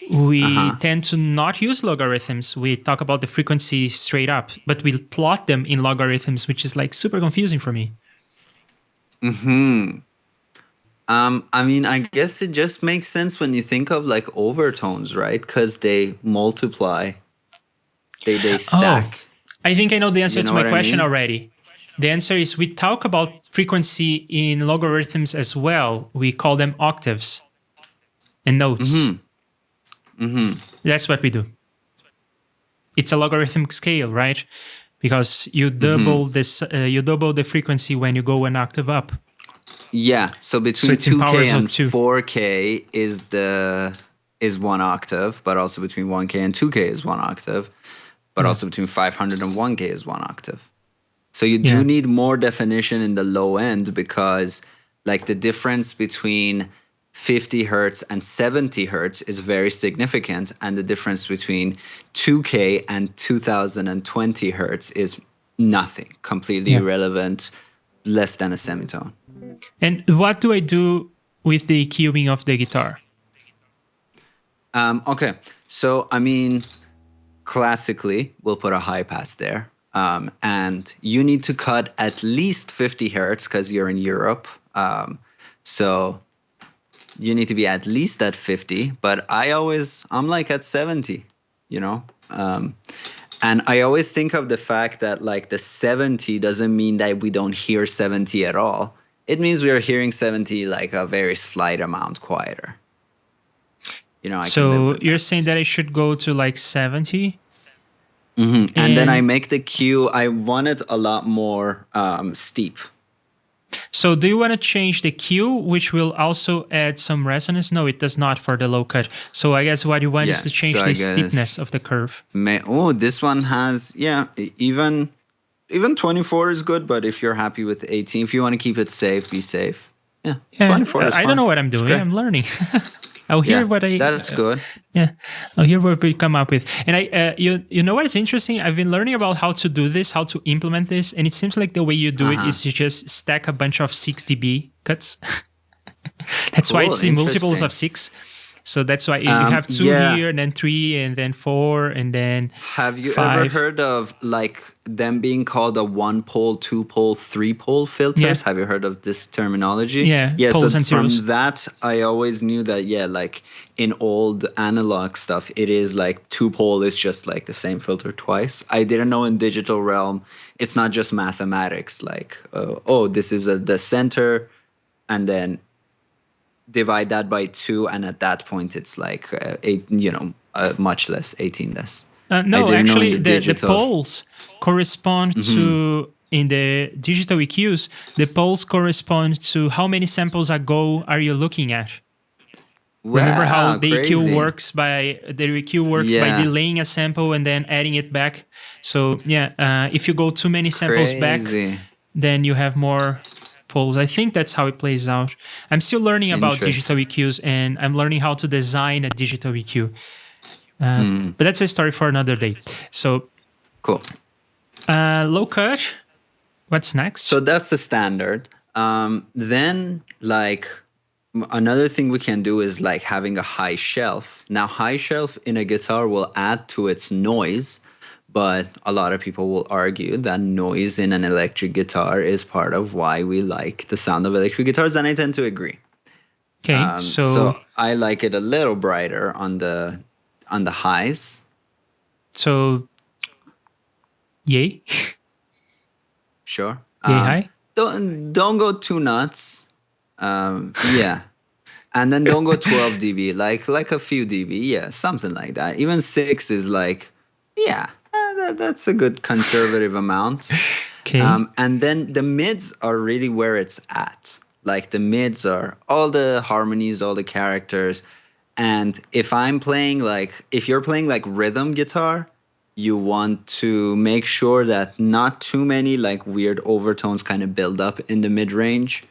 we tend to not use logarithms. We talk about the frequency straight up, but we plot them in logarithms, which is like super confusing for me. I mean, I guess it just makes sense when you think of like overtones, right? Because they multiply, they stack. I think I know the answer You know to my what I question mean? already. The answer is we talk about frequency in logarithms as well. We call them octaves and notes. That's what we do. It's a logarithmic scale, right? Because you double this, you double the frequency when you go an octave up. Yeah. So between it's in 2K powers of and 2. 4K is 1 octave, but also between 1K and 2K is 1 octave, but also between 500 and 1K is 1 octave. So you do need more definition in the low end, because like the difference between 50 hertz and 70 hertz is very significant, and the difference between 2K and 2020 hertz is nothing, completely irrelevant, less than a semitone. And what do I do with the EQing of the guitar? Okay, so I mean, classically, we'll put a high pass there. And you need to cut at least 50 hertz because you're in Europe. So you need to be at least at 50, but I'm like at 70, you know? And I always think of the fact that like the 70 doesn't mean that we don't hear 70 at all. It means we are hearing 70 like a very slight amount quieter. You know, so you're saying that I should go to like 70? And then I make the Q, I want it a lot more steep. So do you want to change the Q, which will also add some resonance? No, it does not for the low cut. So I guess what you want is to change the steepness of the curve. This one has, even 24 is good, but if you're happy with 18, if you want to keep it safe, be safe. Yeah 24 is fine. I don't know what I'm doing. I'm learning. I'll hear what I... That's good. I'll hear what we come up with. And you know what is interesting? I've been learning about how to do this, how to implement this, and it seems like the way you do it is to just stack a bunch of 6 dB cuts. That's why it's in multiples of 6. So that's why you have 2 here, and then 3, and then 4, and then Have you 5. ever heard of like them being called a 1-pole, 2-pole, 3-pole filters? Yeah. Have you heard of this terminology? Yeah, poles so and from zeros. that, I always knew that, like in old analog stuff, it is like 2-pole is just like the same filter twice. I didn't know in digital realm, it's not just mathematics. Like, this is the center, and then divide that by 2, and at that point it's like 8, much less, 18 less. No, actually the poles correspond to, in the digital EQs, the poles correspond to how many samples ago are you looking at. Remember how the EQ works by delaying a sample and then adding it back. So if you go too many samples back, then you have more poles. I think that's how it plays out. I'm still learning about digital EQs, and I'm learning how to design a digital EQ. But that's a story for another day. So cool. Low cut. What's next? So that's the standard. Then like another thing we can do is like having a high shelf. Now, high shelf in a guitar will add to its noise, but a lot of people will argue that noise in an electric guitar is part of why we like the sound of electric guitars, and I tend to agree. Okay, so I like it a little brighter on the highs. So, yay. Sure. Yay high. Don't go too nuts. And then don't go 12 dB, like a few dB, something like that. Even 6 is like, that's a good conservative amount. Okay. And then the mids are really where it's at. Like the mids are all the harmonies, all the characters. And if you're playing like rhythm guitar, you want to make sure that not too many like weird overtones kind of build up in the mid range.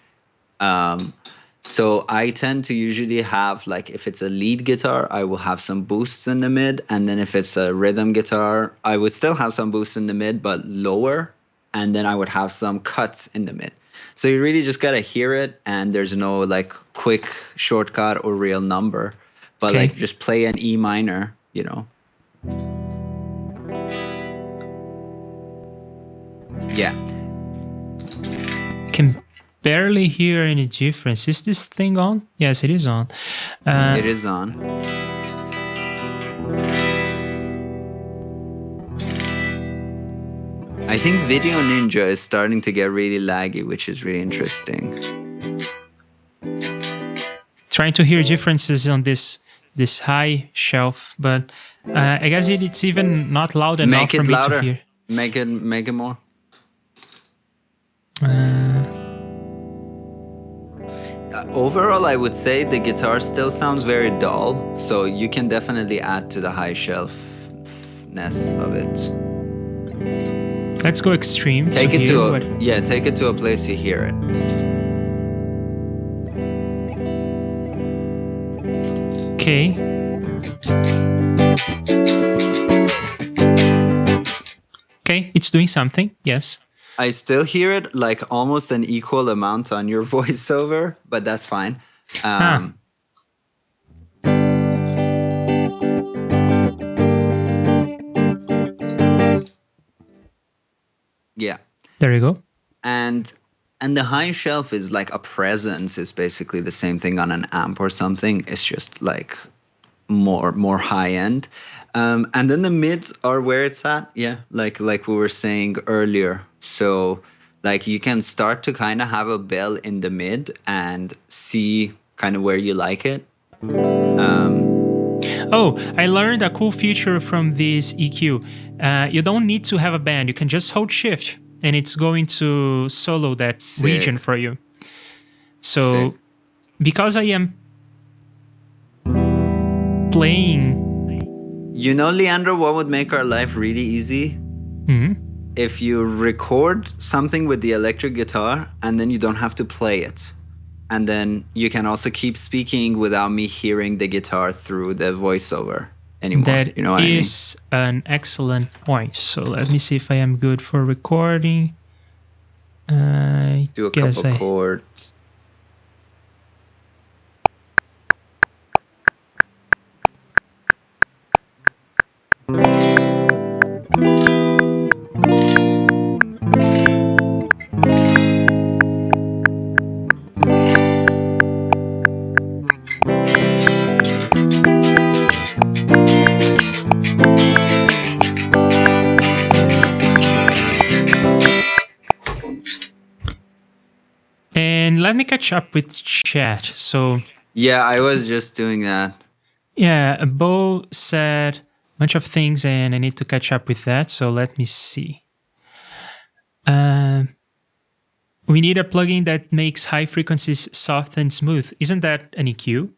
So I tend to usually have, like, if it's a lead guitar, I will have some boosts in the mid, and then if it's a rhythm guitar, I would still have some boosts in the mid but lower, and then I would have some cuts in the mid. So you really just gotta hear it, and there's no like quick shortcut or real number, but Okay. like just play an E minor, you know. Yeah. I can barely hear any difference. Is this thing on? Yes, it is on. It is on. I think Video Ninja is starting to get really laggy, which is really interesting. Trying to hear differences on this high shelf, but I guess it's even not loud enough Make for it me louder. to hear. Make it more. Overall, I would say the guitar still sounds very dull, so you can definitely add to the high shelfness of it. Let's go extreme. Take so it to what? take it to a place you hear it. Okay. Okay, it's doing something. Yes. I still hear it like almost an equal amount on your voiceover, but that's fine. Yeah. There you go. And the high shelf is like a presence. Is basically the same thing on an amp or something. It's just like more high end. And then the mids are where it's at. Yeah, like we were saying earlier. So like you can start to kind of have a bell in the mid and see kind of where you like it. Oh, I learned a cool feature from this EQ. You don't need to have a band. You can just hold shift and it's going to solo that region for you. So because I am playing... You know, Leandro, what would make our life really easy? If you record something with the electric guitar and then you don't have to play it. And then you can also keep speaking without me hearing the guitar through the voiceover anymore. That you know what I mean? is an excellent point. So let me see if I am good for recording. Do a couple chords. And let me catch up with chat. So yeah, I was just doing that. Yeah, Bo said a bunch of things and I need to catch up with that. So let me see. We need a plugin that makes high frequencies soft and smooth. Isn't that an EQ?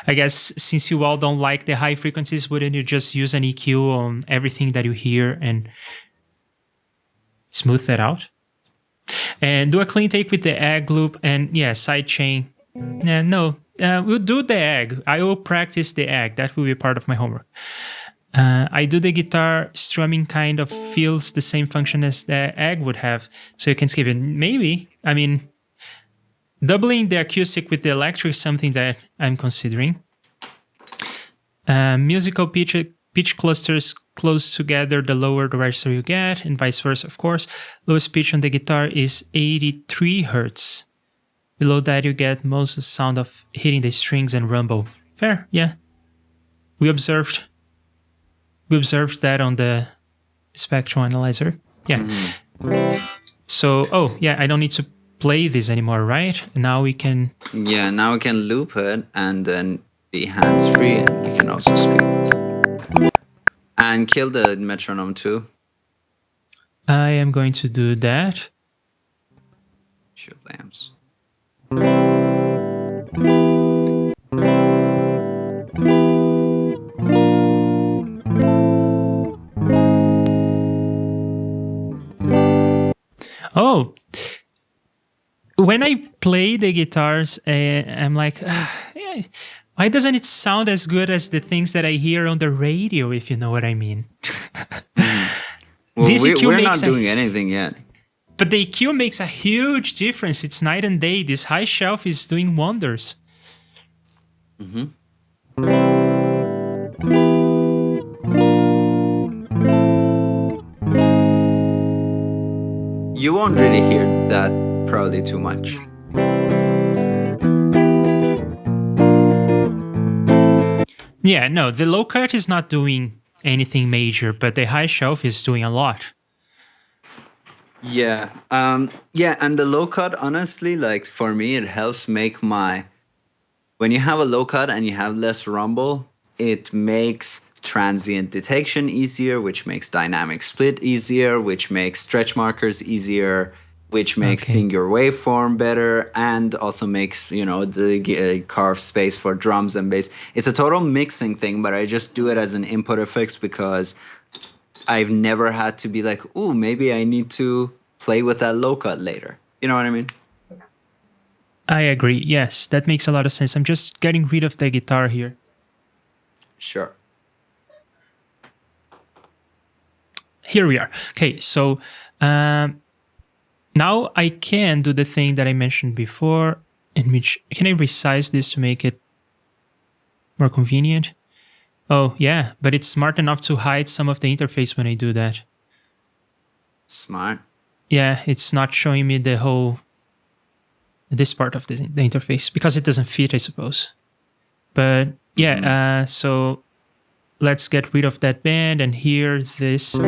I guess since you all don't like the high frequencies, wouldn't you just use an EQ on everything that you hear and smooth that out? And do a clean take with the egg loop and sidechain. No, we'll do the egg. I will practice the egg. That will be part of my homework. I do the guitar strumming kind of feels the same function as the egg would have. So you can skip it. Maybe. I mean, doubling the acoustic with the electric is something that I'm considering. Musical pitch clusters close together, the lower the register you get, and vice versa, of course. Lowest pitch on the guitar is 83 hertz. Below that, you get most of the sound of hitting the strings and rumble. Fair, yeah. We observed that on the spectrum analyzer. Yeah. So, I don't need to play this anymore, right? Now we can... Yeah, now we can loop it and then be hands-free, and you can also speak. And kill the metronome too. I am going to do that. Shield lamps. when I play the guitars, I'm like, yeah, why doesn't it sound as good as the things that I hear on the radio, if you know what I mean? Well, This EQ we're makes not doing anything yet. but the EQ makes a huge difference. It's night and day. This high shelf is doing wonders. Mm-hmm. You won't really hear that probably too much. Yeah, no, the low cut is not doing anything major, but the high shelf is doing a lot. Yeah. Yeah, and the low cut, honestly, like for me, it helps make when you have a low cut and you have less rumble, it makes transient detection easier, which makes dynamic split easier, which makes stretch markers easier, which makes seeing your waveform better, and also makes, the carve space for drums and bass. It's a total mixing thing, but I just do it as an input effects because I've never had to be like, ooh, maybe I need to play with that low cut later. You know what I mean? I agree. Yes, that makes a lot of sense. I'm just getting rid of the guitar here. Sure. Here we are. Okay, so now I can do the thing that I mentioned before, in which, can I resize this to make it more convenient? Oh, yeah, but it's smart enough to hide some of the interface when I do that. Smart. Yeah, it's not showing me this part of the interface because it doesn't fit, I suppose. But yeah, so let's get rid of that band and hear this.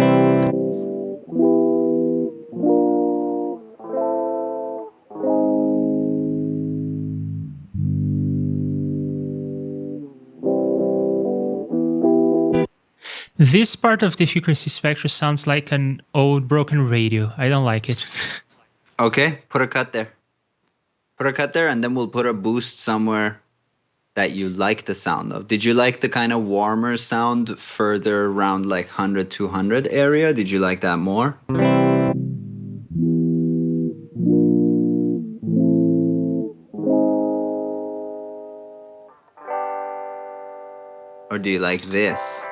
This part of the frequency spectrum sounds like an old broken radio. I don't like it. Okay, put a cut there. Put a cut there, and then we'll put a boost somewhere that you like the sound of. Did you like the kind of warmer sound further around like 100, 200 area? Did you like that more? Or do you like this?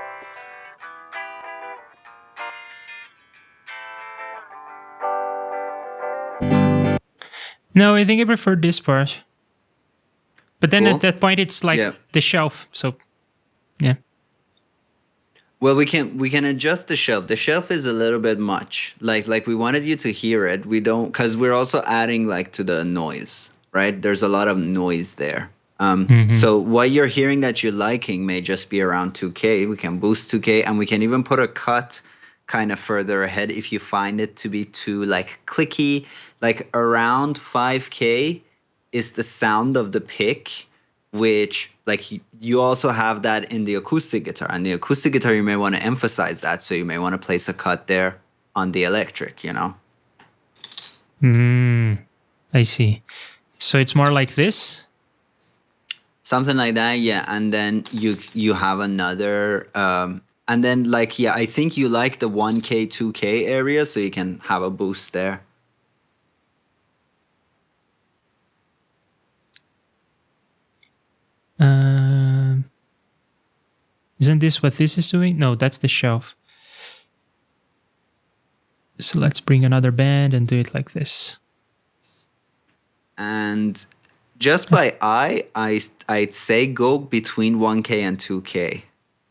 No, I think I prefer this part. But then Cool. at that point, it's like the shelf. So, yeah. Well, we can adjust the shelf. The shelf is a little bit much. Like we wanted you to hear it. We don't, because we're also adding like to the noise, right? There's a lot of noise there. So what you're hearing that you're liking may just be around 2K. We can boost 2K, and we can even put a cut kind of further ahead if you find it to be too like clicky. Like around 5K is the sound of the pick, which like you also have that in the acoustic guitar. And the acoustic guitar, you may want to emphasize that, so you may want to place a cut there on the electric, I see. So it's more like this? Something like that, yeah. And then you have another, and then like, yeah, I think you like the 1K, 2K area, so you can have a boost there. Isn't this what this is doing? No, that's the shelf. So let's bring another band and do it like this. And just by I'd say go between 1K and 2K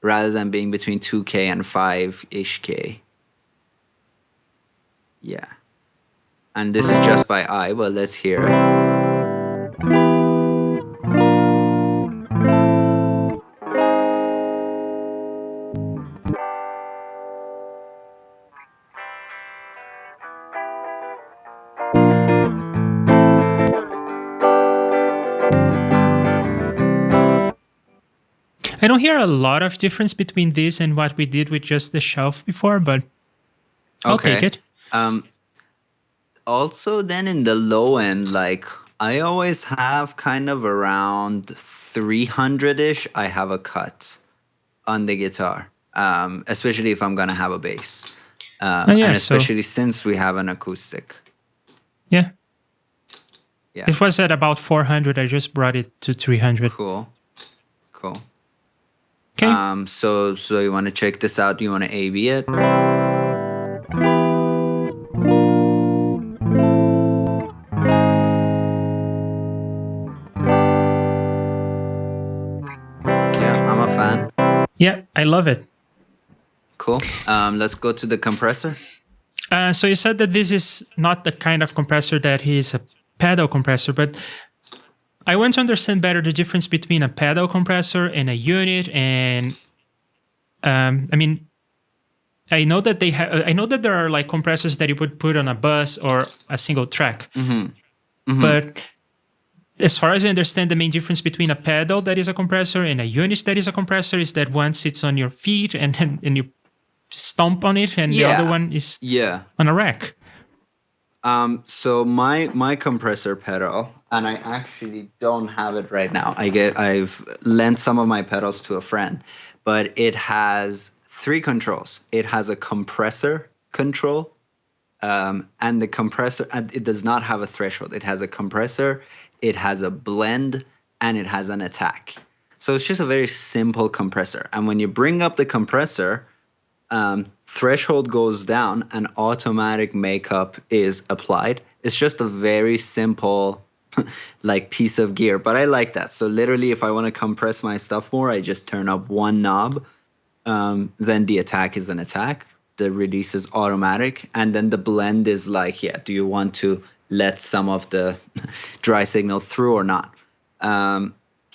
rather than being between 2K and 5-ish K. Yeah. And this is just by eye, but let's hear it. I don't hear a lot of difference between this and what we did with just the shelf before, but I'll take it. Also, then in the low end, like I always have kind of around 300-ish, I have a cut on the guitar, especially if I'm going to have a bass. And especially since we have an acoustic. Yeah. Yeah. It was at about 400. I just brought it to 300. Cool. Okay. So you want to check this out? You want to A/B it? Yeah, I'm a fan. Yeah, I love it. Cool. Let's go to the compressor. So you said that this is not the kind of compressor that is a pedal compressor, but I want to understand better the difference between a pedal compressor and a unit. And I mean, I know that I know that there are like compressors that you would put on a bus or a single track. But as far as I understand, the main difference between a pedal that is a compressor and a unit that is a compressor is that one sits on your feet and you stomp on it, and the other one is on a rack. So my compressor pedal, and I actually don't have it right now. I've lent some of my pedals to a friend, but it has 3 controls. It has a compressor control, and the compressor, and it does not have a threshold. It has a compressor, it has a blend, and it has an attack. So it's just a very simple compressor. And when you bring up the compressor, threshold goes down and automatic makeup is applied. It's just a very simple like piece of gear, but I like that. So literally if I want to compress my stuff more, I just turn up one knob. Then the attack is an attack. The release is automatic. And then the blend is like, do you want to let some of the dry signal through or not?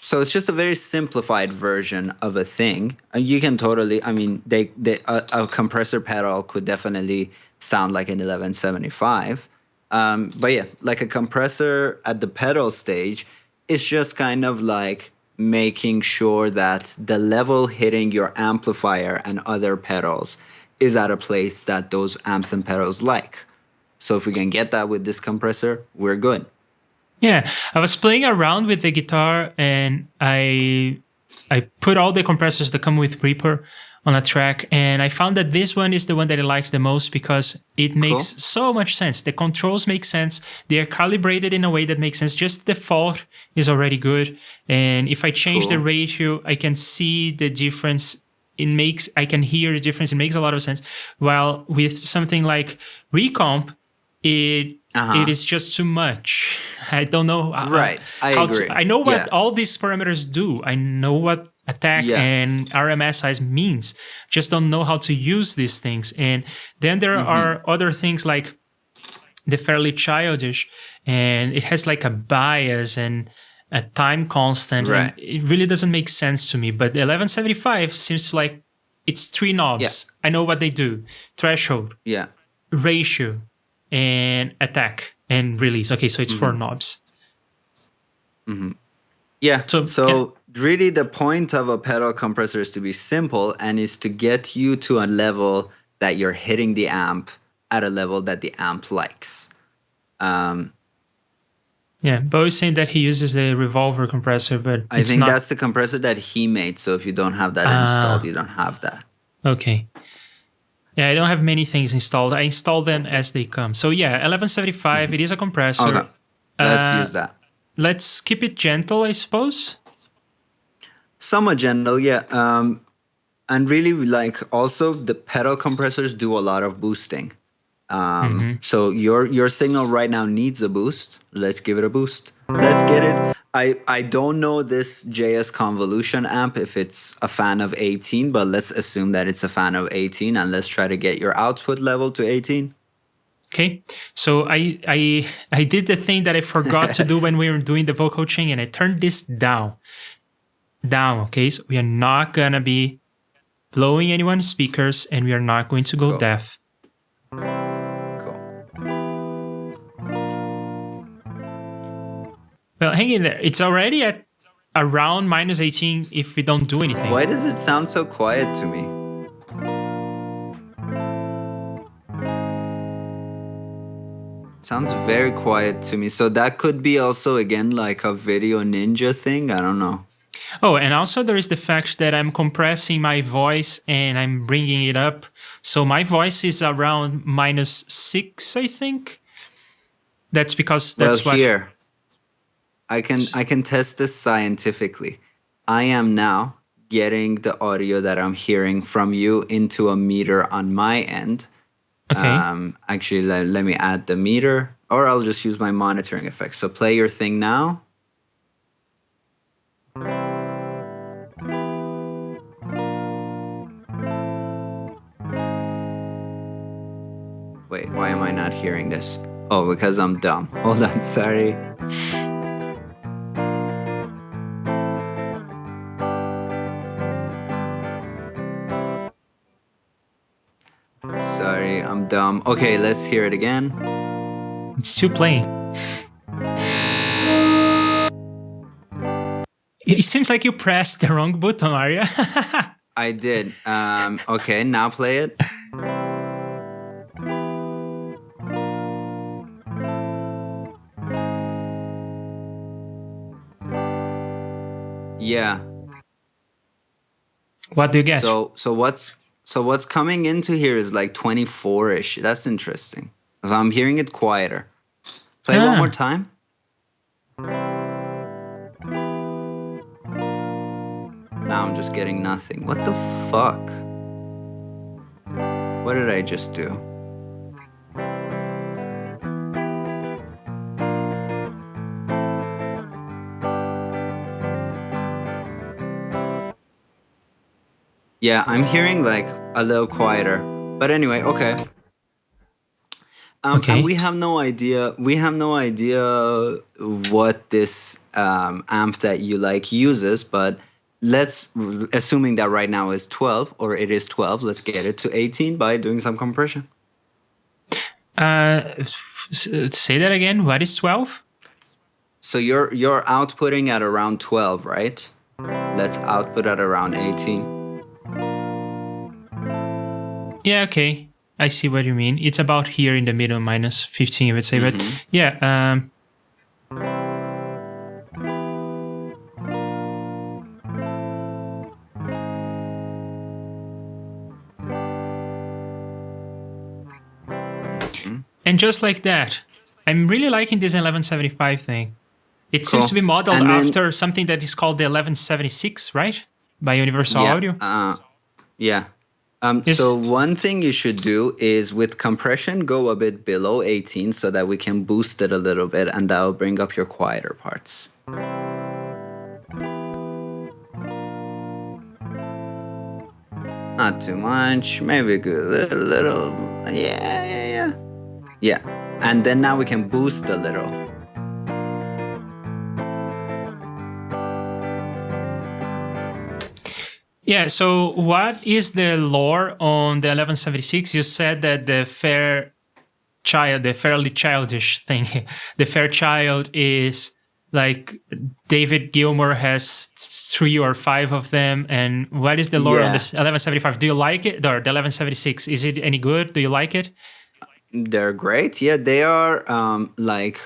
So it's just a very simplified version of a thing. You can totally, I mean, a compressor pedal could definitely sound like an 1175. But yeah, like a compressor at the pedal stage, it's just kind of like making sure that the level hitting your amplifier and other pedals is at a place that those amps and pedals like. So if we can get that with this compressor, we're good. Yeah, I was playing around with the guitar, and I put all the compressors that come with Reaper on a track, and I found that this one is the one that I like the most because it makes so much sense. The controls make sense. They are calibrated in a way that makes sense. Just the default is already good, and if I change the ratio, I can see the difference. I can hear the difference. It makes a lot of sense. While with something like Recomp, it is just too much. I don't know. Right. I agree. I know what all these parameters do. I know what attack and RMS size means. Just don't know how to use these things. And then there are other things like the Fairly Childish, and it has like a bias and a time constant. Right. And it really doesn't make sense to me. But the 1175 seems like it's 3 knobs. Yeah. I know what they do. Threshold. Yeah. Ratio. And attack and release. Okay, so it's 4 knobs. Yeah. So really the point of a pedal compressor is to be simple and is to get you to a level that you're hitting the amp at a level that the amp likes. Yeah, Bo is saying that he uses the revolver compressor, but I think that's the compressor that he made. So if you don't have that installed, you don't have that. Okay. Yeah, I don't have many things installed. I install them as they come. So yeah, 1175, it is a compressor. Okay. Let's use that. Let's keep it gentle, I suppose. Somewhat gentle, yeah. And really, like, also the pedal compressors do a lot of boosting. So your signal right now needs a boost. Let's give it a boost. Let's get it. I don't know this JS Convolution amp if it's a fan of 18, but let's assume that it's a fan of 18, and let's try to get your output level to 18. Okay, so I did the thing that I forgot to do when we were doing the vocal chain, and I turned this down. Okay, so we are not gonna be blowing anyone's speakers, and we are not going to go deaf. Well, hang in there. It's already at around minus 18 if we don't do anything. Why does it sound so quiet to me? Sounds very quiet to me. So that could be also, again, like a Video Ninja thing. I don't know. Oh, and also there is the fact that I'm compressing my voice and I'm bringing it up. So my voice is around minus 6, I think. That's because that's well, here. I can test this scientifically. I am now getting the audio that I'm hearing from you into a meter on my end. Okay. Actually, let me add the meter, or I'll just use my monitoring effect. So play your thing now. Wait, why am I not hearing this? Oh, because I'm dumb. Hold on, sorry. Sorry, I'm dumb. Okay, let's hear it again. It's still playing. It seems like you pressed the wrong button, Arya. I did. Okay, now play it. Yeah. What do you get? So what's coming into here is like 24-ish. That's interesting. So I'm hearing it quieter. Play one more time. Now I'm just getting nothing. What the fuck? What did I just do? Yeah, I'm hearing like a little quieter. But anyway, okay. Okay. And we have no idea. We have no idea what this amp that you like uses. But let's, assuming that right now is 12, or it is 12, let's get it to 18 by doing some compression. Say that again. What is 12? So you're outputting at around 12, right? Let's output at around 18. Yeah, okay. I see what you mean. It's about here in the middle, minus 15, I would say. But yeah. And just like that, I'm really liking this 1175 thing. It seems to be modeled after something that is called the 1176, right? By Universal Audio. Yeah. So one thing you should do is with compression, go a bit below 18 so that we can boost it a little bit, and that will bring up your quieter parts. Not too much, maybe a good little, yeah. And then now we can boost a little. Yeah, so what is the lore on the 1176? You said that the fairly childish thing, the Fairchild is like David Gilmour has 3 or 5 of them. And what is the lore on this 1175? Do you like it? Or the 1176, is it any good? Do you like it? They're great. Yeah, they are like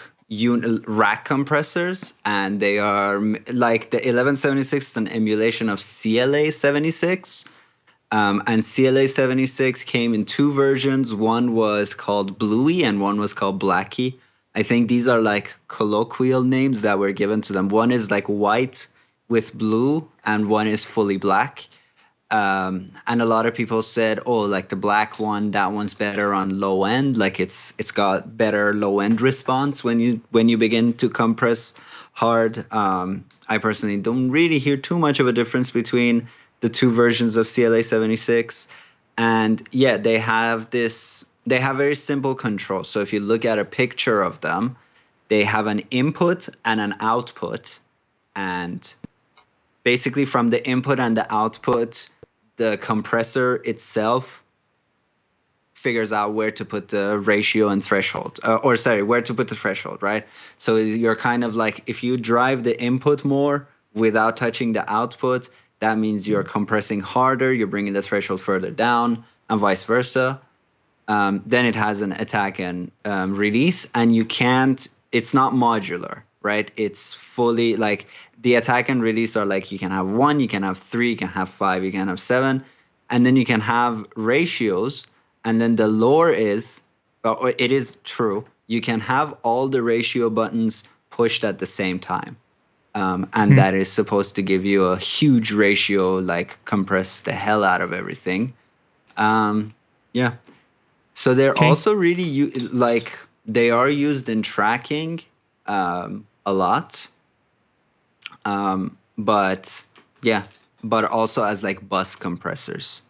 rack compressors, and they are like the 1176 is an emulation of CLA 76. And CLA 76 came in 2 versions. One was called Bluey and one was called Blackie. I think these are like colloquial names that were given to them. One is like white with blue and one is fully black. And a lot of people said, oh, like the black one, that one's better on low end. Like it's got better low end response when you begin to compress hard. I personally don't really hear too much of a difference between the 2 versions of CLA 76. And yeah, they have very simple controls. So if you look at a picture of them, they have an input and an output. And basically from the input and the output, the compressor itself figures out where to put the ratio and threshold, where to put the threshold, right? So you're kind of like, if you drive the input more without touching the output, that means you're compressing harder, you're bringing the threshold further down, and vice versa. Then it has an attack and release, and it's not modular, right? It's fully like the attack and release are like, you can have 1, you can have 3, you can have 5, you can have 7, and then you can have ratios. And then the lore is, it is true, you can have all the ratio buttons pushed at the same time. And that is supposed to give you a huge ratio, like compress the hell out of everything. Yeah. So they're also really like they are used in tracking a lot. But yeah, but also as like bus compressors.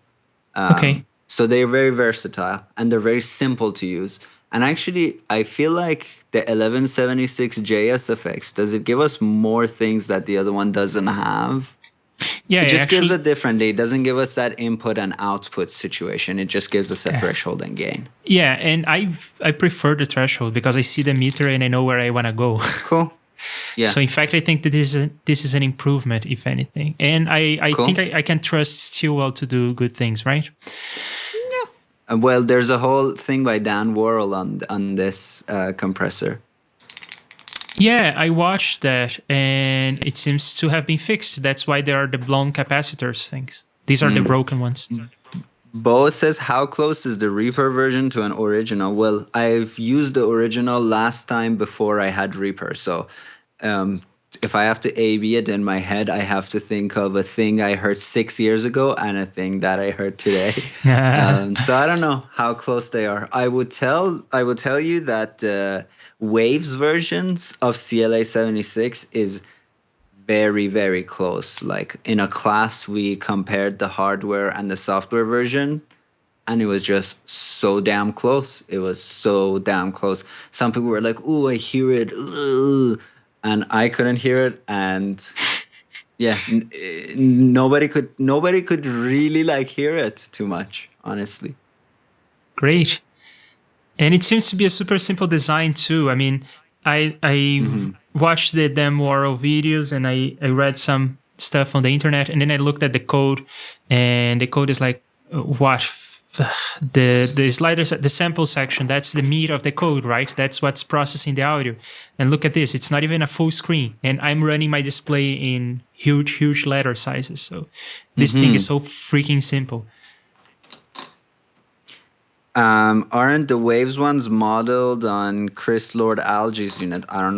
So they're very versatile and they're very simple to use. And actually, I feel like the 1176 JSFX, does it give us more things that the other one doesn't have? Yeah, it just gives it differently. It doesn't give us that input and output situation. It just gives us a threshold and gain. Yeah, and I prefer the threshold because I see the meter and I know where I want to go. Cool. Yeah. So in fact, I think that this is an improvement, if anything. And I think I can trust Stilwell to do good things, right? Yeah. Well, there's a whole thing by Dan Worrell on this compressor. Yeah, I watched that, and it seems to have been fixed. That's why there are the blown capacitors things. These are the broken ones. Bo says, how close is the Reaper version to an original? Well, I've used the original last time before I had Reaper. So if I have to A/B it in my head, I have to think of a thing I heard 6 years ago and a thing that I heard today. So I don't know how close they are. I would tell you that Waves versions of CLA 76 is very, very close. Like in a class, we compared the hardware and the software version, and it was just so damn close. It was so damn close. Some people were like, "Ooh, I hear it," and I couldn't hear it. And yeah, nobody could really like hear it too much, honestly. Great. And it seems to be a super simple design too. I mean, I watched the Dan Worrell videos and I read some stuff on the internet, and then I looked at the code, and the code is like, what? The sliders, the sample section, that's the meat of the code, right? That's what's processing the audio. And look at this, it's not even a full screen. And I'm running my display in huge letter sizes. So this thing is so freaking simple. Aren't the Waves ones modeled on Chris Lord Alge's unit? I don't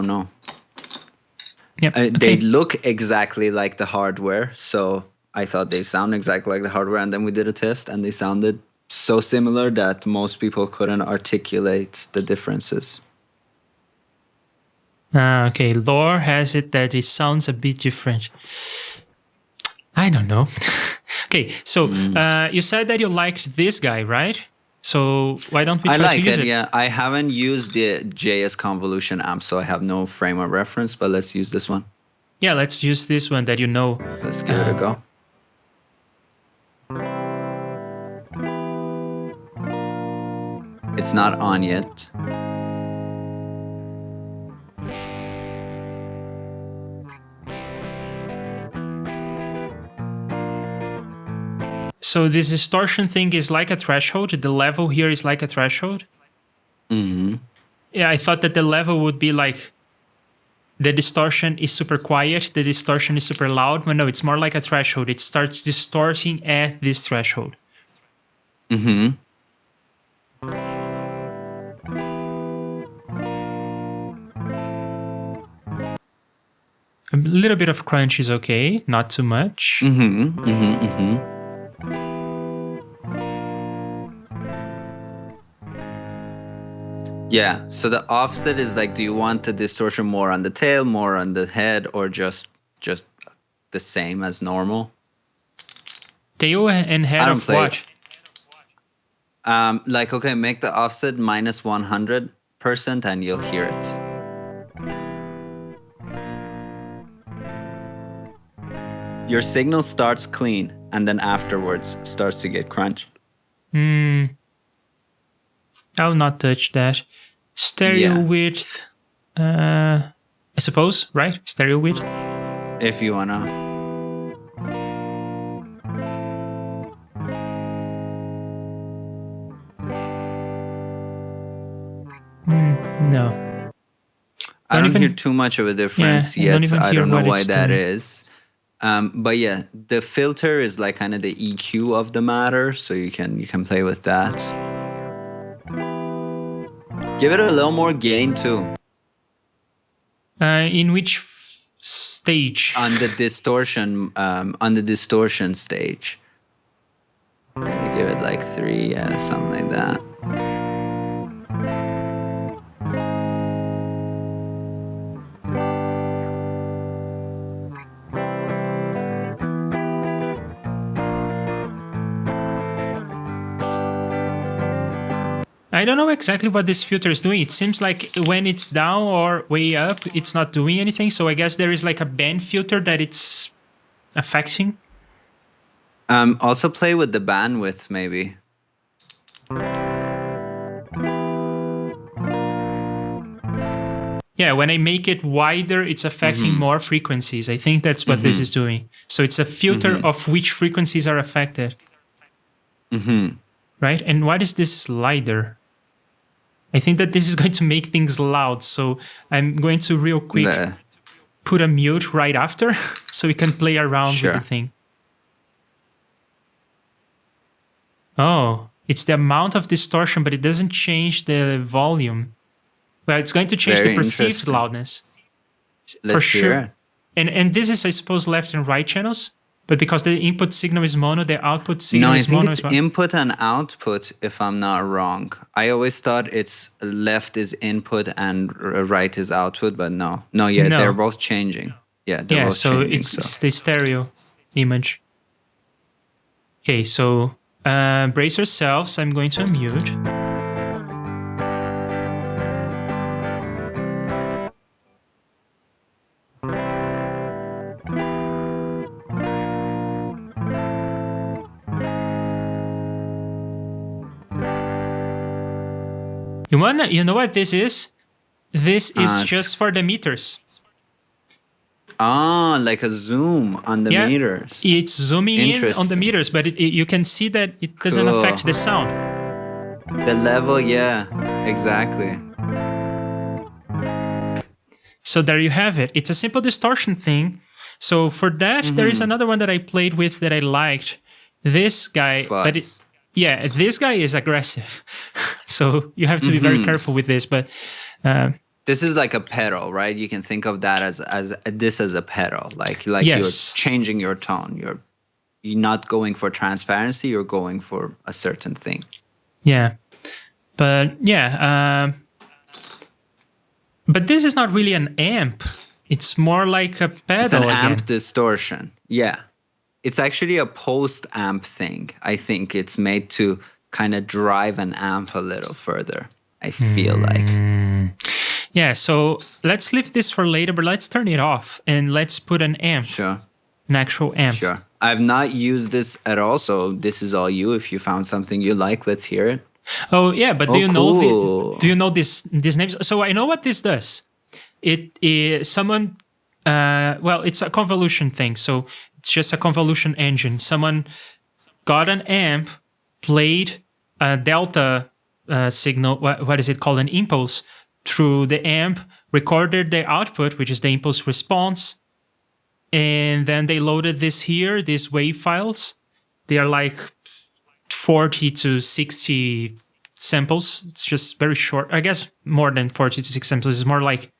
know. Yep. They look exactly like the hardware, so I thought they sound exactly like the hardware, and then we did a test, and they sounded so similar that most people couldn't articulate the differences. Okay, lore has it that it sounds a bit different. I don't know. Okay, so you said that you liked this guy, right? So why don't we try to use it? Yeah. I haven't used the JS convolution amp, so I have no frame of reference, but let's use this one. Yeah, let's use this one that you know. Let's give it a go. It's not on yet. So this distortion thing is like a threshold. The level here is like a threshold. Yeah, I thought that the level would be like the distortion is super quiet, the distortion is super loud. But no, it's more like a threshold. It starts distorting at this threshold. A little bit of crunch is okay, not too much. Yeah, so the offset is like, do you want the distortion more on the tail, more on the head, or just the same as normal? Tail and head of what? Like, okay, make the offset minus 100% and you'll hear it. Your signal starts clean and then afterwards starts to get crunched. I'll not touch that. Stereo width, I suppose, right? Stereo width? If you wanna. No. I don't hear too much of a difference yet. I don't know why that is. But yeah, the filter is like kind of the EQ of the matter, so you can play with that. Give it a little more gain too. In which stage? On the distortion stage. Maybe give it like 3, something like that. I don't know exactly what this filter is doing. It seems like when it's down or way up, it's not doing anything. So I guess there is like a band filter that it's affecting. Also play with the bandwidth, maybe. Yeah, when I make it wider, it's affecting more frequencies. I think that's what this is doing. So it's a filter of which frequencies are affected. Right? And what is this slider? I think that this is going to make things loud. So I'm going to real quick put a mute right after so we can play around with the thing. Oh, it's the amount of distortion, but it doesn't change the volume. Well, it's going to change the perceived loudness. For sure. And this is, I suppose, left and right channels. But because the input signal is mono, the output signal is mono as well. No, I think it's input and output, if I'm not wrong. I always thought it's left is input and right is output, but no. They're both changing. Yeah, they're both changing. It's the stereo image. Okay, so brace yourselves. I'm going to unmute. You know what this is? This is just for the meters. Ah, like a zoom on the meters. It's zooming in on the meters, but you can see that it doesn't affect the sound. The level, yeah, exactly. So there you have it. It's a simple distortion thing. So for that, there is another one that I played with that I liked. This guy, this guy is aggressive. So you have to be very careful with this. But this is like a pedal, right? You can think of that as a pedal, like you're changing your tone. You're not going for transparency. You're going for a certain thing. Yeah, but but this is not really an amp. It's more like a pedal. It's an amp distortion. Yeah. It's actually a post-amp thing. I think it's made to kind of drive an amp a little further, I feel like. Yeah, so let's leave this for later, but let's turn it off and let's put an amp. Sure. An actual amp. Sure. I've not used this at all, so this is all you. If you found something you like, let's hear it. Oh, yeah, but do you know these names? So I know what this does. It is someone... it's a convolution thing, so it's just a convolution engine. Someone got an amp, played a delta signal, what is it called, an impulse, through the amp, recorded the output, which is the impulse response, and then they loaded this here, these wave files. They are like 40 to 60 samples. It's just very short. I guess more than 40 to 60 samples. It's more like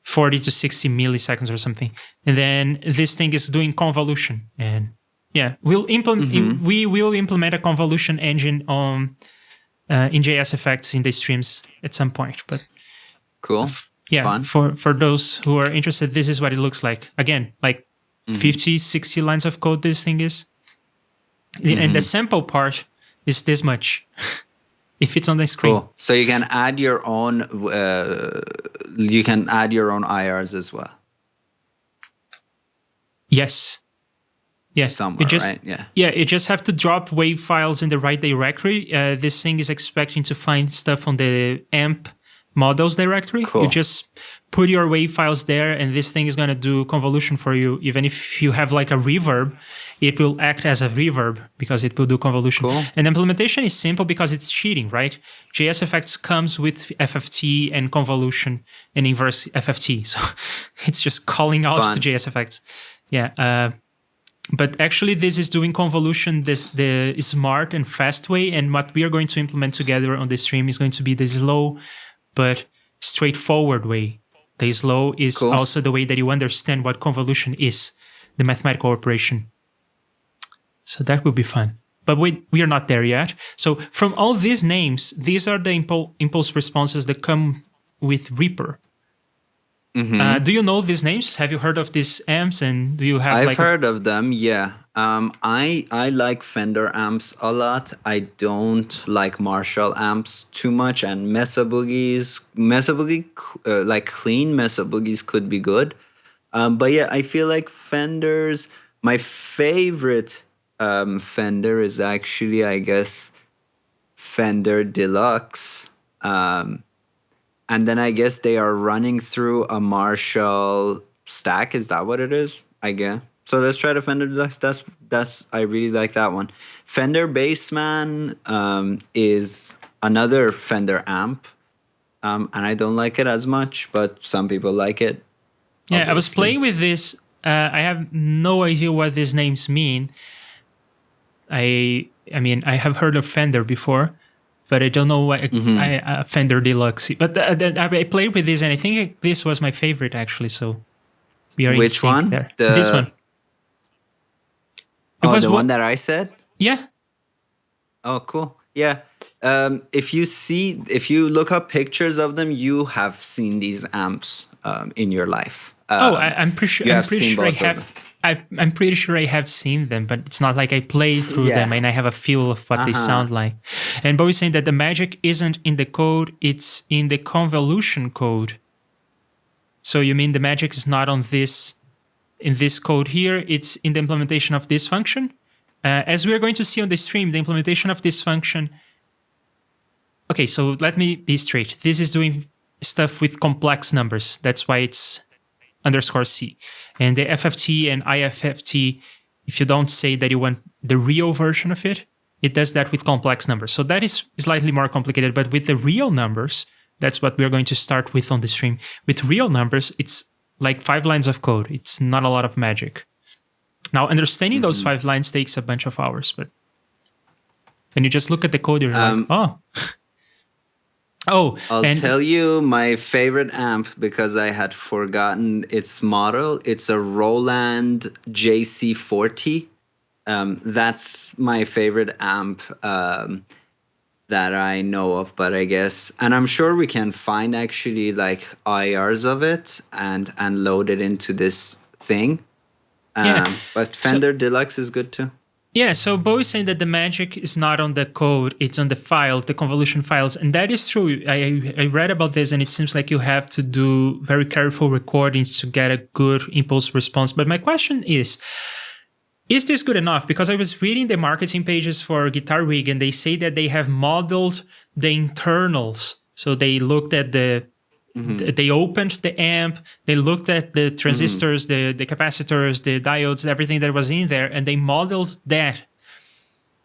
40 to 60 milliseconds or something. And then this thing is doing convolution. And yeah, we will implement a convolution engine on in JS Effects in the streams at some point. But cool. Fun. For those who are interested, this is what it looks like. Again, like 50, 60 lines of code this thing is. And the sample part is this much. If it's on the screen. Cool. So you can add your own IRs as well. Yes. Yeah. Somewhere, right? Yeah. Yeah, you just have to drop wave files in the right directory. This thing is expecting to find stuff on the amp models directory. Cool. You just put your wave files there, and this thing is going to do convolution for you. Even if you have like a reverb, it will act as a reverb because it will do convolution. Cool. And implementation is simple because it's cheating, right? JS Effects comes with FFT and convolution and inverse FFT. So it's just calling out to JS Effects. Yeah. But actually, this is doing convolution the smart and fast way. And what we are going to implement together on the stream is going to be the slow but straightforward way. The slow is also the way that you understand what convolution is, the mathematical operation. So that will be fun. But we are not there yet. So from all these names, these are the impulse responses that come with Reaper. Do you know these names? Have you heard of these amps? And do you have? I've heard of them. Yeah. I like Fender amps a lot. I don't like Marshall amps too much, and Mesa Boogie, like clean Mesa Boogies could be good. But yeah, I feel like Fenders. My favorite Fender is actually, I guess, Fender Deluxe. And then I guess they are running through a Marshall stack. Is that what it is? I guess. So let's try the Fender Deluxe. That's I really like that one. Fender Bassman is another Fender amp, and I don't like it as much, but some people like it. Yeah, obviously. I was playing with this. I have no idea what these names mean. I mean, I have heard of Fender before, but I don't know what Fender Deluxe. But I played with this, and I think this was my favorite, actually. So we are Which in sync one? there. This one. The one that I said? Yeah. Oh, cool. Yeah. If you look up pictures of them, you have seen these amps in your life. I'm pretty sure. I'm pretty sure I have seen them, but it's not like I play through them and I have a feel of what they sound like. And Bo is saying that the magic isn't in the code; it's in the convolution code. So you mean the magic is not on this, in this code here? It's in the implementation of this function. As we are going to see on the stream, the implementation of this function. Okay, so let me be straight. This is doing stuff with complex numbers. That's why it's _C. And the FFT and IFFT, if you don't say that you want the real version of it, it does that with complex numbers. So that is slightly more complicated. But with the real numbers, that's what we're going to start with on the stream. With real numbers, it's like 5 lines of code. It's not a lot of magic. Now, understanding those 5 lines takes a bunch of hours. But when you just look at the code, you're like, oh. I'll tell you my favorite amp because I had forgotten its model. It's a Roland JC40. That's my favorite amp that I know of, but I guess, and I'm sure we can find actually like IRs of it and load it into this thing. But Fender Deluxe is good too. Yeah, so Bo is saying that the magic is not on the code, it's on the file, the convolution files. And that is true. I read about this, and it seems like you have to do very careful recordings to get a good impulse response. But my question is this good enough? Because I was reading the marketing pages for Guitar Rig, and they say that they have modeled the internals. So they looked at they opened the amp, they looked at the transistors, the capacitors, the diodes, everything that was in there, and they modeled that.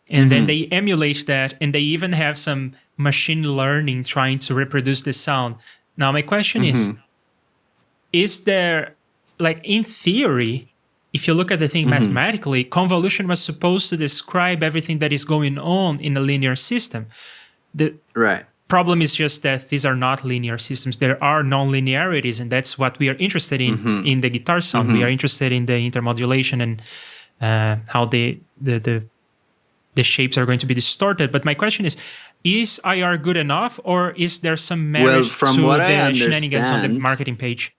And then they emulate that, and they even have some machine learning trying to reproduce the sound. Now, my question is there, like in theory, if you look at the thing mathematically, convolution was supposed to describe everything that is going on in a linear system. Problem is just that these are not linear systems. There are non-linearities, and that's what we are interested in the guitar sound. We are interested in the intermodulation and how the shapes are going to be distorted. But my question is IR good enough, or is there some merit to the shenanigans on the marketing page?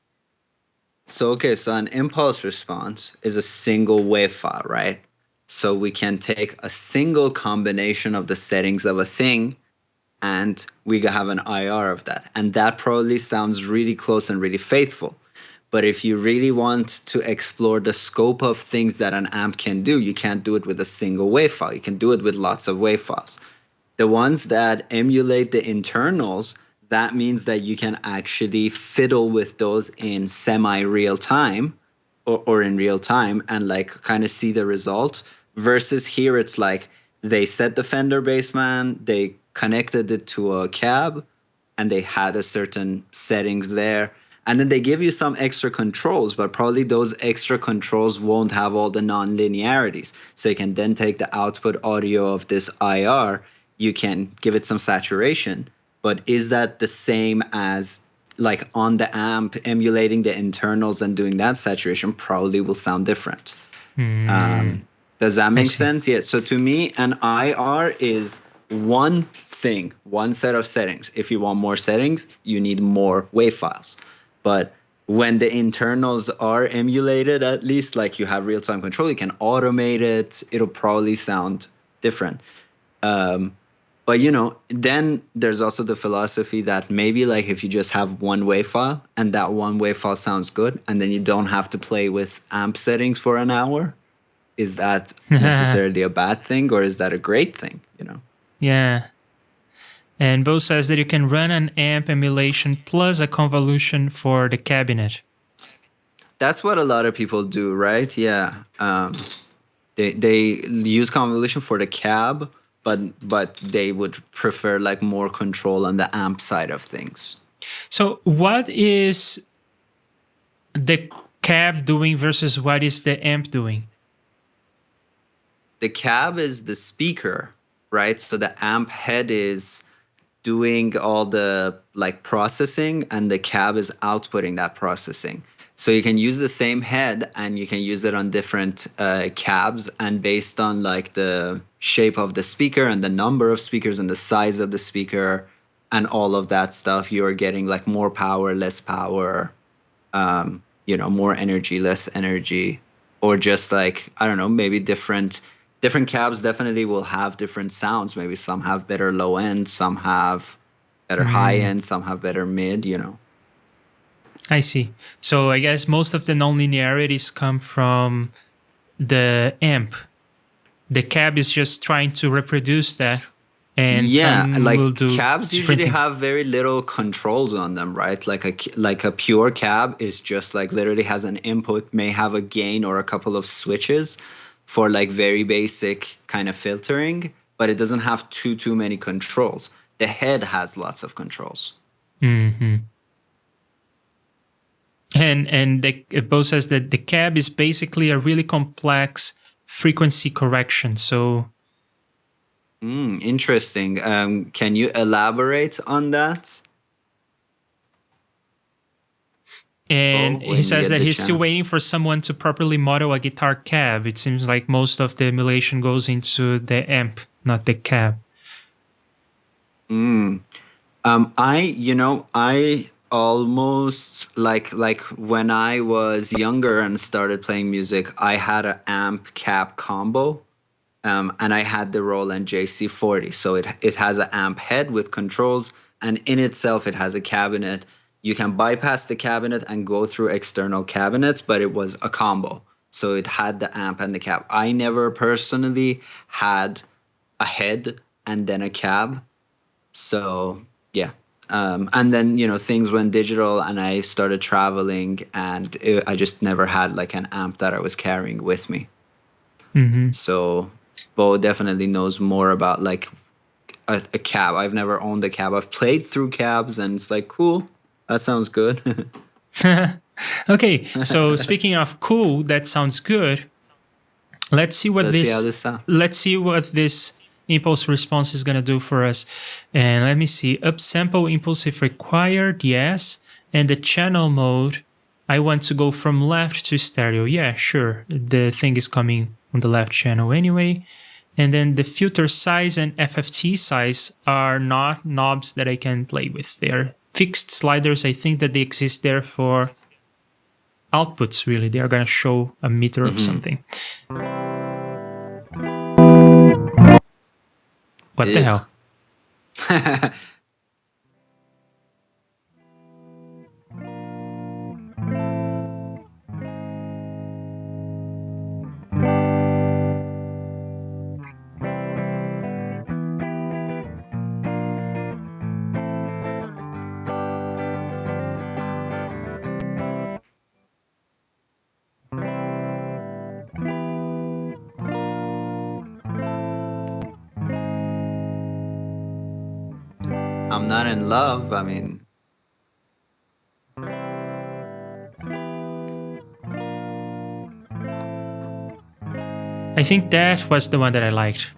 So an impulse response is a single wave file, right? So we can take a single combination of the settings of a thing, and we have an IR of that. And that probably sounds really close and really faithful. But if you really want to explore the scope of things that an amp can do, you can't do it with a single wave file. You can do it with lots of wave files. The ones that emulate the internals, that means that you can actually fiddle with those in semi-real time or in real time and like kind of see the result. Versus here, it's like they set the Fender Bassman, they connected it to a cab, and they had a certain settings there, And then they give you some extra controls, but probably those extra controls won't have all the non-linearities. So you can then take the output audio of this IR, you can give it some saturation. But is that the same as like on the amp emulating the internals and doing that saturation? Probably will sound different. Does that make sense? Yeah. So to me, an IR is one thing, one set of settings. If you want more settings, you need more wave files. But when the internals are emulated, at least like you have real-time control, you can automate it. It'll probably sound different. But then there's also the philosophy that maybe like if you just have one wave file and that one wave file sounds good, and then you don't have to play with amp settings for an hour, is that necessarily a bad thing, or is that a great thing? Yeah. And Bo says that you can run an amp emulation plus a convolution for the cabinet. That's what a lot of people do, right? Yeah. They use convolution for the cab, but they would prefer like more control on the amp side of things. So what is the cab doing versus what is the amp doing? The cab is the speaker, right? So the amp head is doing all the like processing, and the cab is outputting that processing. So you can use the same head and you can use it on different cabs, and based on like the shape of the speaker and the number of speakers and the size of the speaker and all of that stuff, you're getting like more power, less power, more energy, less energy, or just like, I don't know, maybe different cabs definitely will have different sounds. Maybe some have better low end, some have better high end, some have better mid, I see. So I guess most of the nonlinearities come from the amp. The cab is just trying to reproduce that. And some like will do cabs usually have very little controls on them, right? Like a pure cab is just like literally has an input, may have a gain or a couple of switches for like very basic kind of filtering, but it doesn't have too many controls. The head has lots of controls. Mm-hmm. And Bo says that the cab is basically a really complex frequency correction. So interesting. Can you elaborate on that? And he says that he's still waiting for someone to properly model a guitar cab. It seems like most of the emulation goes into the amp, not the cab. I almost like when I was younger and started playing music, I had an amp cab combo, and I had the Roland JC40. So it has an amp head with controls, and in itself it has a cabinet. You can bypass the cabinet and go through external cabinets, but it was a combo. So it had the amp and the cab. I never personally had a head and then a cab. So yeah. And then, things went digital and I started traveling, and I just never had like an amp that I was carrying with me. Mm-hmm. So Bo definitely knows more about like a cab. I've never owned a cab. I've played through cabs and it's like, cool. That sounds good. Okay, so speaking of cool, that sounds good. Let's see what let's see what this impulse response is gonna do for us. And let me see. Upsample impulse if required, yes. And the channel mode, I want to go from left to stereo. Yeah, sure. The thing is coming on the left channel anyway. And then the filter size and FFT size are not knobs that I can play with. They're fixed sliders. I think that they exist there for outputs, really. They are going to show a meter of something. What the hell? I'm not in love. I mean, I think that was the one that I liked.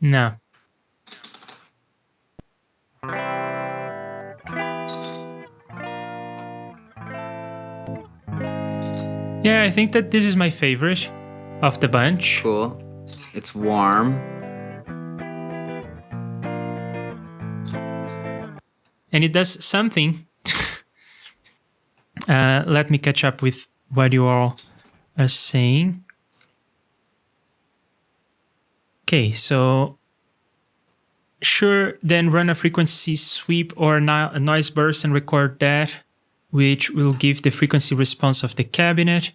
No. Yeah, I think that this is my favorite of the bunch. Cool. It's warm. And it does something. Let me catch up with what you all are saying. Okay, so sure, then run a frequency sweep or a noise burst and record that, which will give the frequency response of the cabinet.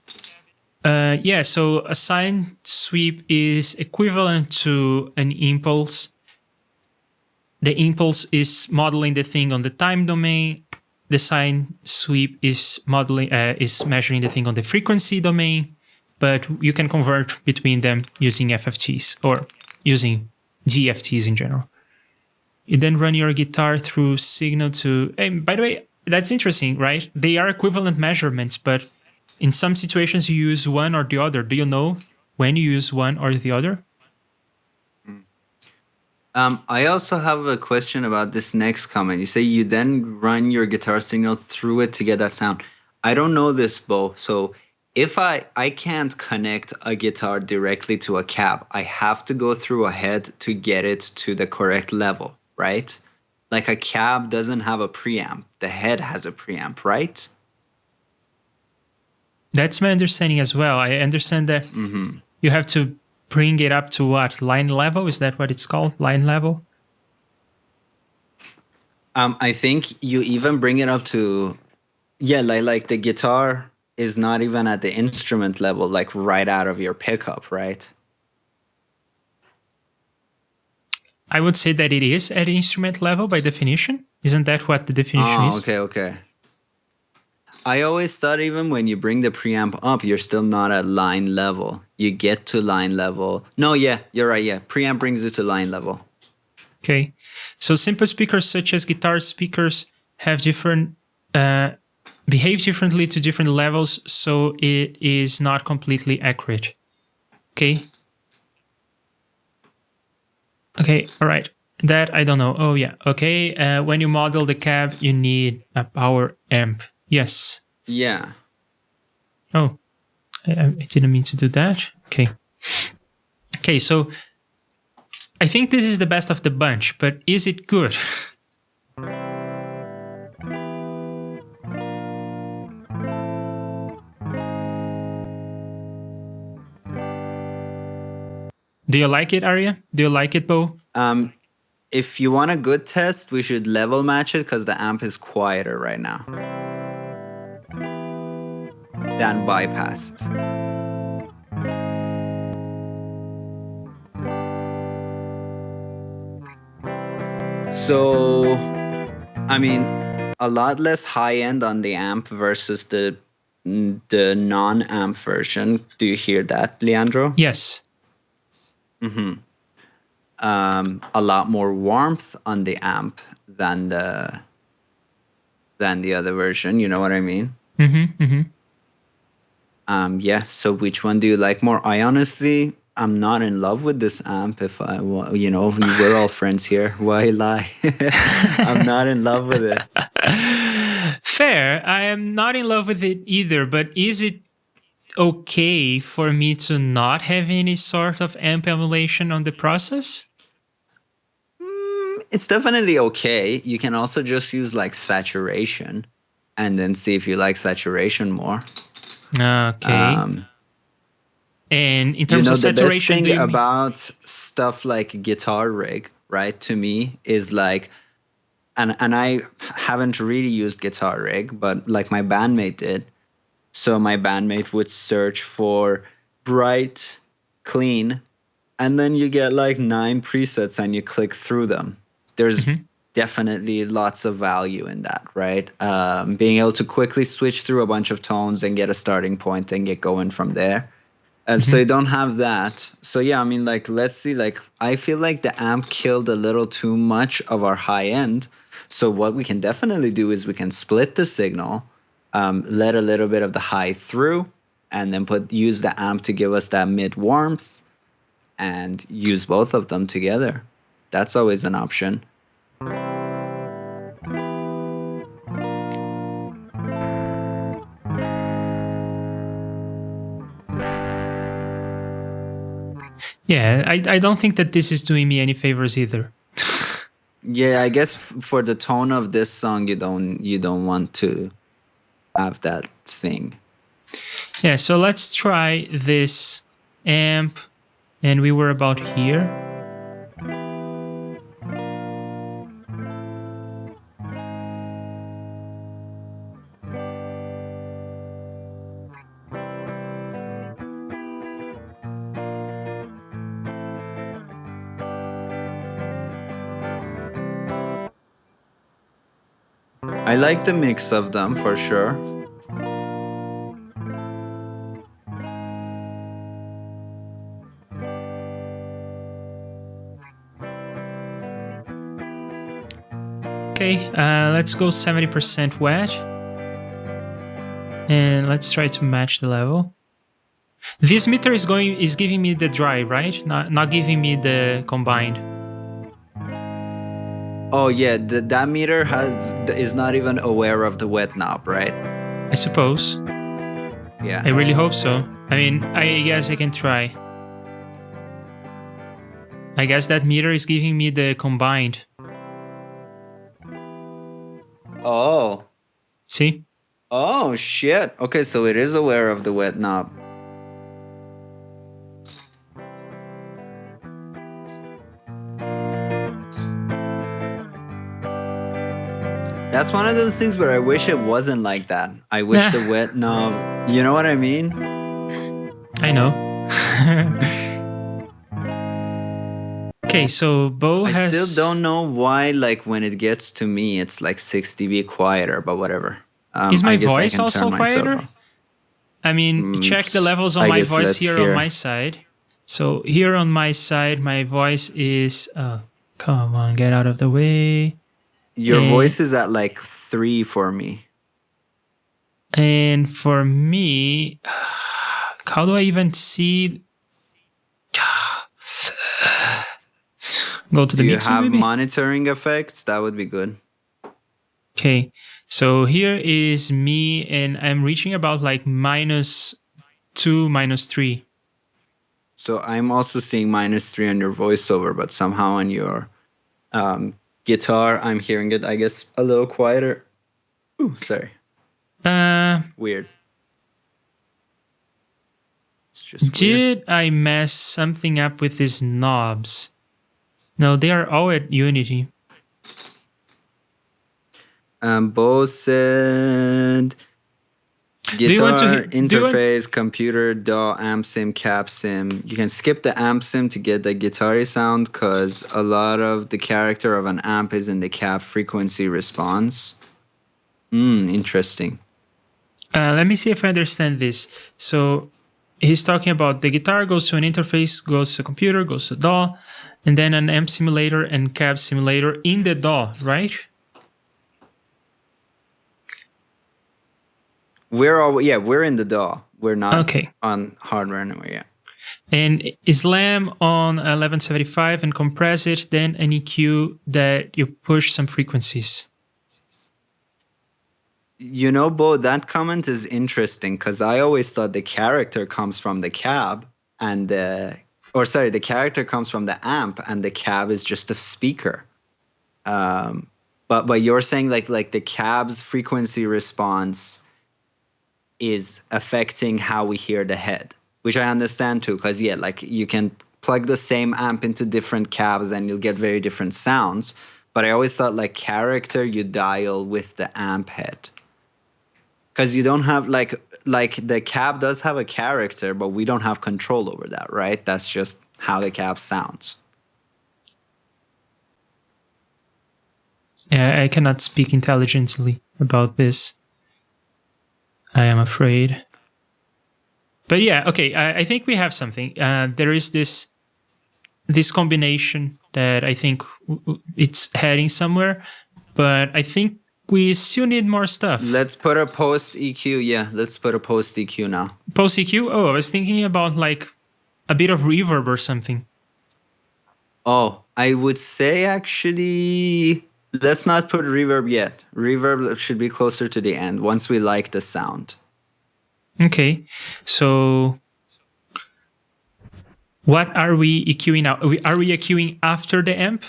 Yeah, so a sine sweep is equivalent to an impulse. The impulse is modeling the thing on the time domain. The sine sweep is measuring the thing on the frequency domain. But you can convert between them using FFTs or using GFTs in general. You then run your guitar through signal to... And by the way, that's interesting, right? They are equivalent measurements, but in some situations you use one or the other. Do you know when you use one or the other? I also have a question about this next comment. You say you then run your guitar signal through it to get that sound. I don't know this, Bo. So if I can't connect a guitar directly to a cab, I have to go through a head to get it to the correct level, right? Like a cab doesn't have a preamp. The head has a preamp, right? That's my understanding as well. I understand that you have to bring it up to what? Line level? Is that what it's called? Line level? I think you even bring it up to, yeah, like the guitar is not even at the instrument level, like right out of your pickup, right? I would say that it is at instrument level by definition. Isn't that what the definition is? Okay. I always thought even when you bring the preamp up, you're still not at line level. You get to line level. No, yeah, you're right. Yeah, preamp brings you to line level. Okay. So simple speakers such as guitar speakers have different, behave differently to different levels, so it is not completely accurate. Okay. Okay, all right. That I don't know. Oh, yeah. Okay. When you model the cab, you need a power amp. Yes. Yeah. Oh, I didn't mean to do that. Okay. Okay, so I think this is the best of the bunch, but is it good? Do you like it, Arya? Do you like it, Bo? If you want a good test, we should level match it because the amp is quieter right now than bypassed. So, I mean, a lot less high end on the amp versus the non-amp version. Do you hear that, Leandro? Yes. A lot more warmth on the amp than the other version. You know what I mean? Yeah. So which one do you like more? I honestly, I'm not in love with this amp. If we're all friends here. Why lie? I'm not in love with it. Fair. I am not in love with it either, but is it okay for me to not have any sort of amp emulation on the process? It's definitely okay. You can also just use like saturation and then see if you like saturation more. Okay. And in terms of saturation, the best thing about stuff like Guitar Rig, right, to me is like, and I haven't really used Guitar Rig, but like my bandmate did. So my bandmate would search for bright, clean And then you get like 9 presets and you click through them. There's definitely lots of value in that, right? Being able to quickly switch through a bunch of tones and get a starting point and get going from there. So you don't have that. So yeah, I mean, like, let's see, like, I feel like the amp killed a little too much of our high end. So what we can definitely do is we can split the signal, let a little bit of the high through, and then use the amp to give us that mid warmth, and use both of them together. That's always an option. Yeah, I don't think that this is doing me any favors either. Yeah, I guess for the tone of this song, you don't want to have that thing. Yeah, so let's try this amp, and we were about here. I like the mix of them for sure. Okay, let's go 70% wet. And let's try to match the level. This meter is giving me the dry, right? Not giving me the combined. Oh yeah, that meter is not even aware of the wet knob, right? I suppose. Yeah. I really hope so. I mean, I guess I can try. I guess that meter is giving me the combined. Oh. See? Oh shit. Okay, so it is aware of the wet knob. That's one of those things where I wish it wasn't like that. I wish the wet knob, you know what I mean? I know. Okay, so Bo has... I still don't know why, like, when it gets to me, it's like 6 dB quieter, but whatever. Is my voice also quieter? I mean, check the levels on my voice here on my side. So here on my side, my voice is... come on, get out of the way. Your voice is at like 3 for me. And for me, how do I even see? Go to the mixer, Do you have maybe? monitoring effects? That would be good. Okay, so here is me, and I'm reaching about like -2, -3. So I'm also seeing -3 on your voiceover, but somehow on your guitar, I'm hearing it, I guess, a little quieter. Ooh, sorry. Weird. It's just Did I mess something up with these knobs? No, they are all at unity. Bo said guitar interface, computer, DAW, amp sim, cap sim. You can skip the amp sim to get the guitar sound because a lot of the character of an amp is in the cap frequency response. Interesting. Let me see if I understand this. So he's talking about the guitar goes to an interface, goes to a computer, goes to DAW, and then an amp simulator and cab simulator in the DAW, right? We're in the DAW. We're not okay. on hardware anyway, yeah. And Islam on 1175 and compress it, then an EQ that you push some frequencies. You know, Bo, that comment is interesting because I always thought the character comes from the cab and the character comes from the amp and the cab is just a speaker. But you're saying like the cab's frequency response is affecting how we hear the head, which I understand too, because like you can plug the same amp into different cabs and you'll get very different sounds. But I always thought like character you dial with the amp head. Because you don't have like the cab does have a character, but we don't have control over that, right? That's just how the cab sounds. Yeah, I cannot speak intelligently about this, I am afraid. But yeah, okay, I think we have something. There is this combination that I think it's heading somewhere, but I think we still need more stuff. Let's put a post EQ. Yeah, let's put a post EQ now. Post EQ? Oh, I was thinking about like a bit of reverb or something. Oh, I would say actually, let's not put reverb yet. Reverb should be closer to the end once we like the sound. Okay, so what are we EQing now? Are we EQing after the amp?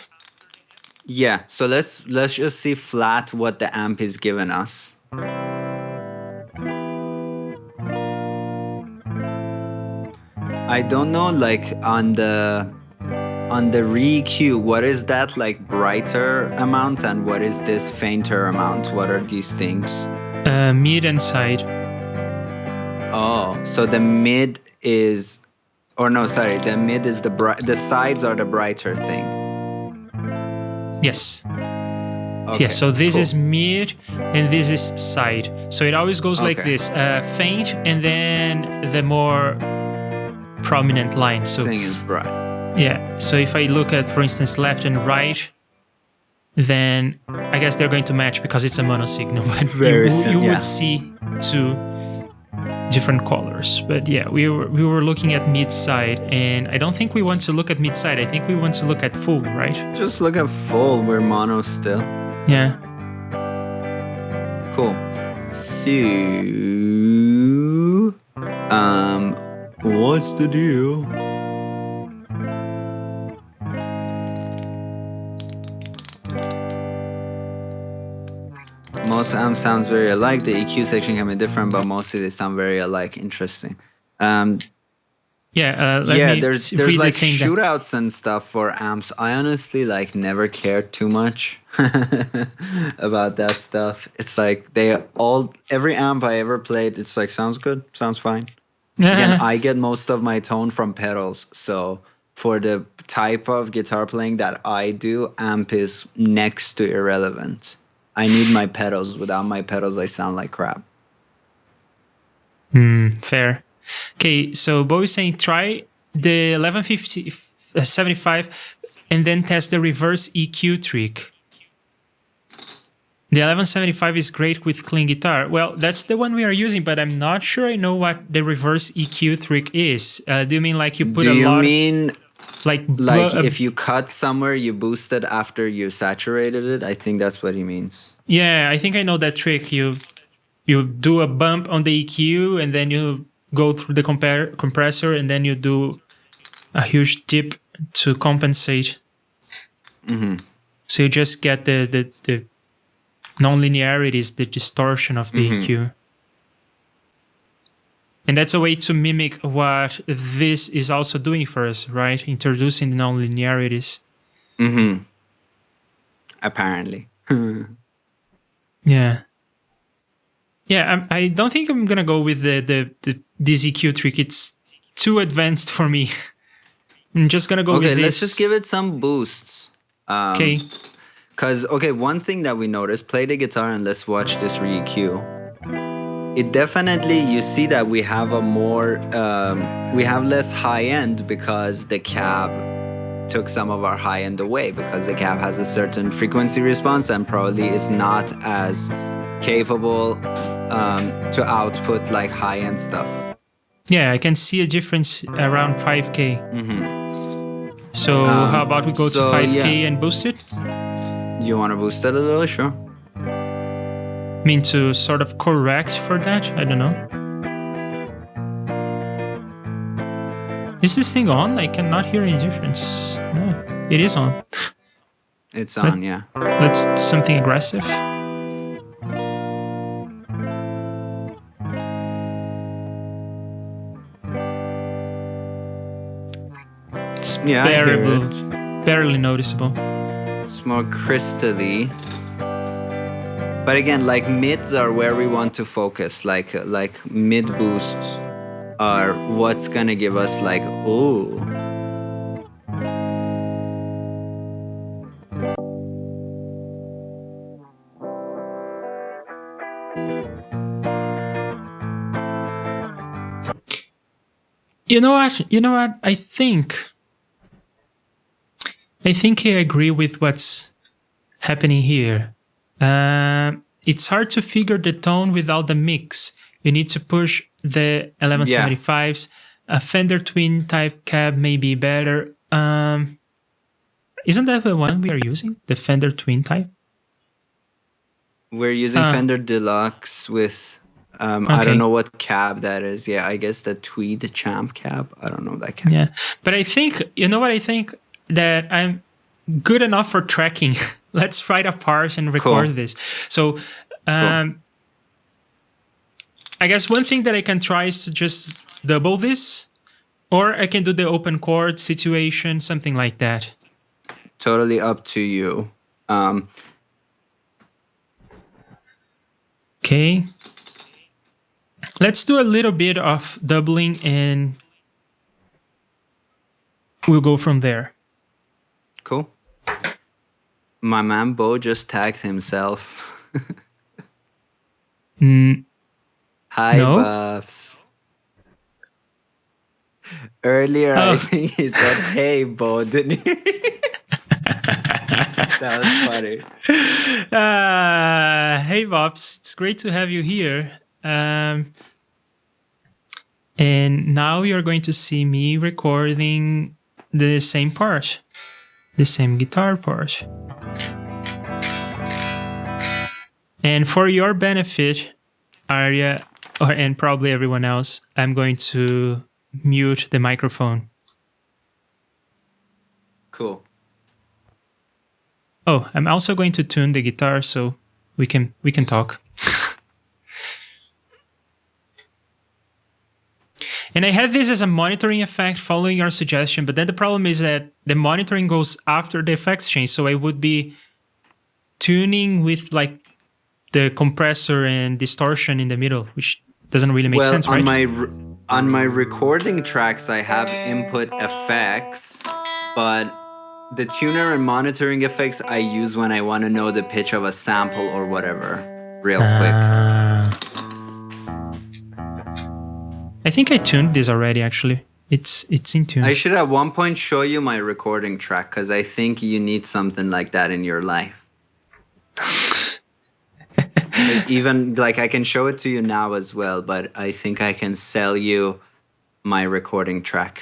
Yeah, so let's just see flat what the amp is giving us. I don't know, like on the re-EQ, what is that like brighter amount and what is this fainter amount? What are these things? Mid and side. Oh, so the mid is, or no, sorry, the mid is the sides are the brighter thing. Yes. Okay, yeah, so this cool. is mid and this is side. So it always goes like this, faint and then the more prominent line. So thing is bright. Yeah, so if I look at, for instance, left and right, then I guess they're going to match because it's a mono signal. But you would see two different colors. But yeah, we were looking at mid side, and I don't think we want to look at mid side. I think we want to look at full, right? Just look at full. We're mono still. Yeah. Cool. So, what's the deal? Most amps sounds very alike. The EQ section can be different, but mostly they sound very alike. Interesting. There's like shootouts and stuff for amps. I honestly like never cared too much about that stuff. It's like every amp I ever played, it's like sounds good, sounds fine. Again, I get most of my tone from pedals, so for the type of guitar playing that I do, amp is next to irrelevant. I need my pedals. Without my pedals, I sound like crap. Fair. Okay, so Bo is saying try the 1175 and then test the reverse EQ trick. The 1175 is great with clean guitar. Well, that's the one we are using, but I'm not sure I know what the reverse EQ trick is. Do you mean like you put like if you cut somewhere, you boost it after you saturated it? I think that's what he means. Yeah, I think I know that trick. You do a bump on the EQ and then you go through the compressor and then you do a huge dip to compensate. Mm-hmm. So you just get the non-linearities, the distortion of the EQ. And that's a way to mimic what this is also doing for us, right? Introducing the non-linearities. Mm-hmm. Apparently. Yeah. Yeah, I don't think I'm going to go with this EQ trick. It's too advanced for me. I'm just going to go with this. Okay, let's just give it some boosts. Okay. Because, one thing that we noticed, play the guitar and let's watch this re-EQ. It definitely, you see that we have we have less high end because the cab took some of our high end away, because the cab has a certain frequency response and probably is not as capable to output like high end stuff. Yeah, I can see a difference around 5K. Mm-hmm. So how about we go to 5K and boost it? You want to boost it a little? Sure. I mean, to sort of correct for that? I don't know. Is this thing on? I cannot hear any difference. No, it is on. It's on, yeah. Let's do something aggressive. It's barely noticeable. It's more crystally. But again, like mids are where we want to focus. Like mid boosts are what's gonna give us like, ooh. You know what? You know what? I think I agree with what's happening here. It's hard to figure the tone without the mix. You need to push the 1175s. A Fender Twin type cab may be better. Isn't that the one we are using? The Fender Twin type? We're using Fender Deluxe with, I don't know what cab that is. Yeah, I guess the Tweed Champ cab. I don't know that cab. Yeah, but I think, you know what I think? That I'm good enough for tracking. Let's write a part and record this. So, I guess one thing that I can try is to just double this, or I can do the open chord situation, something like that. Totally up to you. Okay. Let's do a little bit of doubling and we'll go from there. Cool. My man Bo just tagged himself. Hi, no? Buffs. Earlier, I think he said, hey, Bo, didn't he? That was funny. Hey, Bops. It's great to have you here. And now you're going to see me recording the same part, the same guitar part. And for your benefit, Arya, and probably everyone else, I'm going to mute the microphone. Cool. Oh, I'm also going to tune the guitar so we can talk. And I had this as a monitoring effect following your suggestion, but then the problem is that the monitoring goes after the effects change, so I would be tuning with like the compressor and distortion in the middle, which doesn't really make sense, right? On my recording tracks, I have input effects, but the tuner and monitoring effects I use when I want to know the pitch of a sample or whatever real quick. I think I tuned this already, actually. It's in tune. I should at one point show you my recording track because I think you need something like that in your life. Even like I can show it to you now as well, but I think I can sell you my recording track.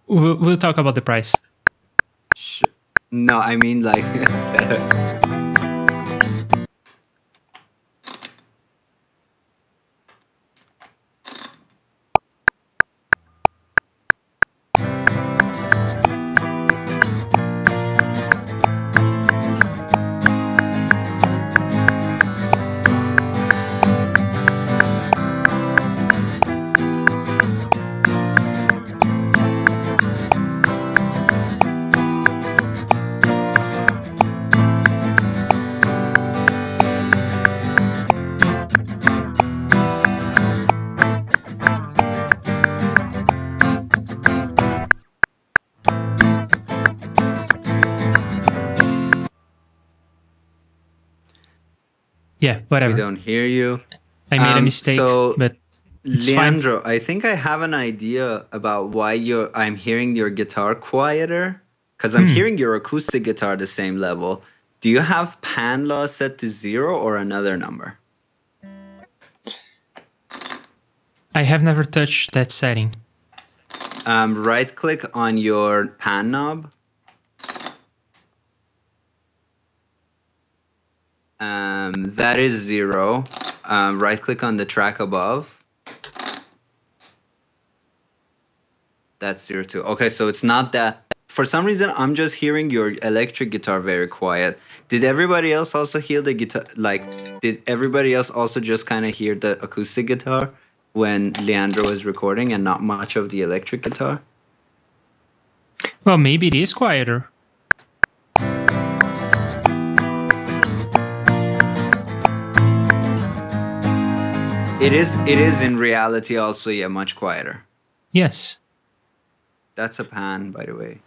We'll talk about the price. No, I mean like... Yeah, whatever. We don't hear you. I made a mistake, but it's Leandro, fine. I think I have an idea about why I'm hearing your guitar quieter, because I'm hearing your acoustic guitar the same level. Do you have pan law set to 0 or another number? I have never touched that setting. Right click on your pan knob. That is 0. Right click on the track above. That's 0 too. Okay, so it's not that. For some reason, I'm just hearing your electric guitar very quiet. Did everybody else also hear the guitar? Like, did everybody else also just kind of hear the acoustic guitar when Leandro was recording and not much of the electric guitar? Well, maybe it is quieter. It is in reality also, yeah, much quieter. Yes. That's a pan, by the way.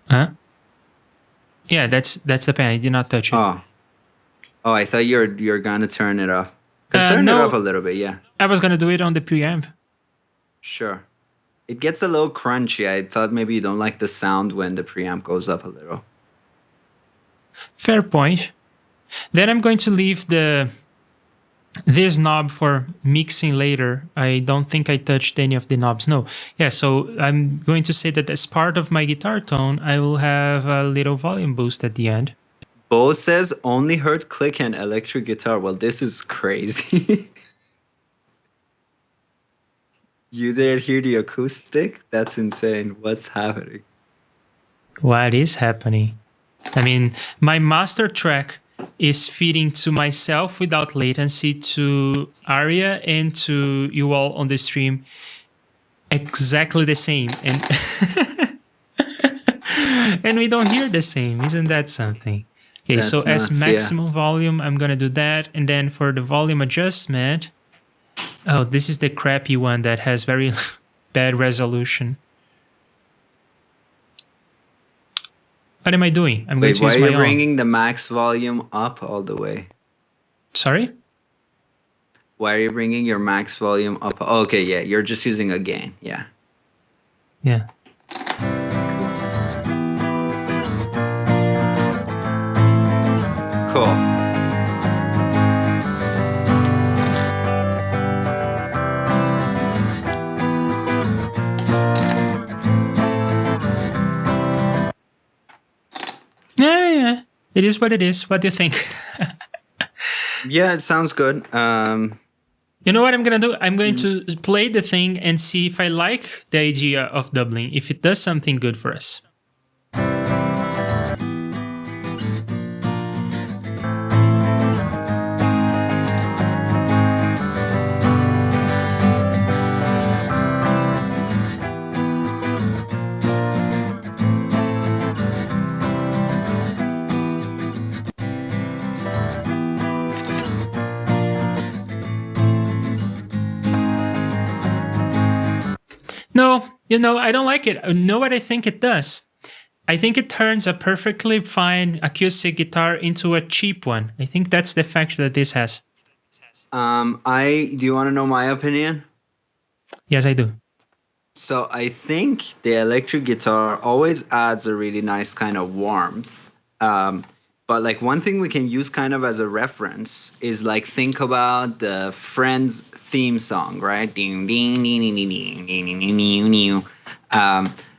Huh? Yeah, that's the pan. I did not touch it. Oh, I thought you're gonna turn it off Because turn it no, up a little bit, yeah. I was gonna do it on the preamp. Sure. It gets a little crunchy. I thought maybe you don't like the sound when the preamp goes up a little. Fair point. Then I'm going to leave this knob for mixing later. I don't think I touched any of the knobs. No. Yeah, so I'm going to say that as part of my guitar tone, I will have a little volume boost at the end. Bo says only heard click and electric guitar. Well, this is crazy. You didn't hear the acoustic? That's insane. What's happening? What is happening? I mean, my master track is feeding to myself without latency, to Aria and to you all on the stream exactly the same. And and we don't hear the same. Isn't that something? Okay, That's so as nuts, maximum volume, I'm going to do that. And then for the volume adjustment, oh, this is the crappy one that has very bad resolution. What am I doing? I'm going Wait, to why use are my you own. bringing the max volume up all the way? Sorry? Why are you bringing your max volume up? Oh, okay, yeah, you're just using a gain. Yeah. Yeah. Cool. Yeah. It is what it is. What do you think? Yeah, it sounds good. You know what I'm going to do? I'm going to play the thing and see if I like the idea of doubling, if it does something good for us. No, I don't like it. You know what I think it does? I think it turns a perfectly fine acoustic guitar into a cheap one. I think that's the effect that this has. Do you want to know my opinion? Yes, I do. So I think the electric guitar always adds a really nice kind of warmth. But like one thing we can use kind of as a reference is like think about the Friends theme song, right? Ding ding ding ding ding ding ding ding ding ding.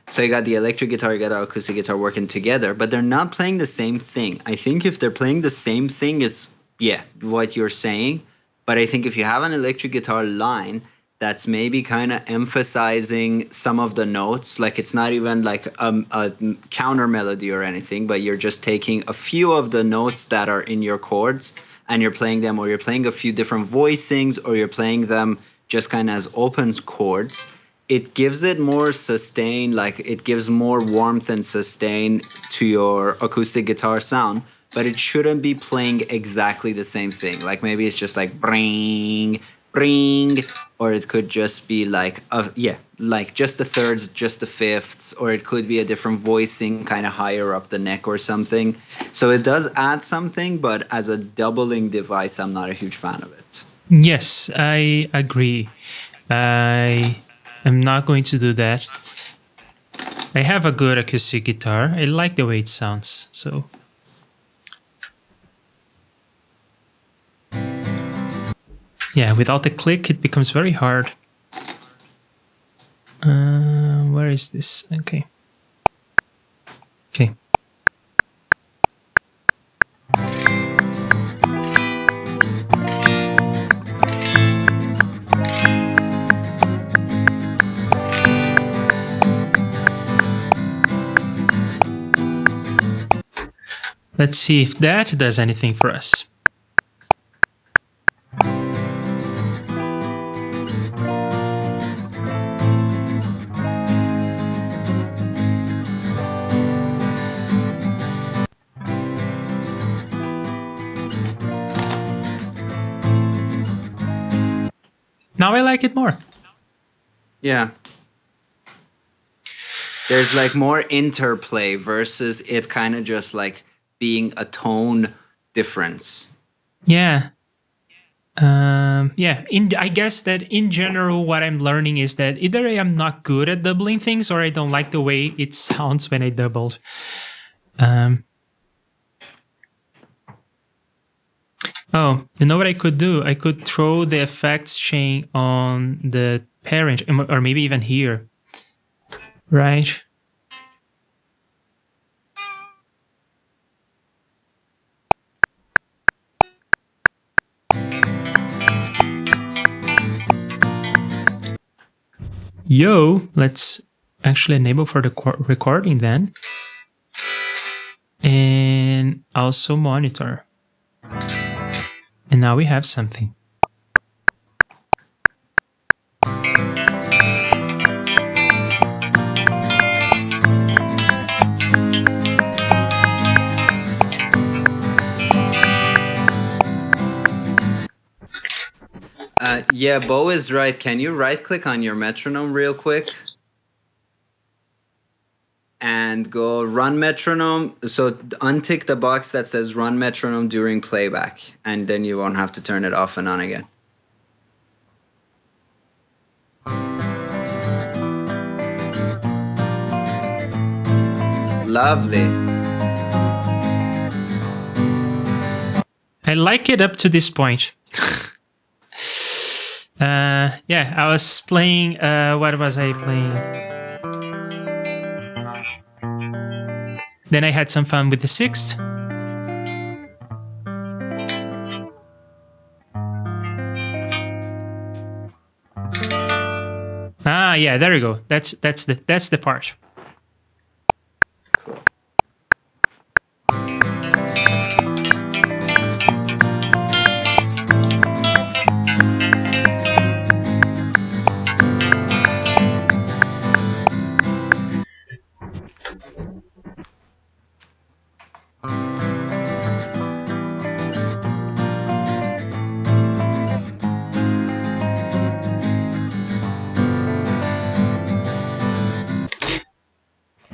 So you got the electric guitar, you got the acoustic guitar working together, but they're not playing the same thing. I think if they're playing the same thing, it's what you're saying. But I think if you have an electric guitar line that's maybe kind of emphasizing some of the notes, like it's not even like a counter melody or anything, but you're just taking a few of the notes that are in your chords and you're playing them, or you're playing a few different voicings, or you're playing them just kind of as open chords. It gives it more sustain, like it gives more warmth and sustain to your acoustic guitar sound, but it shouldn't be playing exactly the same thing. Like maybe it's just like bring, bring, or it could just be like like just the thirds, just the fifths, or it could be a different voicing kind of higher up the neck or something. So it does add something, but as a doubling device, I'm not a huge fan of it. Yes, I agree. I am not going to do that. I have a good acoustic guitar. I like the way it sounds, so... Yeah, without the click, it becomes very hard. Where is this? Okay. Okay. Let's see if that does anything for us. Now I like it more. Yeah. There's like more interplay versus it kind of just like being a tone difference. Yeah. Yeah, I guess that in general, what I'm learning is that either I am not good at doubling things or I don't like the way it sounds when I doubled. Oh, you know what I could do? I could throw the effects chain on the parent, or maybe even here, right? Yo, let's actually enable for the recording then. And also monitor. And now we have something. Yeah, Bo is right. Can you right click on your metronome real quick? And go run metronome. So untick the box that says run metronome during playback, and then you won't have to turn it off and on again. Lovely. I like it up to this point. Yeah, I was playing, what was I playing? Then I had some fun with the sixth. Ah, yeah, there we go. That's the part. Cool.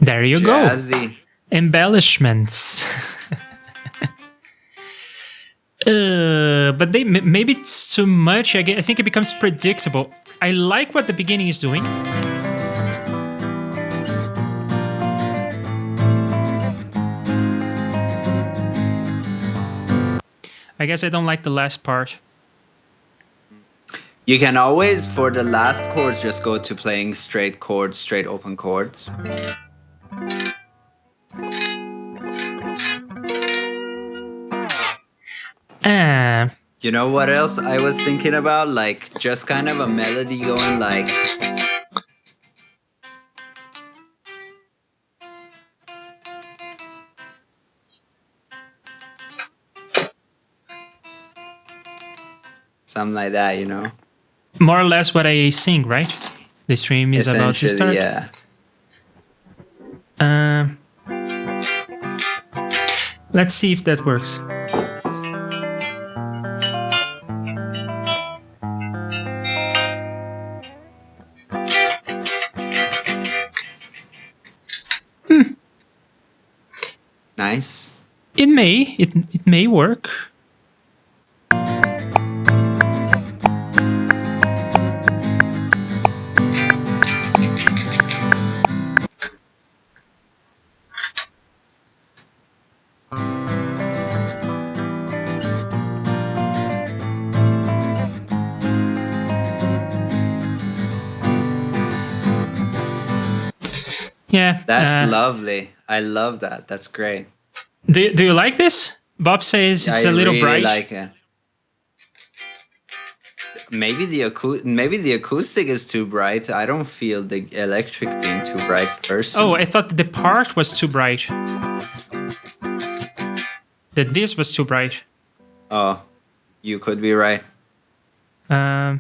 There you Jazzy. go. Embellishments. But maybe it's too much. I think it becomes predictable. I like what the beginning is doing. I guess I don't like the last part. You can always, for the last chords, just go to playing straight chords, straight open chords. You know what else I was thinking about? Like, just kind of a melody going like... something like that, you know? More or less what I sing, right? The stream is about to start. Yeah. Let's see if that works. Nice. It may work. Yeah. That's lovely. I love that. That's great. Do you like this? Bob says it's a little bright. I like it. Maybe the acoustic is too bright. I don't feel the electric being too bright personally. Oh, I thought the part was too bright. That this was too bright. Oh, you could be right. Oh,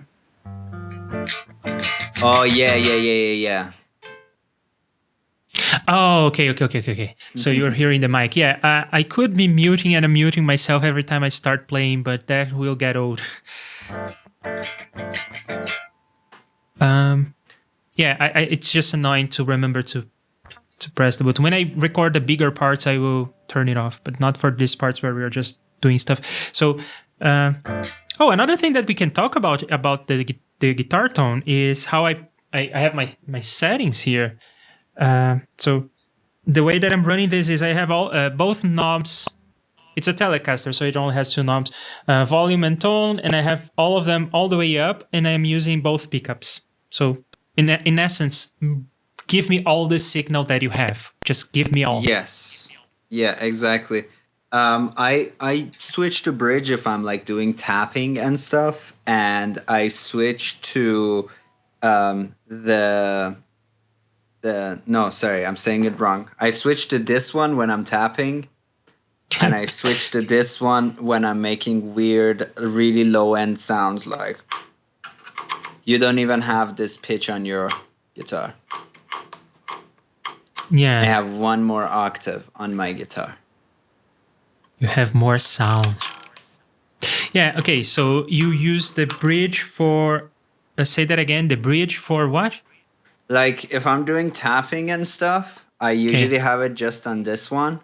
yeah. Oh, okay. So you're hearing the mic. Yeah, I could be muting and unmuting myself every time I start playing, but that will get old. Yeah, it's just annoying to remember to press the button. When I record the bigger parts, I will turn it off, but not for these parts where we are just doing stuff. So, Oh, another thing that we can talk about the guitar tone is how I have my settings here. So the way that I'm running this is I have all both knobs. It's a Telecaster, so it only has two knobs, volume and tone, and I have all of them all the way up, and I'm using both pickups. So in essence, give me all the signal that you have. Just give me all. Yes. Yeah, exactly. I switch to bridge if I'm like doing tapping and stuff, and I switch to the no, sorry, I'm saying it wrong. I switch to this one when I'm tapping, and I switch to this one when I'm making weird, really low end sounds like you don't even have this pitch on your guitar. Yeah. I have one more octave on my guitar. You have more sound. Yeah, okay, so you use the bridge for, say that again, the bridge for what? Like if I'm doing tapping and stuff, I usually have it just on this one.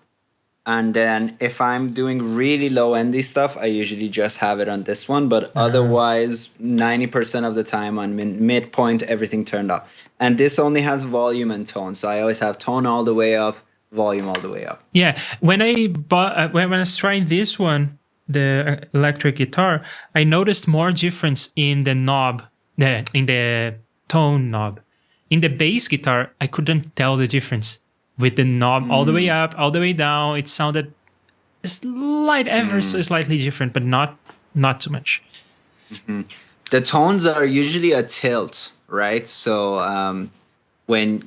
And then if I'm doing really low endy stuff, I usually just have it on this one. But otherwise, 90% of the time on midpoint, everything turned up. And this only has volume and tone. So I always have tone all the way up, volume all the way up. Yeah, when I bought, when I was trying this one, the electric guitar, I noticed more difference in the knob, in the tone knob. In the bass guitar, I couldn't tell the difference. With the knob all the way up, all the way down, it sounded ever so slightly different, but not too much. Mm-hmm. The tones are usually a tilt, right? So when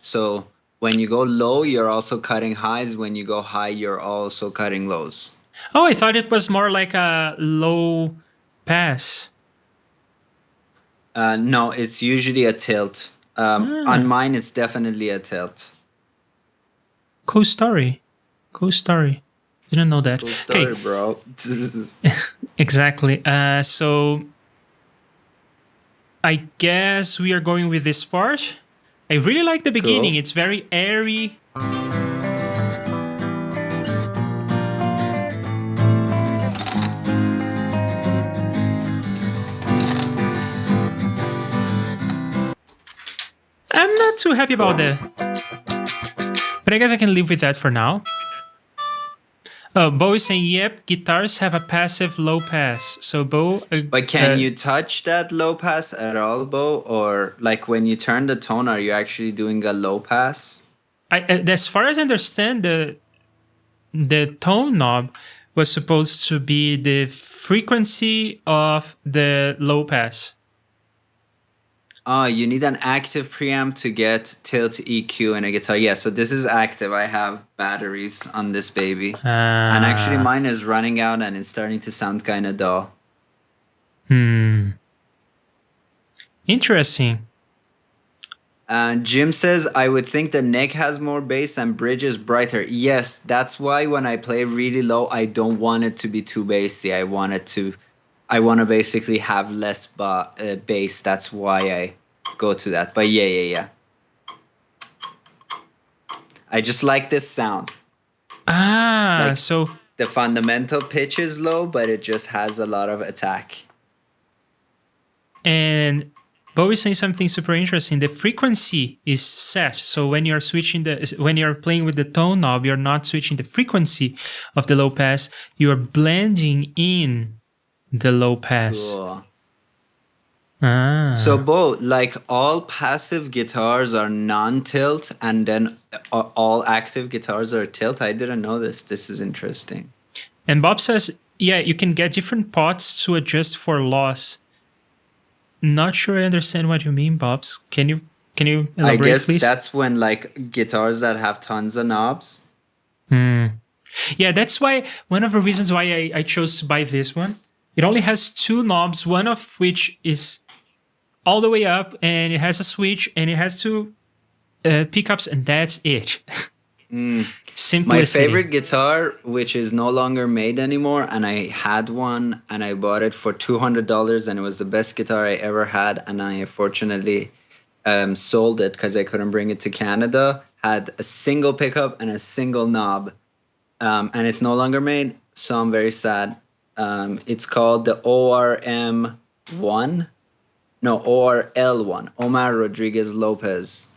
so when you go low, you're also cutting highs. When you go high, you're also cutting lows. Oh, I thought it was more like a low pass. No, it's usually a tilt. On mine, it's definitely a tilt. Cool story. Didn't know that. Cool story, bro. Exactly. So I guess we are going with this part. I really like the beginning. Cool. It's very airy. I'm not too happy about that. But I guess I can live with that for now. Oh, Bo is saying, yep, guitars have a passive low pass. So Bo... but can you touch that low pass at all, Bo? Or like when you turn the tone, are you actually doing a low pass? As far as I understand, the tone knob was supposed to be the frequency of the low pass. Oh, you need an active preamp to get tilt EQ in a guitar. Yeah, so this is active. I have batteries on this baby. And actually mine is running out and it's starting to sound kind of dull. Interesting. Jim says, I would think the neck has more bass and bridge is brighter. Yes, that's why when I play really low, I don't want it to be too bassy. I want to basically have less bass. That's why I go to that. But yeah. I just like this sound. Like so the fundamental pitch is low, but it just has a lot of attack. And Bo is saying something super interesting. The frequency is set. So when you're when you're playing with the tone knob, you're not switching the frequency of the low pass. You're blending in the low pass. Cool. So Bo, like all passive guitars are non-tilt and then all active guitars are tilt. I didn't know this. This is interesting. And Bob says, yeah, you can get different pots to adjust for loss. Not sure I understand what you mean, Bobs. Can you elaborate, I guess please? That's when like guitars that have tons of knobs. Yeah, that's why one of the reasons why I chose to buy this one. It only has two knobs, one of which is all the way up, and it has a switch, and it has two pickups, and that's it. Simplicity. My favorite guitar, which is no longer made anymore, and I had one, and I bought it for $200, and it was the best guitar I ever had, and I unfortunately sold it because I couldn't bring it to Canada, had a single pickup and a single knob, and it's no longer made, so I'm very sad. It's called the ORM1. No, ORL1. Omar Rodriguez Lopez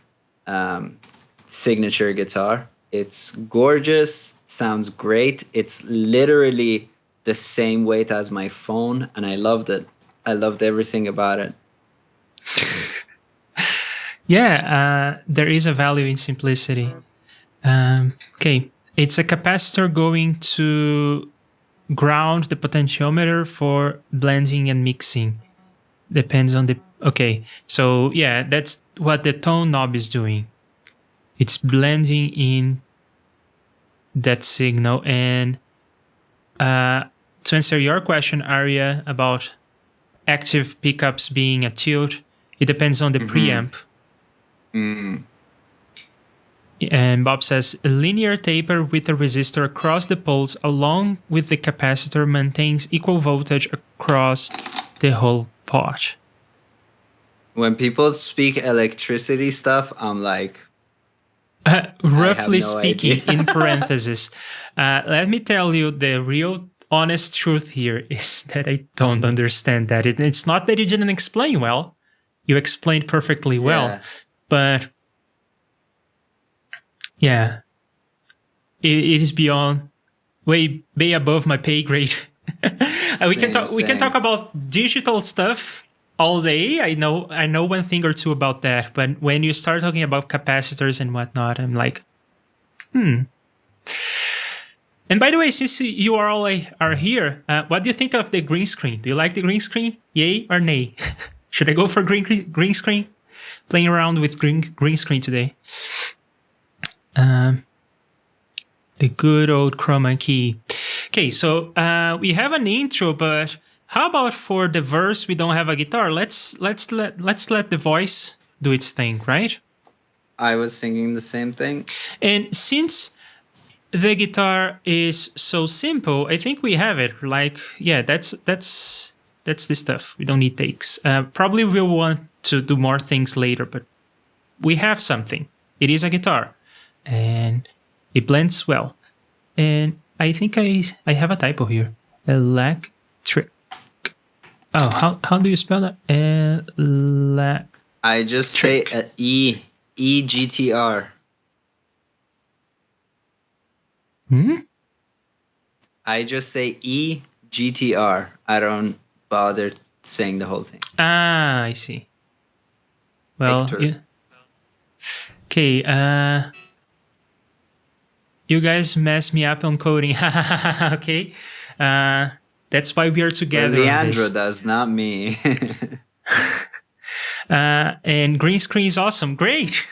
signature guitar. It's gorgeous, sounds great. It's literally the same weight as my phone, and I loved it. I loved everything about it. Yeah, there is a value in simplicity. Okay, it's a capacitor going to ground the potentiometer for blending and mixing. Depends on the... Okay, so yeah, that's what the tone knob is doing. It's blending in that signal. And to answer your question, Arya, about active pickups being a tilt, it depends on the preamp. And Bob says, a linear taper with a resistor across the poles along with the capacitor maintains equal voltage across the whole pot. When people speak electricity stuff, I'm like... roughly speaking, in parentheses. Let me tell you, the real honest truth here is that I don't understand that. It's not that you didn't explain well. You explained perfectly well. But... yeah, it is beyond, way above my pay grade. We can talk about digital stuff all day. I know one thing or two about that, but when you start talking about capacitors and whatnot, I'm like, And by the way, since you are all are here, what do you think of the green screen? Do you like the green screen? Yay or nay? Should I go for green screen? Playing around with green screen today. The good old chroma key. Okay, so we have an intro, but how about for the verse we don't have a guitar? Let's let the voice do its thing, right? I was thinking the same thing. And since the guitar is so simple, I think we have it. Like, yeah, that's the stuff. We don't need takes. Probably we'll want to do more things later, but we have something. It is a guitar. And it blends well. And I think I have a typo here. Electric. Oh, how do you spell that? I just say EGTR. I just say EGTR. I don't bother saying the whole thing. Ah, I see. Well, okay. You guys messed me up on coding. Okay. That's why we are together. Leandro does, not me. And green screen is awesome. Great.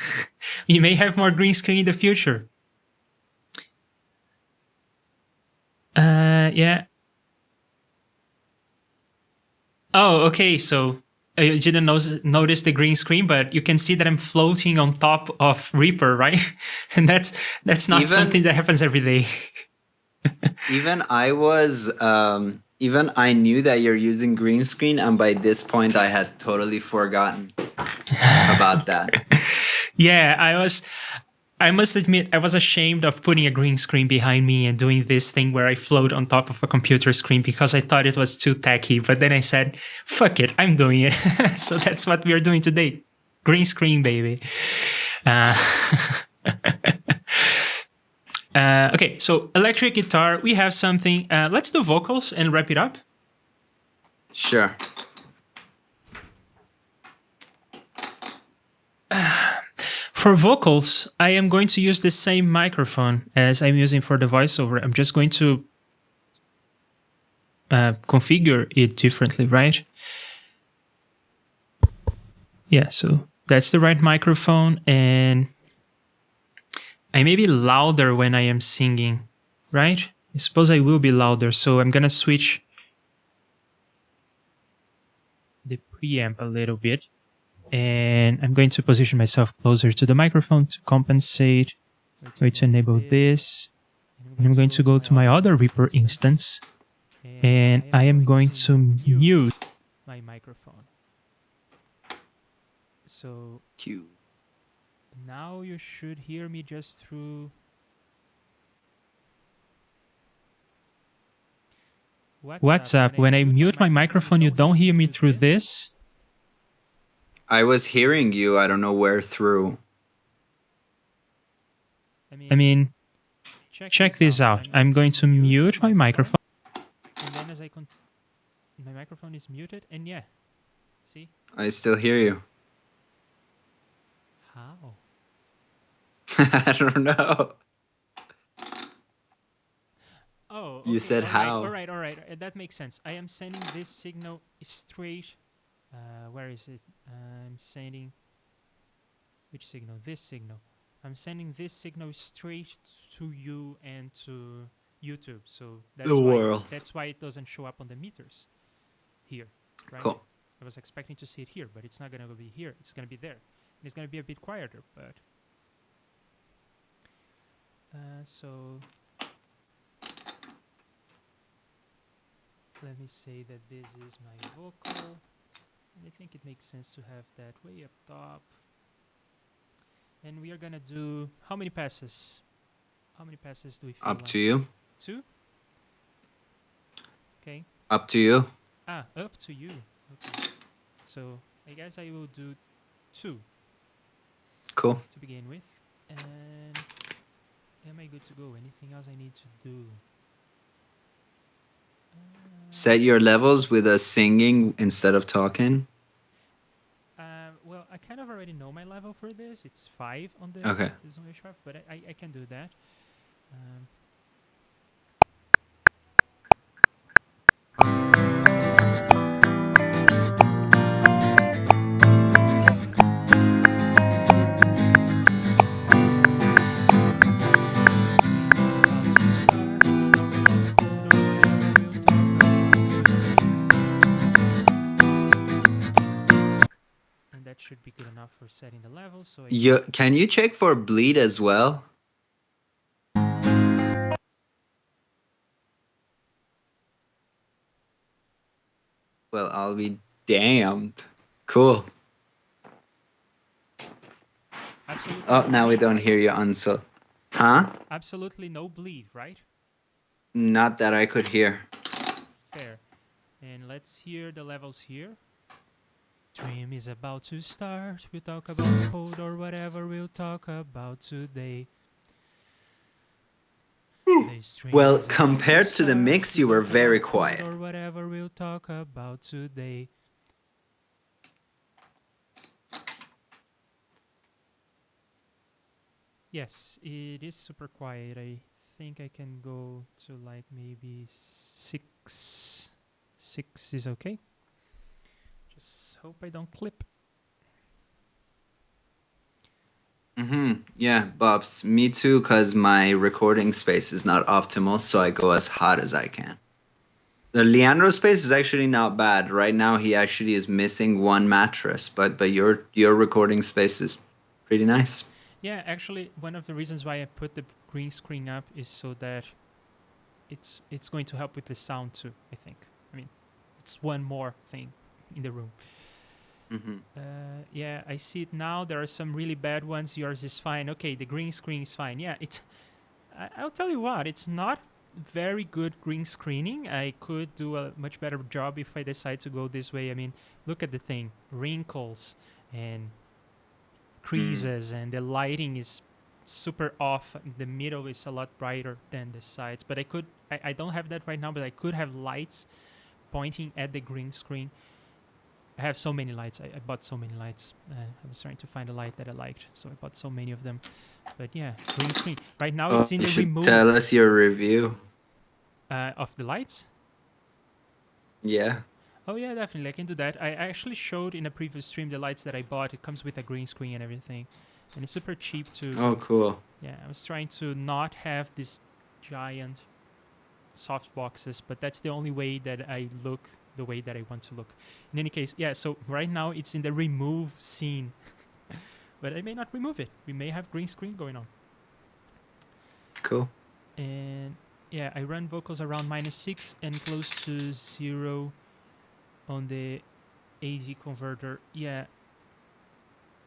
We may have more green screen in the future. Yeah. Oh, okay. So you didn't notice the green screen, but you can see that I'm floating on top of Reaper, right? And that's not something that happens every day. Even I knew that you're using green screen, and by this point I had totally forgotten about that. Yeah, I must admit, I was ashamed of putting a green screen behind me and doing this thing where I float on top of a computer screen because I thought it was too tacky. But then I said, fuck it, I'm doing it. So that's what we are doing today. Green screen, baby. Okay, so electric guitar, we have something. Let's do vocals and wrap it up. Sure. For vocals, I am going to use the same microphone as I'm using for the voiceover. I'm just going to configure it differently, right? Yeah, so that's the right microphone, and I may be louder when I am singing, right? I suppose I will be louder, so I'm gonna switch the preamp a little bit. And I'm going to position myself closer to the microphone to compensate. I'm going to enable this. And I'm going to go to my other Reaper instance. And I am going to mute my microphone. So now you should hear me just through What's up? When I mute my microphone, you don't hear me through this? I was hearing you. I don't know where through. I mean, check this out. I'm going to mute my microphone. And then as my microphone is muted, and yeah, see? I still hear you. How? I don't know. Oh, okay. You said how. All right. That makes sense. I am sending this signal straight. Where is it? I'm sending which signal? This signal. I'm sending this signal straight to you and to YouTube. So that's why it doesn't show up on the meters here, right? Cool. I was expecting to see it here, but it's not gonna be here. It's gonna be there. And it's gonna be a bit quieter, but so let me say that this is my vocal, and I think it makes sense to have that way up top. And we are gonna do how many passes? How many passes do we feel Up like? to you. 2? Okay. Up to you. Up to you. Okay. So I guess I will do 2 Cool. to begin with. And am I good to go? Anything else I need to do? Set your levels with us singing instead of talking. Well, I kind of already know my level for this. It's 5 on the Zoom H5, but I can do that. That should be good enough for setting the level. So can you check for bleed as well? Well, I'll be damned. Cool. Absolutely. Oh, now we don't hear you, Ansel. Huh? Absolutely no bleed, right? Not that I could hear. Fair. And let's hear the levels here. Stream is about to start. We'll talk about code or whatever we'll talk about today. Well, compared to the mix, you were very quiet. Or whatever we'll talk about today. Yes, it is super quiet. I think I can go to like maybe 6. 6 is okay. Just hope I don't clip. Yeah, Bobs. Me too, because my recording space is not optimal, so I go as hot as I can. The Leandro space is actually not bad. Right now, he actually is missing one mattress, but your recording space is pretty nice. Yeah, actually, one of the reasons why I put the green screen up is so that it's going to help with the sound too, I think. I mean, it's one more thing in the room. Yeah, I see it now. There are some really bad ones. Yours is fine. Okay, the green screen is fine. Yeah, I'll tell you what, it's not very good green screening. I could do a much better job if I decide to go this way. I mean, look at the thing. Wrinkles and creases, and the lighting is super off. The middle is a lot brighter than the sides. But I don't have that right now, but I could have lights pointing at the green screen. I have so many lights. I bought so many lights. I was trying to find a light that I liked, so I bought so many of them. But yeah, green screen. Right now it's in the remove. Tell us your review. Of the lights? Yeah. Oh yeah, definitely. I can do that. I actually showed in a previous stream the lights that I bought. It comes with a green screen and everything. And it's super cheap too. Oh, cool. Yeah, I was trying to not have these giant soft boxes, but that's the only way that I look the way that I want to look. In any case, yeah, so right now it's in the remove scene. But I may not remove it. We may have green screen going on. Cool. And yeah, I run vocals around -6 and close to 0 on the AD converter. Yeah,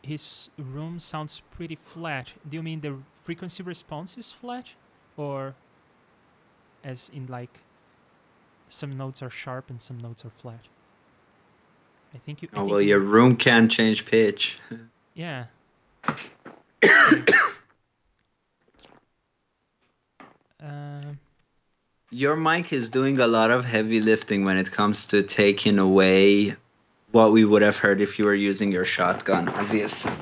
his room sounds pretty flat. Do you mean the frequency response is flat? Or as in like some notes are sharp and some notes are flat. I think you. Oh, well, your room can change pitch. Yeah. Your mic is doing a lot of heavy lifting when it comes to taking away what we would have heard if you were using your shotgun, obviously.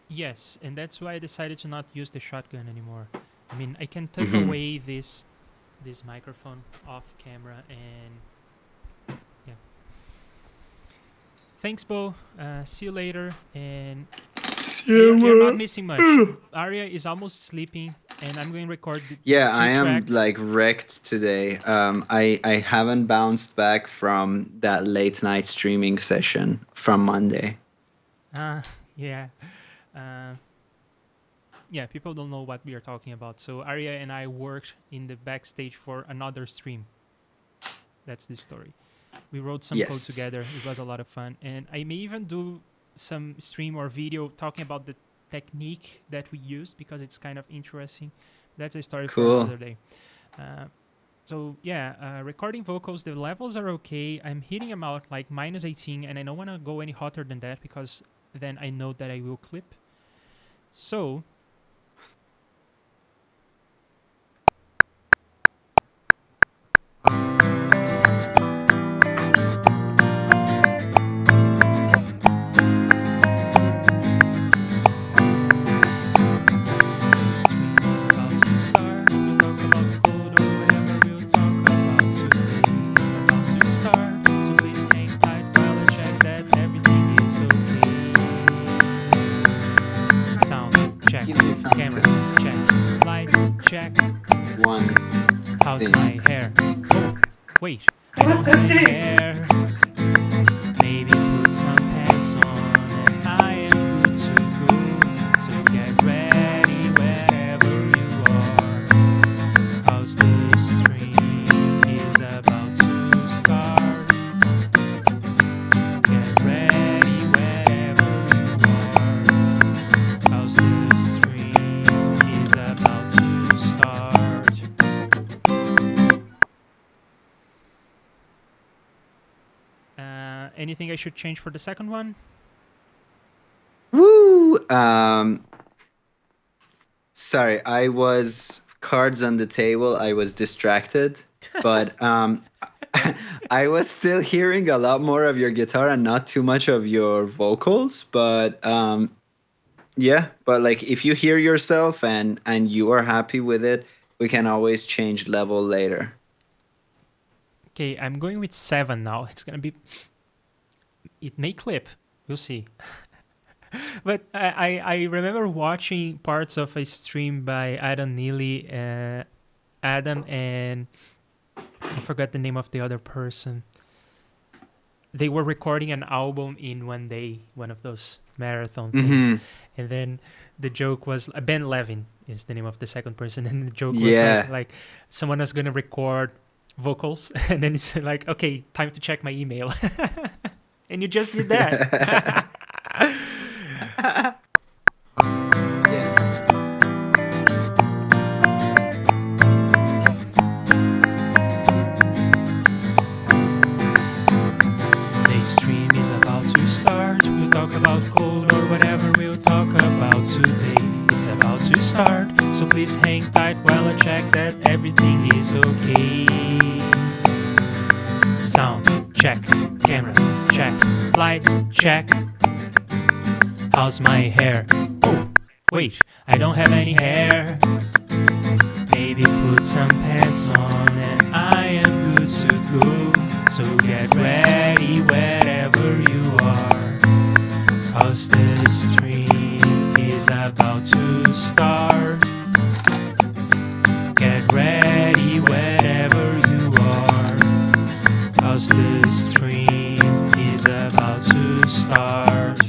Yes, and that's why I decided to not use the shotgun anymore. I mean, I can tuck away this microphone off camera, and yeah. Thanks, Bo. See you later, and you're not missing much. Arya is almost sleeping, and I'm going to record these two I am tracks. like wrecked today. I haven't bounced back from that late night streaming session from Monday. Yeah. Yeah, people don't know what we are talking about. So Arya and I worked in the backstage for another stream. That's the story. We wrote some code together. It was a lot of fun. And I may even do some stream or video talking about the technique that we used because it's kind of interesting. That's a story for another day. So yeah, recording vocals, the levels are okay. I'm hitting them out like -18, and I don't want to go any hotter than that because then I know that I will clip. So check. One. How's my hair? Oh, wait, I don't have any hair. Maybe put some pants on and I am good to go. So get ready wherever you are. How's the stream is about to start. Get ready wherever you are. How's the stream is about to start. Anything I should change for the second one? Woo! Sorry, I was cards on the table. I was distracted, but I was still hearing a lot more of your guitar and not too much of your vocals. But yeah, but like if you hear yourself and you are happy with it, we can always change level later. Okay, I'm going with 7 now. It's gonna be. It may clip. We'll see. But I remember watching parts of a stream by Adam Neely, Adam and I forgot the name of the other person. They were recording an album in one day, one of those marathon things. And then the joke was Ben Levin is the name of the second person, and the joke was like someone was gonna record vocals, and then it's like, okay, time to check my email. And you just did that. The stream is about to start. We'll talk about code or whatever we'll talk about today. It's about to start, so please hang tight while I check that everything is okay. Sound check, camera check, lights check. How's my hair? Oh, wait, I don't have any hair. Maybe put some pants on and I am good to go. So get ready wherever you are. Cause the stream is about to start. Get ready wherever you are. Cause the stream is about to start.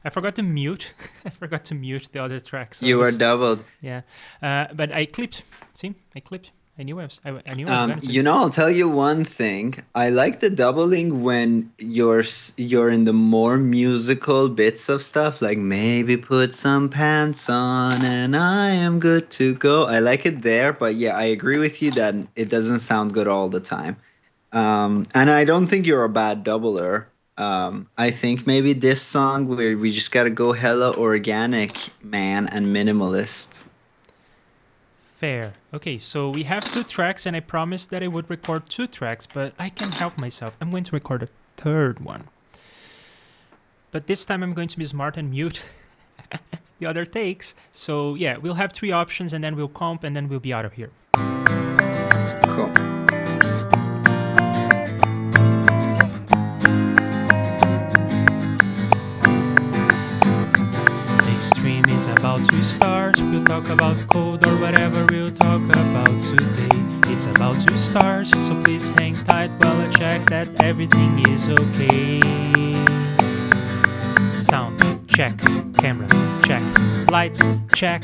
I forgot to mute. I forgot to mute the other tracks. So you were doubled. Yeah. But I clipped. See? I clipped. I knew I was going to. You know, I'll tell you one thing. I like the doubling when you're in the more musical bits of stuff, like maybe put some pants on and I am good to go. I like it there, but yeah, I agree with you that it doesn't sound good all the time. And I don't think you're a bad doubler. I think maybe this song where we just gotta go hella organic, man, and minimalist. Fair. Okay, so we have 2 tracks, and I promised that I would record 2 tracks, but I can't help myself. I'm going to record a third one. But this time I'm going to be smart and mute the other takes. So yeah, we'll have 3 options, and then we'll comp, and then we'll be out of here. Cool. Stream is about to start. We'll talk about code or whatever we'll talk about today. It's about to start, so please hang tight while I check that everything is okay. Sound check, camera check, lights check.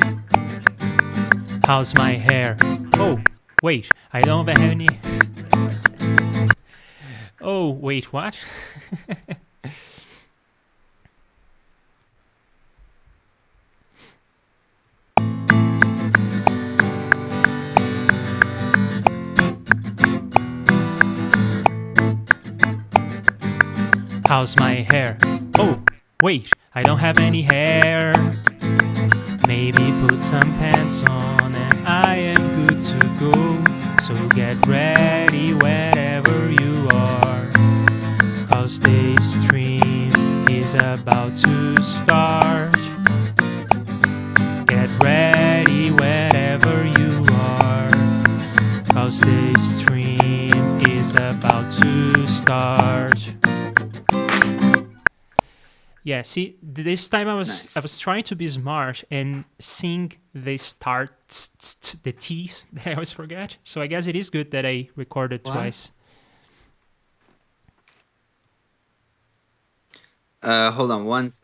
How's my hair? Oh, wait, I don't have any. Oh, wait, what? How's my hair? Oh, wait, I don't have any hair. Maybe put some pants on and I am good to go. So get ready wherever you are, 'cause the stream is about to start. Get ready wherever you are, 'cause the stream is about to start. Yeah, see, this time I was trying to be smart and sing the start, the T's that I always forget. So I guess it is good that I recorded twice. Hold on one second.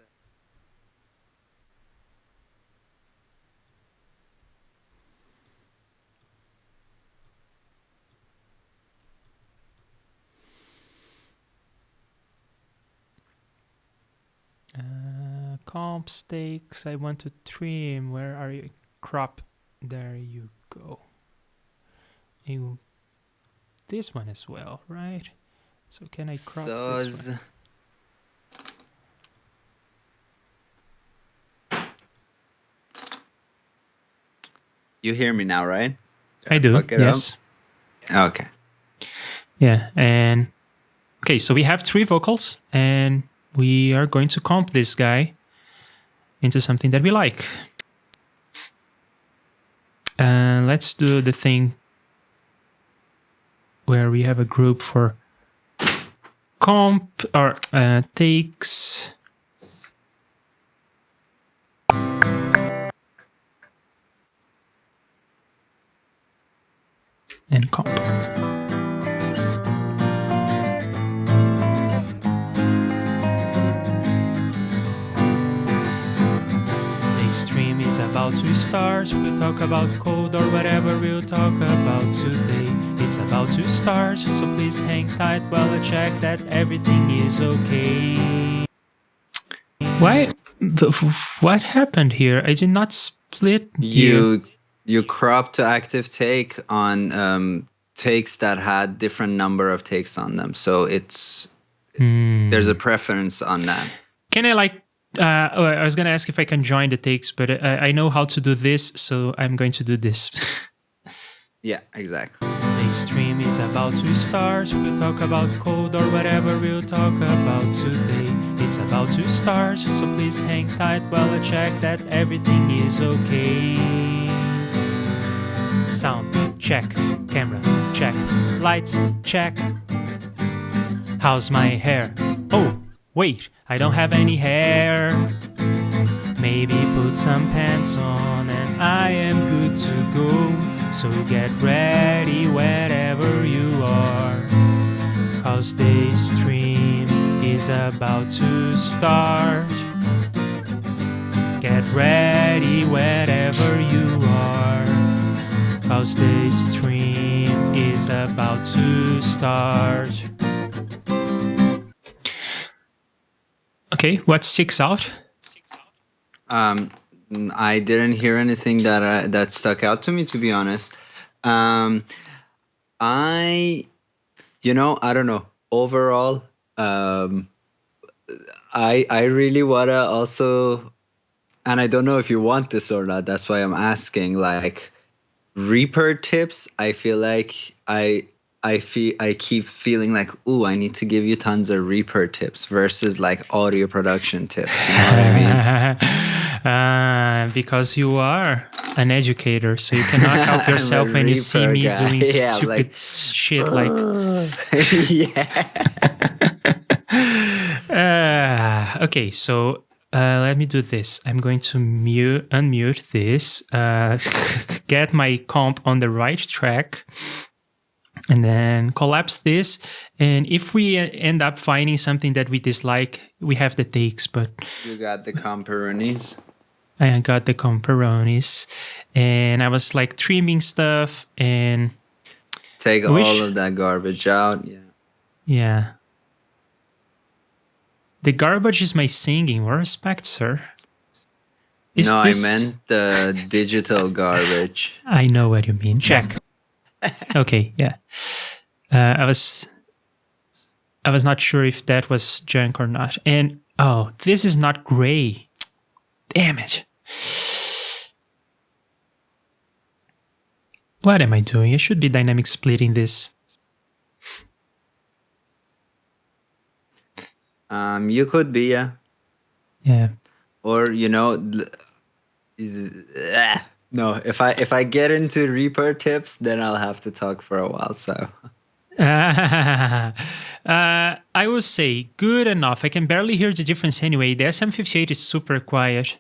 Comp stakes, I want to trim. Where are you? Crop. There you go. This one as well, right? So can I crop this one? You hear me now, right? I do, yes. Okay. Yeah, and okay, so we have 3 vocals, and we are going to comp this guy into something that we like. Let's do the thing where we have a group for comp or takes. And comp. Stream is about to start. We'll talk about code or whatever we'll talk about today. It's about to start, so please hang tight while I check that everything is okay. Why? What happened here? I did not split here. You cropped to active take on takes that had different number of takes on them. So it's there's a preference on that. Can I I was going to ask if I can join the takes, but I know how to do this, so I'm going to do this. Yeah, exactly. The stream is about to start. We'll talk about code or whatever we'll talk about today. It's about to start, so please hang tight while I check that everything is okay. Sound check, camera check, lights check. How's my hair? Oh, wait, I don't have any hair. Maybe put some pants on and I am good to go. So get ready wherever you are, 'cause the stream is about to start. Get ready wherever you are, because the stream is about to start. Okay, what sticks out? I didn't hear anything that stuck out to me, to be honest. I don't know. Overall, I really wanna also, and I don't know if you want this or not. That's why I'm asking. Like Reaper tips, I feel like I keep feeling like, ooh, I need to give you tons of Reaper tips versus like audio production tips. You know what I mean? Because you are an educator, so you cannot help yourself when you see me doing stupid shit like. Yeah. Okay, so let me do this. I'm going to unmute this, get my comp on the right track, and then collapse this. And if we end up finding something that we dislike, we have the takes. But you got the comparonis. I got the comparonis, and I was like trimming stuff and take all of that garbage out. Yeah. Yeah. The garbage is my singing. What respect, sir? I meant the digital garbage. I know what you mean. Check. Okay, yeah. I was not sure if that was junk or not. And oh, this is not gray. Damn it. What am I doing? I should be dynamic splitting this. You could be, yeah. Yeah. Or no, if I get into Reaper tips, then I'll have to talk for a while. So I will say good enough. I can barely hear the difference anyway. The SM58 is super quiet.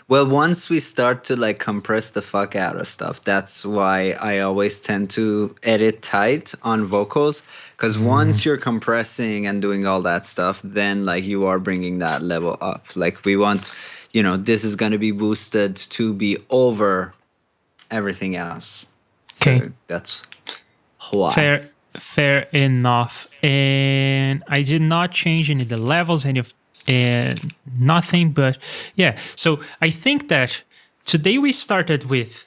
Well, once we start to like compress the fuck out of stuff, that's why I always tend to edit tight on vocals. Because once you're compressing and doing all that stuff, then like you are bringing that level up. Like we want, this is going to be boosted to be over everything else. Okay. So that's why. Fair enough. And I did not change any of the levels, and nothing, but yeah. So I think that today we started with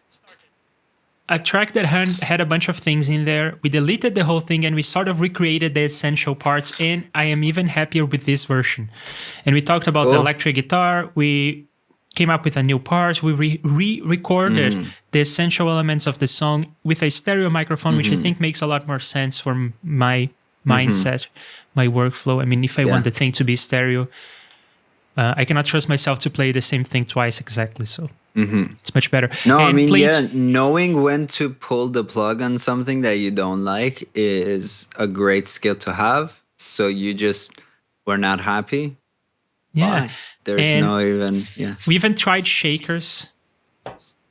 a track that had a bunch of things in there. We deleted the whole thing and we sort of recreated the essential parts, and I am even happier with this version. And we talked about the electric guitar. We came up with a new part. We re-recorded the essential elements of the song with a stereo microphone, which I think makes a lot more sense for my mindset, my workflow. I mean, if I want the thing to be stereo, I cannot trust myself to play the same thing twice exactly. So it's much better. No, and I mean, knowing when to pull the plug on something that you don't like is a great skill to have. So you just were not happy. Yeah. Bye. There's no even, We even tried shakers.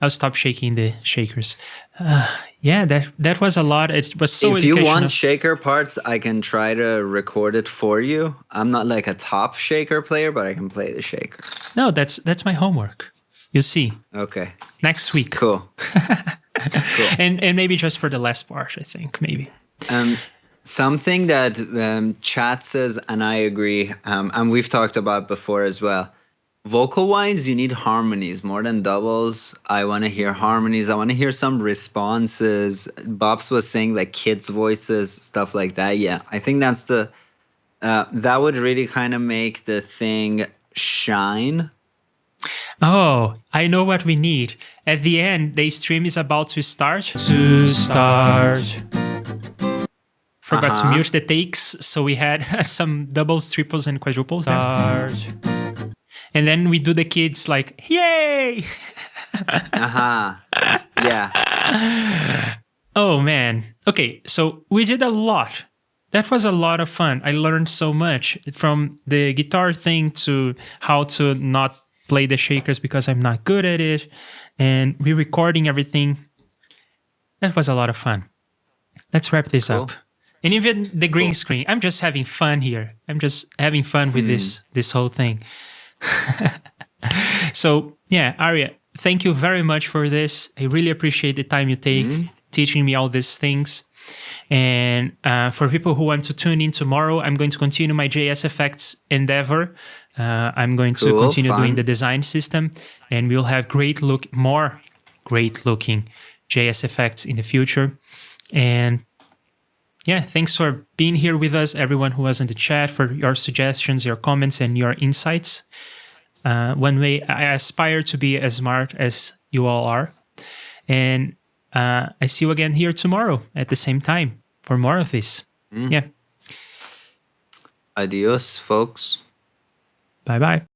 I'll stop shaking the shakers. That was a lot. It was so educational. If you want shaker parts, I can try to record it for you. I'm not like a top shaker player, but I can play the shaker. No, that's my homework. You'll see. Okay. Next week. Cool. Cool. And maybe just for the last part, I think, maybe. Something that chat says, and I agree, and we've talked about before as well. Vocal-wise, you need harmonies more than doubles. I want to hear harmonies. I want to hear some responses. Bobs was saying like kids' voices, stuff like that. Yeah, I think that's that would really kind of make the thing shine. Oh, I know what we need. At the end, the stream is about to start. Forgot to mute the takes, so we had some doubles, triples, and quadruples. And then we do the kids like, yay! Yeah. Oh, man. Okay, so we did a lot. That was a lot of fun. I learned so much from the guitar thing to how to not play the shakers because I'm not good at it, and re-recording everything. That was a lot of fun. Let's wrap this up. And even the green screen. I'm just having fun here. I'm just having fun with this whole thing. So, yeah, Arya, thank you very much for this. I really appreciate the time you take teaching me all these things. And for people who want to tune in tomorrow, I'm going to continue my JS Effects endeavor. I'm going to continue doing the design system, and we'll have more great looking JS effects in the future. And yeah, thanks for being here with us, everyone who was in the chat, for your suggestions, your comments, and your insights. One way I aspire to be as smart as you all are. And I see you again here tomorrow at the same time for more of this. Yeah. Adios, folks. Bye-bye.